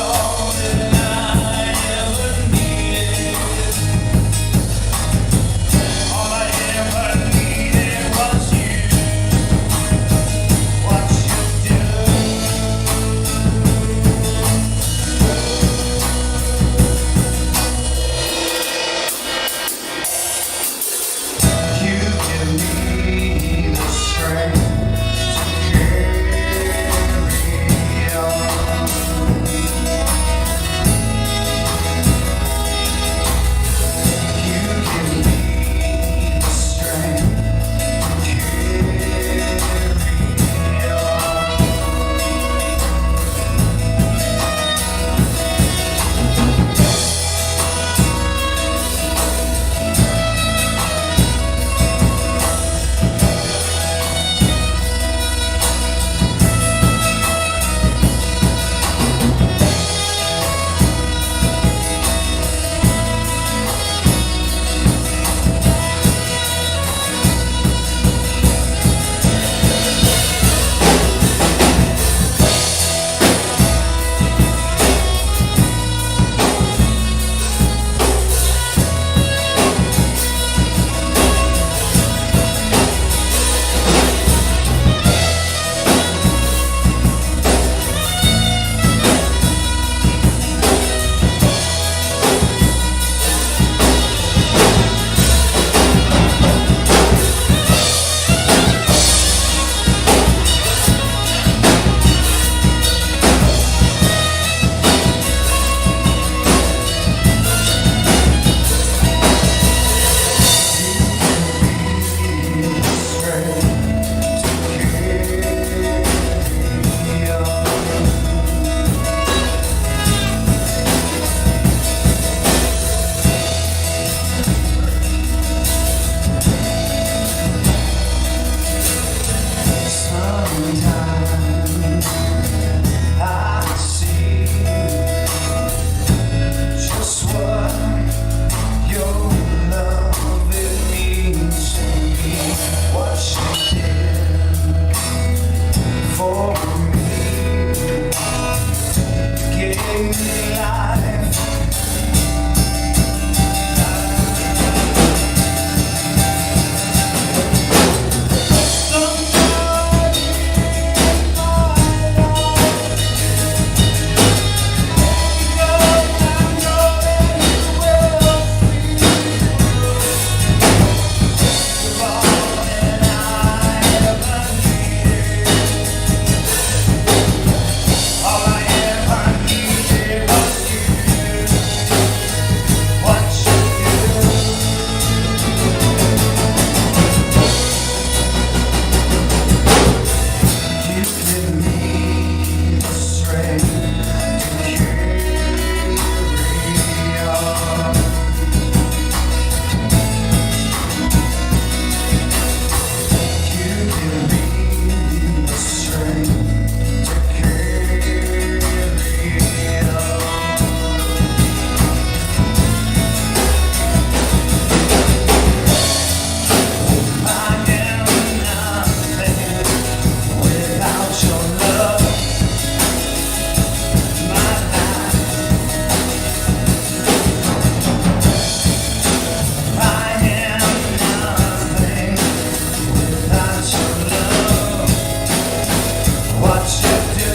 what you do.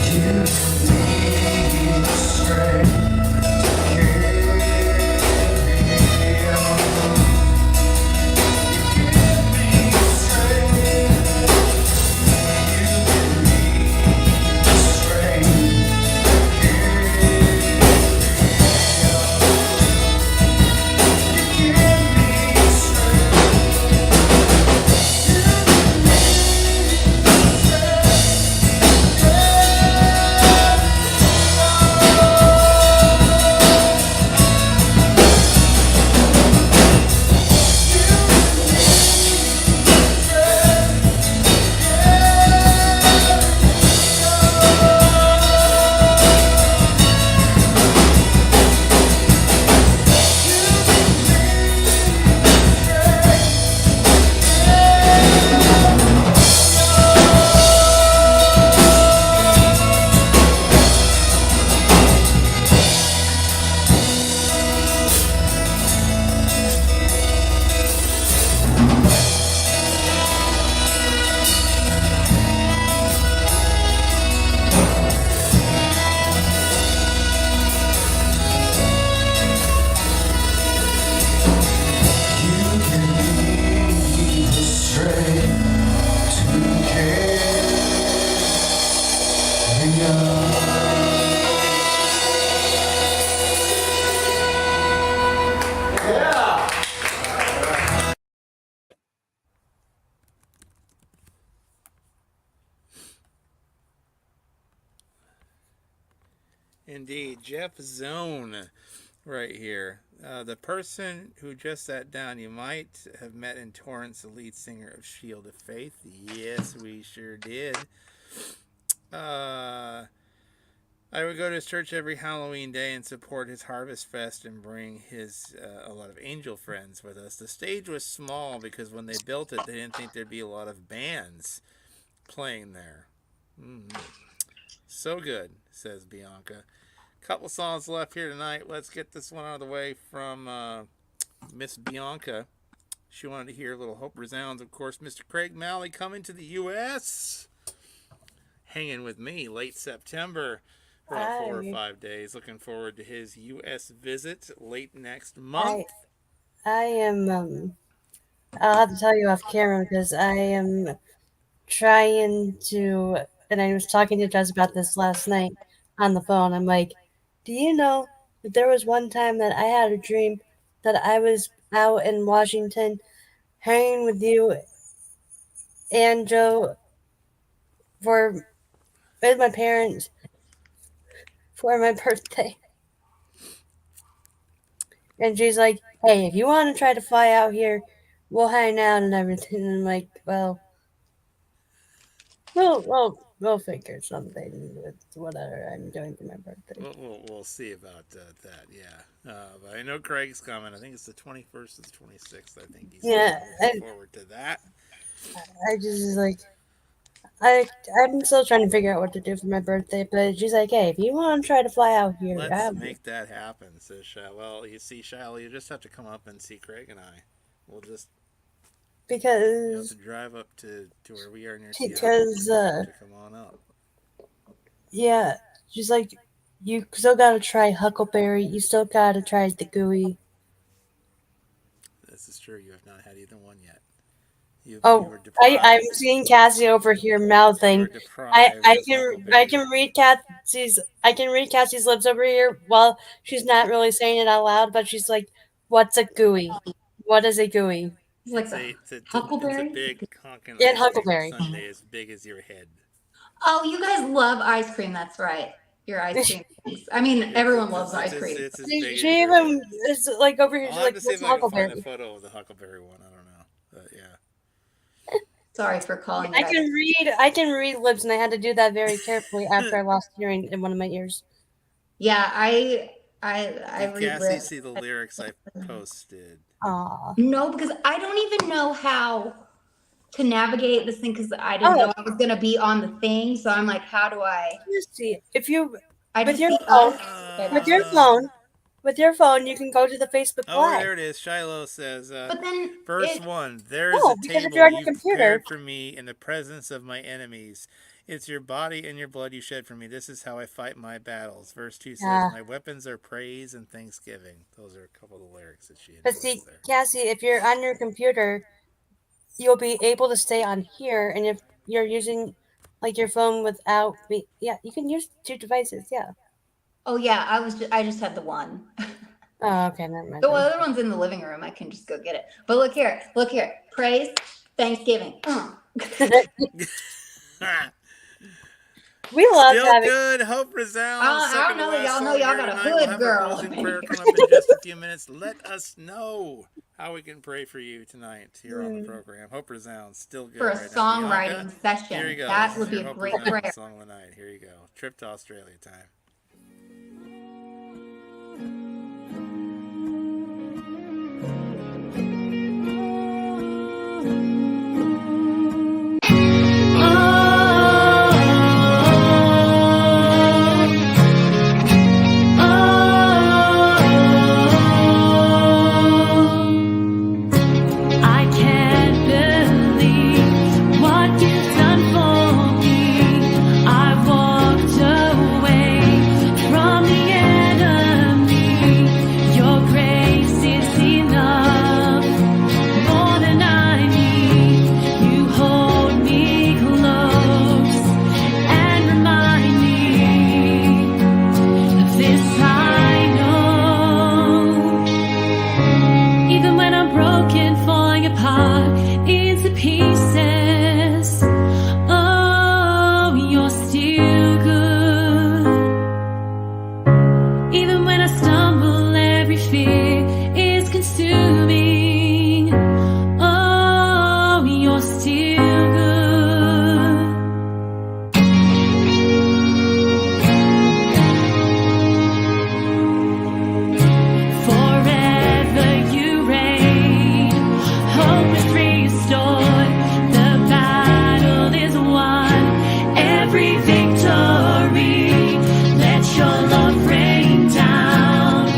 You need the strength to carry on. You give me the strength. You give me the strength to carry on. Indeed, Jeff Zone, right here. The person who just sat down, you might have met in Torrance, the lead singer of Shield of Faith. Yes, we sure did. I would go to his church every Halloween day and support his Harvest Fest and bring his a lot of angel friends with us. The stage was small because when they built it, they didn't think there'd be a lot of bands playing there. So good, says Bianca. Couple songs left here tonight. Let's get this one out of the way from Miss Bianca. She wanted to hear a little Hope Resounds. Of course, Mr. Craig Malley coming to the U.S. Hanging with me late September for about 4 or 5 days. Looking forward to his U.S. visit late next month. I am, I'll have to tell you off camera because I am trying to, and I was talking to Jess about this last night on the phone. I'm like, do you know that there was one time that I had a dream that I was out in Washington hanging with you and Joe with my parents for my birthday. And she's like, hey, if you want to try to fly out here, we'll hang out and everything. And I'm like, well, we'll figure something with whatever I'm doing for my birthday. We'll see about that, yeah. But I know Craig's coming. I think it's the 21st or the 26th. I think he's looking forward to that. I just like, I'm still trying to figure out what to do for my birthday, but she's like, hey, if you want to try to fly out here, let's make that happen, says Shal. Well, you see, Shal, you just have to come up and see Craig and I. We'll just you have to drive up to where we are near Seattle. Because to come on up. Yeah, she's like, you still gotta try Huckleberry. You still gotta try the gooey. This is true. You have not had either one yet. I'm seeing Cassie over here mouthing. I can read Cassie's lips over here while she's not really saying it out loud, but she's like, "What's a gooey? What is a gooey?" It's a big honking Huckleberry sundae as big as your head. Oh, you guys love ice cream. That's right. Your ice cream. I mean, everyone loves ice cream. She even is like over here. She's like, "What's a Huckleberry?" I can find a photo of the Huckleberry one. I don't know, but yeah. Sorry for calling. I can read lips, and I had to do that very carefully after I lost hearing in one of my ears. Yeah, I read. Did Cassie see the lyrics I posted? No, because I don't even know how to navigate this thing because I didn't know I was gonna be on the thing. So I'm like, how do I? Let's see. If you with your phone, with your phone, you can go to the Facebook Oh, Live. there it is. Shiloh says, But then verse 1, there is No, a because if table you're on your you computer- prepared for me in the presence of my enemies. It's your body and your blood you shed for me. This is how I fight my battles. Verse 2 says, Yeah. my weapons are praise and thanksgiving. Those are a couple of the lyrics that she But enjoys see, there. Cassie, if you're on your computer, you'll be able to stay on here, and if you're using like your phone without, yeah, you can use 2 devices. Yeah. oh yeah, I just had the one. Oh, okay, never mind. The other one's in the living room. I can just go get it. But look here. Praise, Thanksgiving. We love Still having. good. Hope resounds. I don't know that y'all know y'all got a hood We'll have girl our closing up in prayer here. come up in just a few minutes. Let us know how we can pray for you tonight here on the program. Hope resounds. Still good. For a right now. songwriting Bianca, session. Here you go. That This would is be your a Hope great Resounds prayer. song of the night. Here you go. Trip to Australia time. I can't believe what you've done for me. I walked away from the enemy. Your grace is enough, more than I need. You hold me close and remind me of this I know. Even when I'm broken, falling apart into pieces, oh, you're still good. Even when I stumble, every fear is consuming, oh, you're still good. Forever you reign, hope is restored, the battle is won, every victory, let your love rain down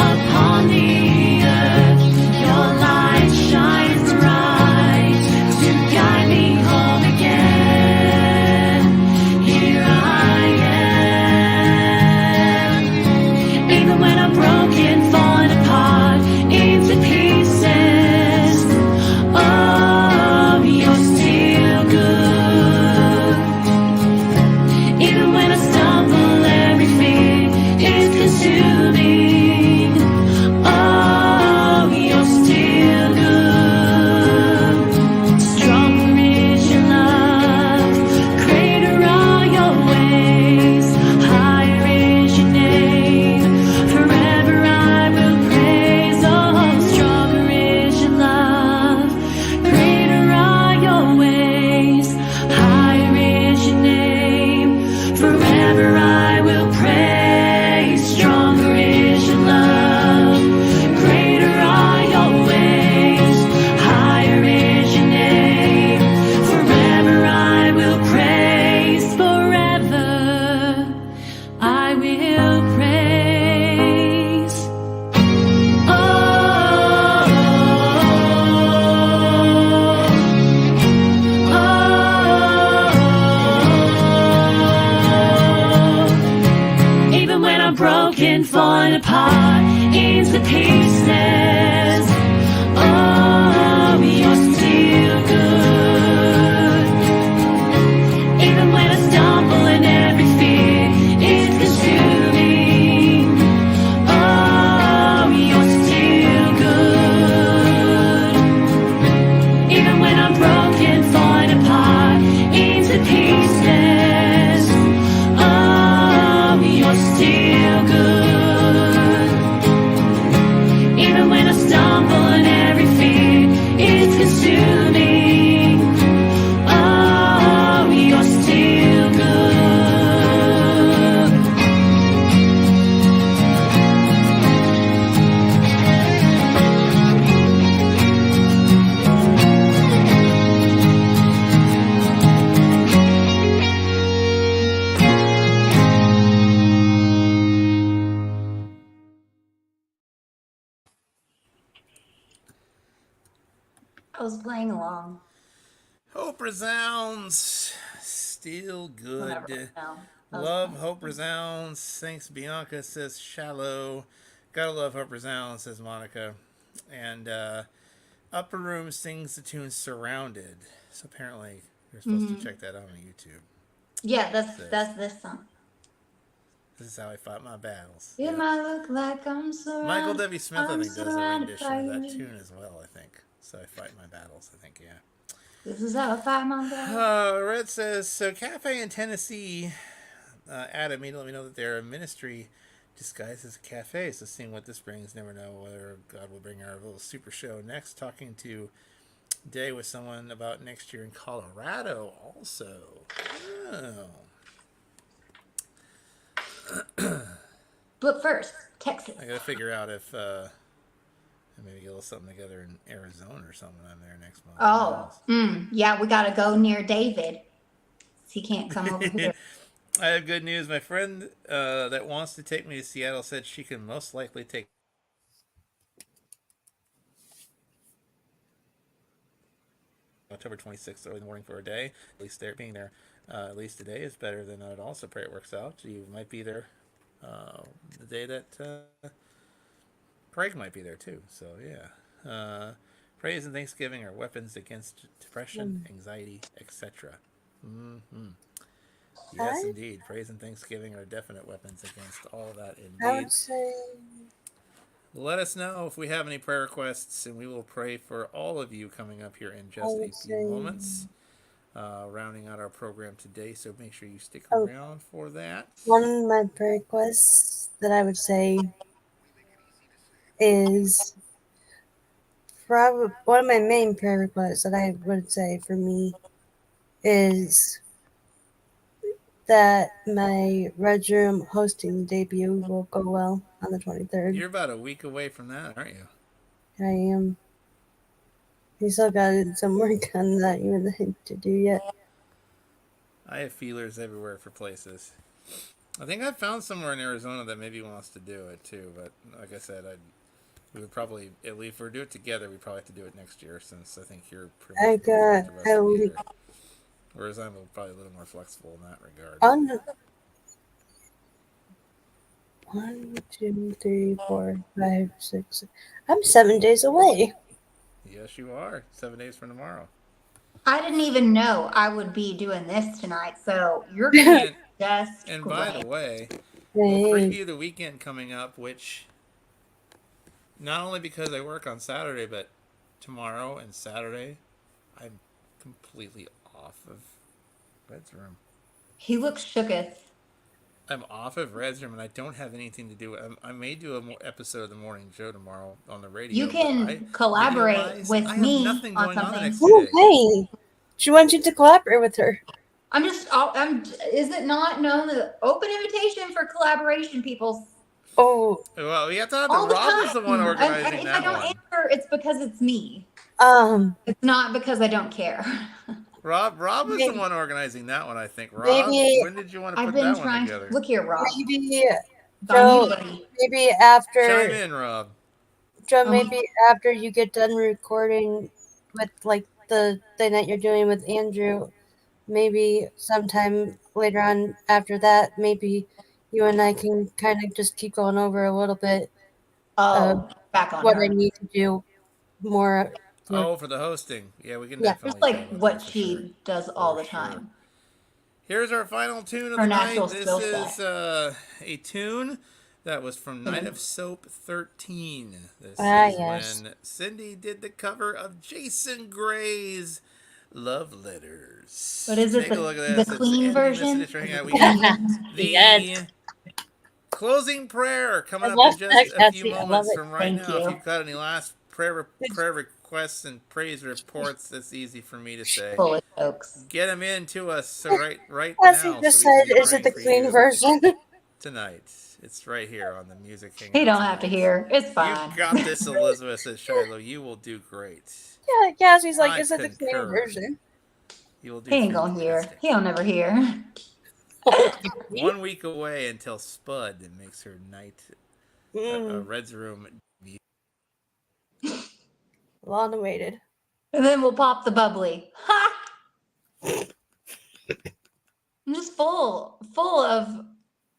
upon the earth, your light shines bright to guide me home again. Here I am, even when I'm broken, falling apart into pieces, oh, you're still good. Even when I stumble, every fear is consuming, oh, you're still good. Stronger is your love, greater are your ways, higher is your name, forever I will praise. Oh, stronger is your love, greater are your ways, higher is your name, forever I will praise. Stronger is your love, greater are your ways, higher is your name, forever I will praise. Forever I will praise. Even when I'm broken, falling apart into pieces, oh, you're still good. Even when I stumble and every fear is consuming, oh, you're still good. Even when I'm broken, falling apart into pieces, oh, you're still good. Even when I stumble and every fear is consuming, oh, you're still I was playing along. Hope resounds. Still Whatever. good. No, I was Love playing. Hope resounds. Thanks Bianca says shallow. Gotta love Hope resounds says Monica. And Upper Room sings the tune Surrounded. So apparently you're supposed to check that out on YouTube. Yeah, Says, that's this song. this is how I fight my battles. It Yep. might look like I'm Michael surrounded. W. Smith, I I'm think, does a surrounded rendition by of that you. tune as well, I think. So I fight my battles, I think, yeah. This is how I fight my battles. Red says, so Cafe in Tennessee, Adam, you let me know that they're a ministry disguised as a cafe. So seeing what this brings, never know whether God will bring our little super show next. Talking to Day with someone about next year in Colorado also. Oh. But first, Texas. I gotta figure out if maybe get a little something together in Arizona or something. I'm there next month. Oh, yeah, we gotta go near David. He can't come over here. I have good news. My friend that wants to take me to Seattle said she can most likely take October 26th early in the morning for a day. At least being there at least today is better than not at all. So pray it works out. You might be there the day that Craig might be there too. So yeah. Praise and thanksgiving are weapons against depression, anxiety, etc. Mm-hmm. Yes, indeed. Praise and thanksgiving are definite weapons against all of that, indeed. I would say Let us know if we have any prayer requests, and we will pray for all of you coming up here in just a few moments. Rounding out our program today, so make sure you stick around for that. one of my prayer requests that I would say is probably one of my main prayer requests that I would say for me is that my Red Room hosting debut will go well on the 23rd. You're about a week away from that, aren't you? I am. We still got some work on that even to do yet. I have feelers everywhere for places. I think I found somewhere in Arizona that maybe wants to do it too, but like I said, we would probably, at least if we do it together, we probably have to do it next year, since I think you're pretty much the rest of the year. Whereas I'm probably a little more flexible in that regard. 1, 2, 3, 4, 5, 6. I'm 7 days away. Yes, you are. 7 days from tomorrow. I didn't even know I would be doing this tonight, so you're gonna just. And by the way, Hey. we'll preview the weekend coming up, which not only because I work on Saturday, but tomorrow and Saturday, I'm completely off of Red's Room. He looks shooketh. I'm off of Red's Room, and I don't have anything to do. I may do an episode of the morning show tomorrow on the radio. You can collaborate with me nothing on going on the something. next Oh, day. hey. She wants you to collaborate with her. Is it not known the open invitation for collaboration, people? Oh. Well, we have to have the Rob is the one organizing if that I don't one. answer, it's because it's me. It's not because I don't care. Rob is the one organizing that one, I think. Rob, maybe, when did you want to put that one together? Look here, Rob. Maybe, Joe, maybe after. Chime in, Rob. Joe, maybe after you get done recording with, like, the thing that you're doing with Andrew, maybe sometime later on after that, maybe you and I can kind of just keep going over a little bit of back on what her. I need to do more. For the hosting. Yeah, we can definitely just like what she does all the time. Here's our final tune of Her the night. natural This skill is set. a tune that was from Night of Soap 13. This is yes. when Cindy did the cover of Jason Gray's Love Letters. What is it? Take a look at this. The clean version? We got the closing prayer coming up in just a few moments from right now. If you've got any last prayer requests and praise reports, that's easy for me to say. Get them in to us right As now. he just said, is it the clean version? Tonight. It's right here on the Music Hangout. He don't have to hear. It's fine. You got this, Elizabeth, says Shiloh. You will do great. Yeah, she's like, is it the clean version? You will do He ain't gonna hear. He'll never hear. 1 week away until Spud makes her night Red's Room. Long awaited. And then we'll pop the bubbly. Ha! I'm just full of,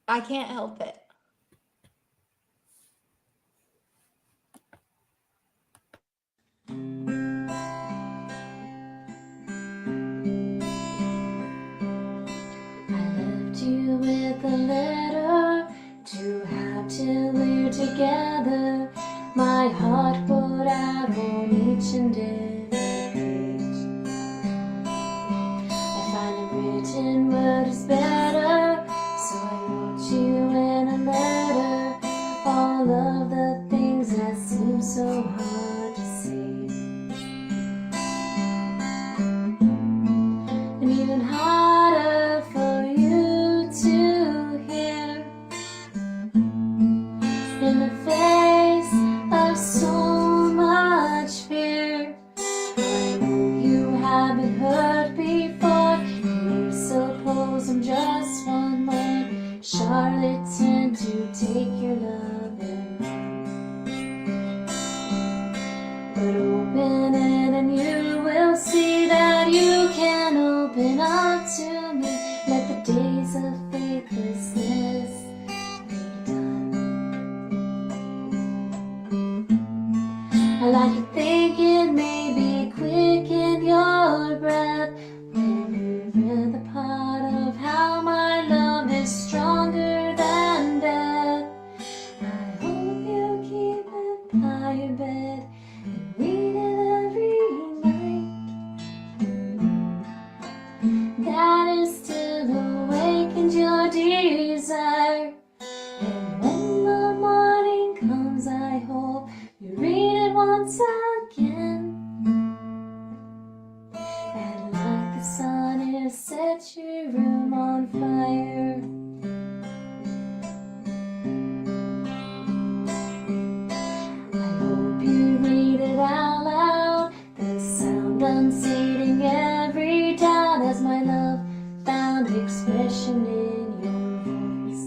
I can't help it. I left you with a letter to have till we're together. My heart poured out on each and every page. I finally written what is better, so I wrote you in a letter all of the things that seem so hard to say, and even harder for you to hear. In the face of so much fear, I know you have been hurt before. You suppose I'm just one more charlatan to take your love and run. But open it and you will see that you can open up to me. Let the days of faithlessness be done. I like to think it may be quick in your breath when you read the part of how my love is stronger than death. I hope you keep it by your bed and read it every night. That is still awakens your desire. And when the morning comes, I hope you read it once again. And like the sun, it sets your room on fire. I hope you read it out loud, the sound unseating every doubt as my love found expression in your voice.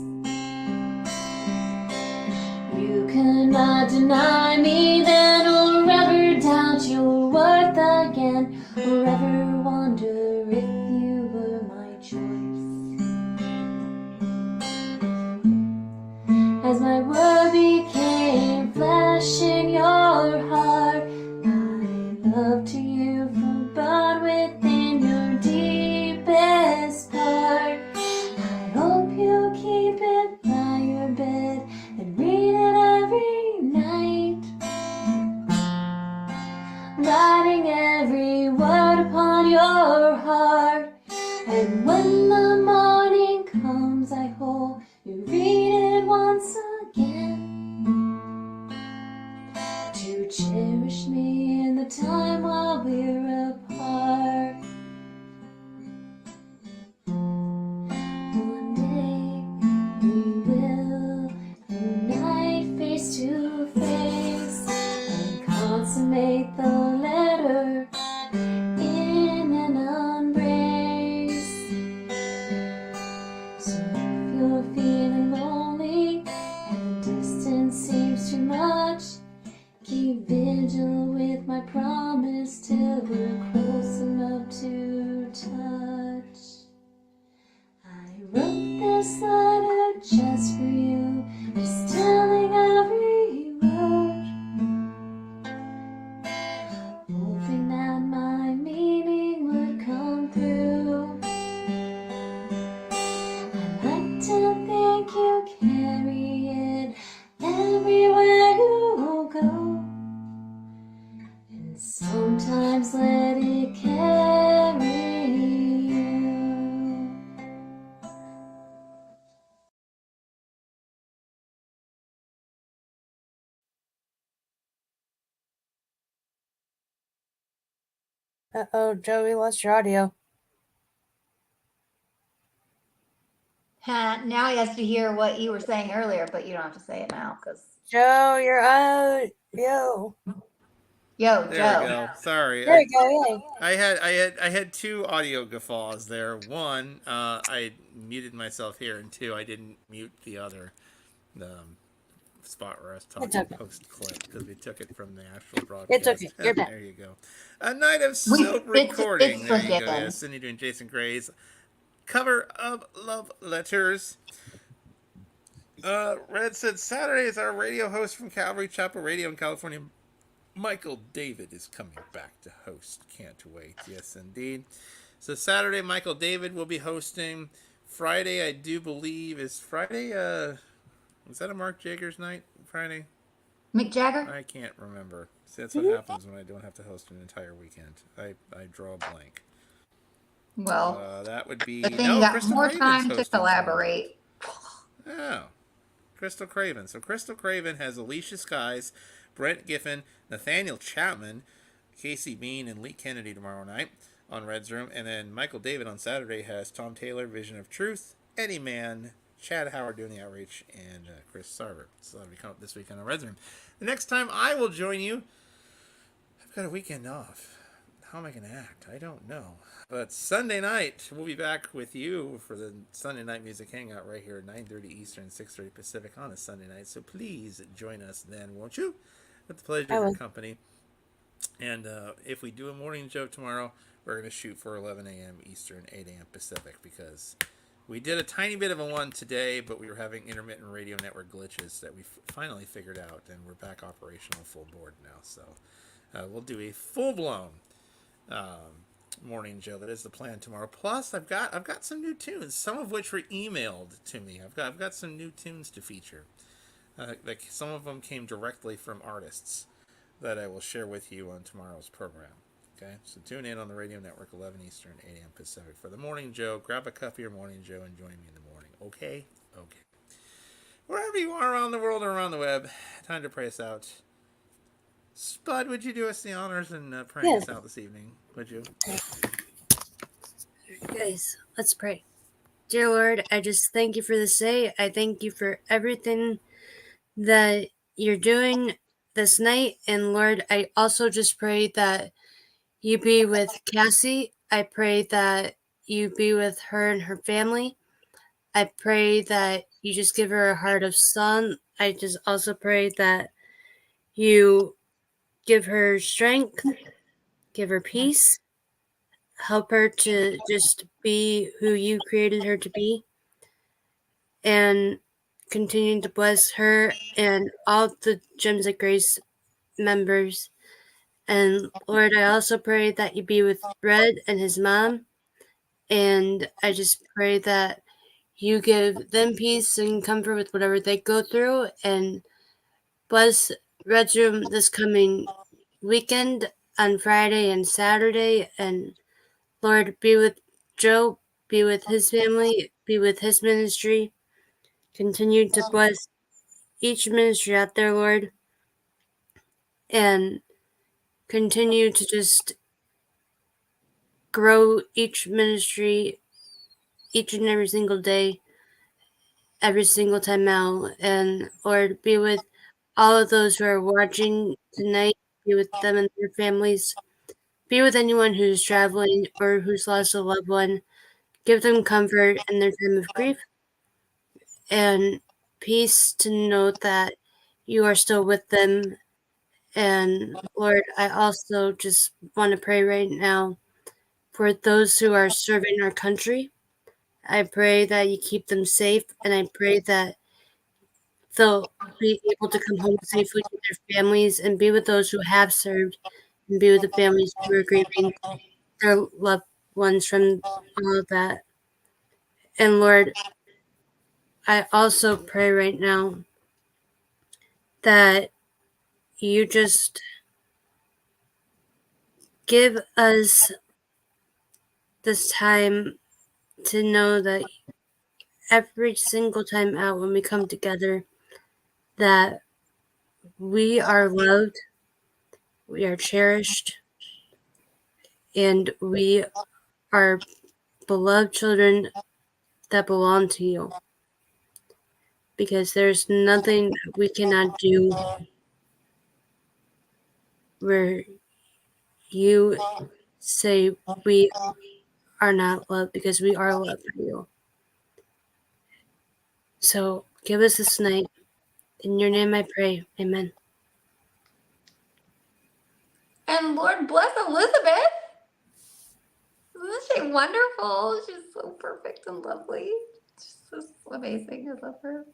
You cannot deny me then, or ever doubt your worth again, or ever wonder if you were my choice. As my word became flesh in your heart, my love to you burned within your deepest part. I hope you keep it by your bed and read it every night, writing every word upon your heart. And when the morning comes, I hope you read it once again, to cherish me in the time while we're apart. One day we will unite face to face and consummate the letter in an embrace. So if you're feeling lonely and distance seems too much, keep vigil with my promise till we're close enough to touch. I wrote this letter just for you, just telling every word, hoping that my meaning would come through. I like to think you carry it everywhere you go, and sometimes let it carry you. Uh-oh, Joey lost your audio. Now he has to hear what you were saying earlier, but you don't have to say it now because. Joe, you're out. Yo. Yo, There Joe. we go. Sorry. There you go, yay. I had two audio guffaws there. One, I muted myself here, and two, I didn't mute the other. spot where I was It's talking okay. post clip because we took it from the actual It's okay. broadcast. You're back. There you go. A night of self recording. It's There you go. forgiven. Yes, Cindy doing Jason Gray's cover of Love Letters. Red said Saturday is our radio host from Calvary Chapel Radio in California. Michael David is coming back to host. Can't wait. Yes, indeed. So Saturday, Michael David will be hosting. Friday, I do believe, is Friday. Is that a Mark Jagger's night? Friday? Mick Jagger? I can't remember. See, that's what happens when I don't have to host an entire weekend. I draw a blank. Well, That would be good thing you got Crystal more Craven's time to hosting tomorrow. collaborate. Oh, Crystal Craven. So Crystal Craven has Alicia Skies, Brent Giffen, Nathaniel Chapman, Casey Bean, and Lee Kennedy tomorrow night on Red's Room. And then Michael David on Saturday has Tom Taylor, Vision of Truth, Eddie Mann, Chad Howard doing the outreach, and Chris Sarver. So that'll be coming up this weekend on Red's Room. The next time I will join you, I've got a weekend off. How am I going to act? I don't know. But Sunday night, we'll be back with you for the Sunday Night Music Hangout right here at 9:30 Eastern, 6:30 Pacific on a Sunday night. So please join us then, won't you? With the pleasure of your company. And if we do a morning show tomorrow, we're going to shoot for 11 a.m. Eastern, 8 a.m. Pacific, because we did a tiny bit of a one today, but we were having intermittent radio network glitches that we finally figured out, and we're back operational full board now. So we'll do a full-blown morning show. That is the plan tomorrow. Plus, I've got some new tunes, some of which were emailed to me. I've got some new tunes to feature. Like some of them came directly from artists that I will share with you on tomorrow's program. Okay, so tune in on the radio network, 11 Eastern, 8 a.m. Pacific for the morning Joe. Grab a cup of your morning Joe and join me in the morning. Okay. Wherever you are around the world or around the web, time to pray us out. Spud, would you do us the honors and pray us out this evening? Would you? Guys, let's pray. Dear Lord, I just thank you for this day. I thank you for everything that you're doing this night. And Lord, I also just pray that you be with Cassie. I pray that you be with her and her family. I pray that you just give her a heart of son. I just also pray that you give her strength, give her peace, help her to just be who you created her to be, and continue to bless her and all the Gems of Grace members. And Lord, I also pray that you be with Red and his mom. And I just pray that you give them peace and comfort with whatever they go through. And bless Red's Room this coming weekend on Friday and Saturday. And Lord, be with Joe, be with his family, be with his ministry. Continue to bless each ministry out there, Lord. And continue to just grow each ministry each and every single day, every single time out. And Lord, be with all of those who are watching tonight. Be with them and their families. Be with anyone who's traveling or who's lost a loved one. Give them comfort in their time of grief and peace to know that you are still with them. And Lord, I also just want to pray right now for those who are serving our country. I pray that you keep them safe, and I pray that they'll be able to come home safely to their families and be with those who have served and be with the families who are grieving their loved ones from all of that. And Lord, I also pray right now that you just give us this time to know that every single time out when we come together, that we are loved, we are cherished, and we are beloved children that belong to you. Because there's nothing we cannot do where you say we are not loved, because we are loved by you. So give us this night In your name I pray. Amen. And Lord bless Elizabeth. Isn't she wonderful? She's so perfect and lovely. She's so amazing. I love her.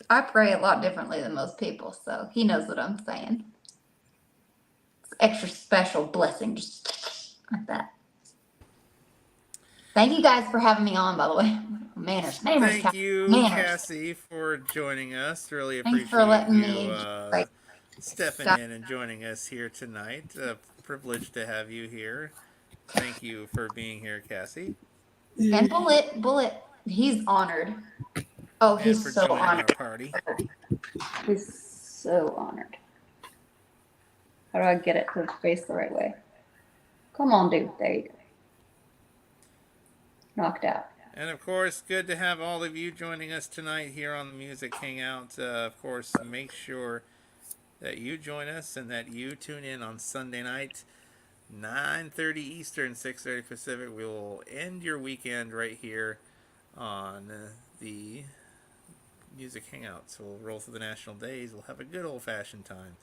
I pray a lot differently than most people, so he knows what I'm saying. It's extra special blessing, just like that. Thank you guys for having me on, by the way. Manners, Thank Cassie. you, Manners. Cassie, for joining us. Really Thanks for appreciate letting you me like stepping in and joining us here tonight. Privileged to have you here. Thank you for being here, Cassie. And Bullet, he's honored. Oh, And he's for so joining honored. our party. He's so honored. How do I get it to face the right way? Come on, dude. There you go. Knocked out. And of course, good to have all of you joining us tonight here on the Music Hangout. Of course, make sure that you join us and that you tune in on Sunday night, 9:30 Eastern, 6:30 Pacific. We will end your weekend right here on the Music Hangout. So we'll roll through the national days. We'll have a good old-fashioned time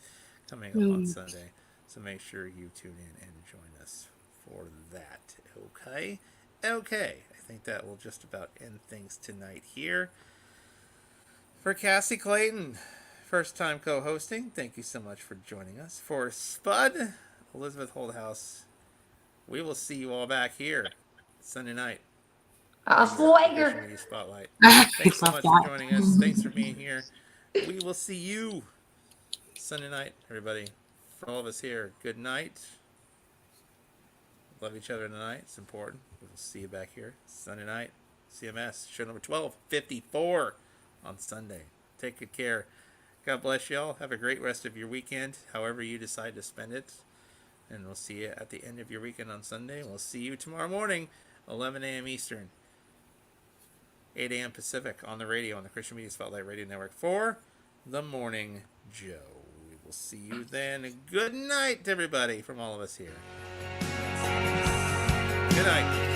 coming up on Sunday. So make sure you tune in and join us for that. Okay? Okay. I think that will just about end things tonight here. For Cassie Clayton, first time co-hosting, thank you so much for joining us. For Spud, Elizabeth Holdhouse, we will see you all back here Sunday night. Swagger. Media Spotlight. Thanks so much for joining us. Thanks for being here. We will see you Sunday night, everybody. For all of us here, good night. Love each other tonight. It's important. We will see you back here Sunday night. CMS, show number 1254 on Sunday. Take good care. God bless y'all. Have a great rest of your weekend, however you decide to spend it. And we'll see you at the end of your weekend on Sunday. We'll see you tomorrow morning, 11 a.m. Eastern, 8 a.m. Pacific on the radio, on the Christian Media Spotlight Radio Network for The Morning Joe. We will see you then. Good night, everybody, from all of us here. Good night.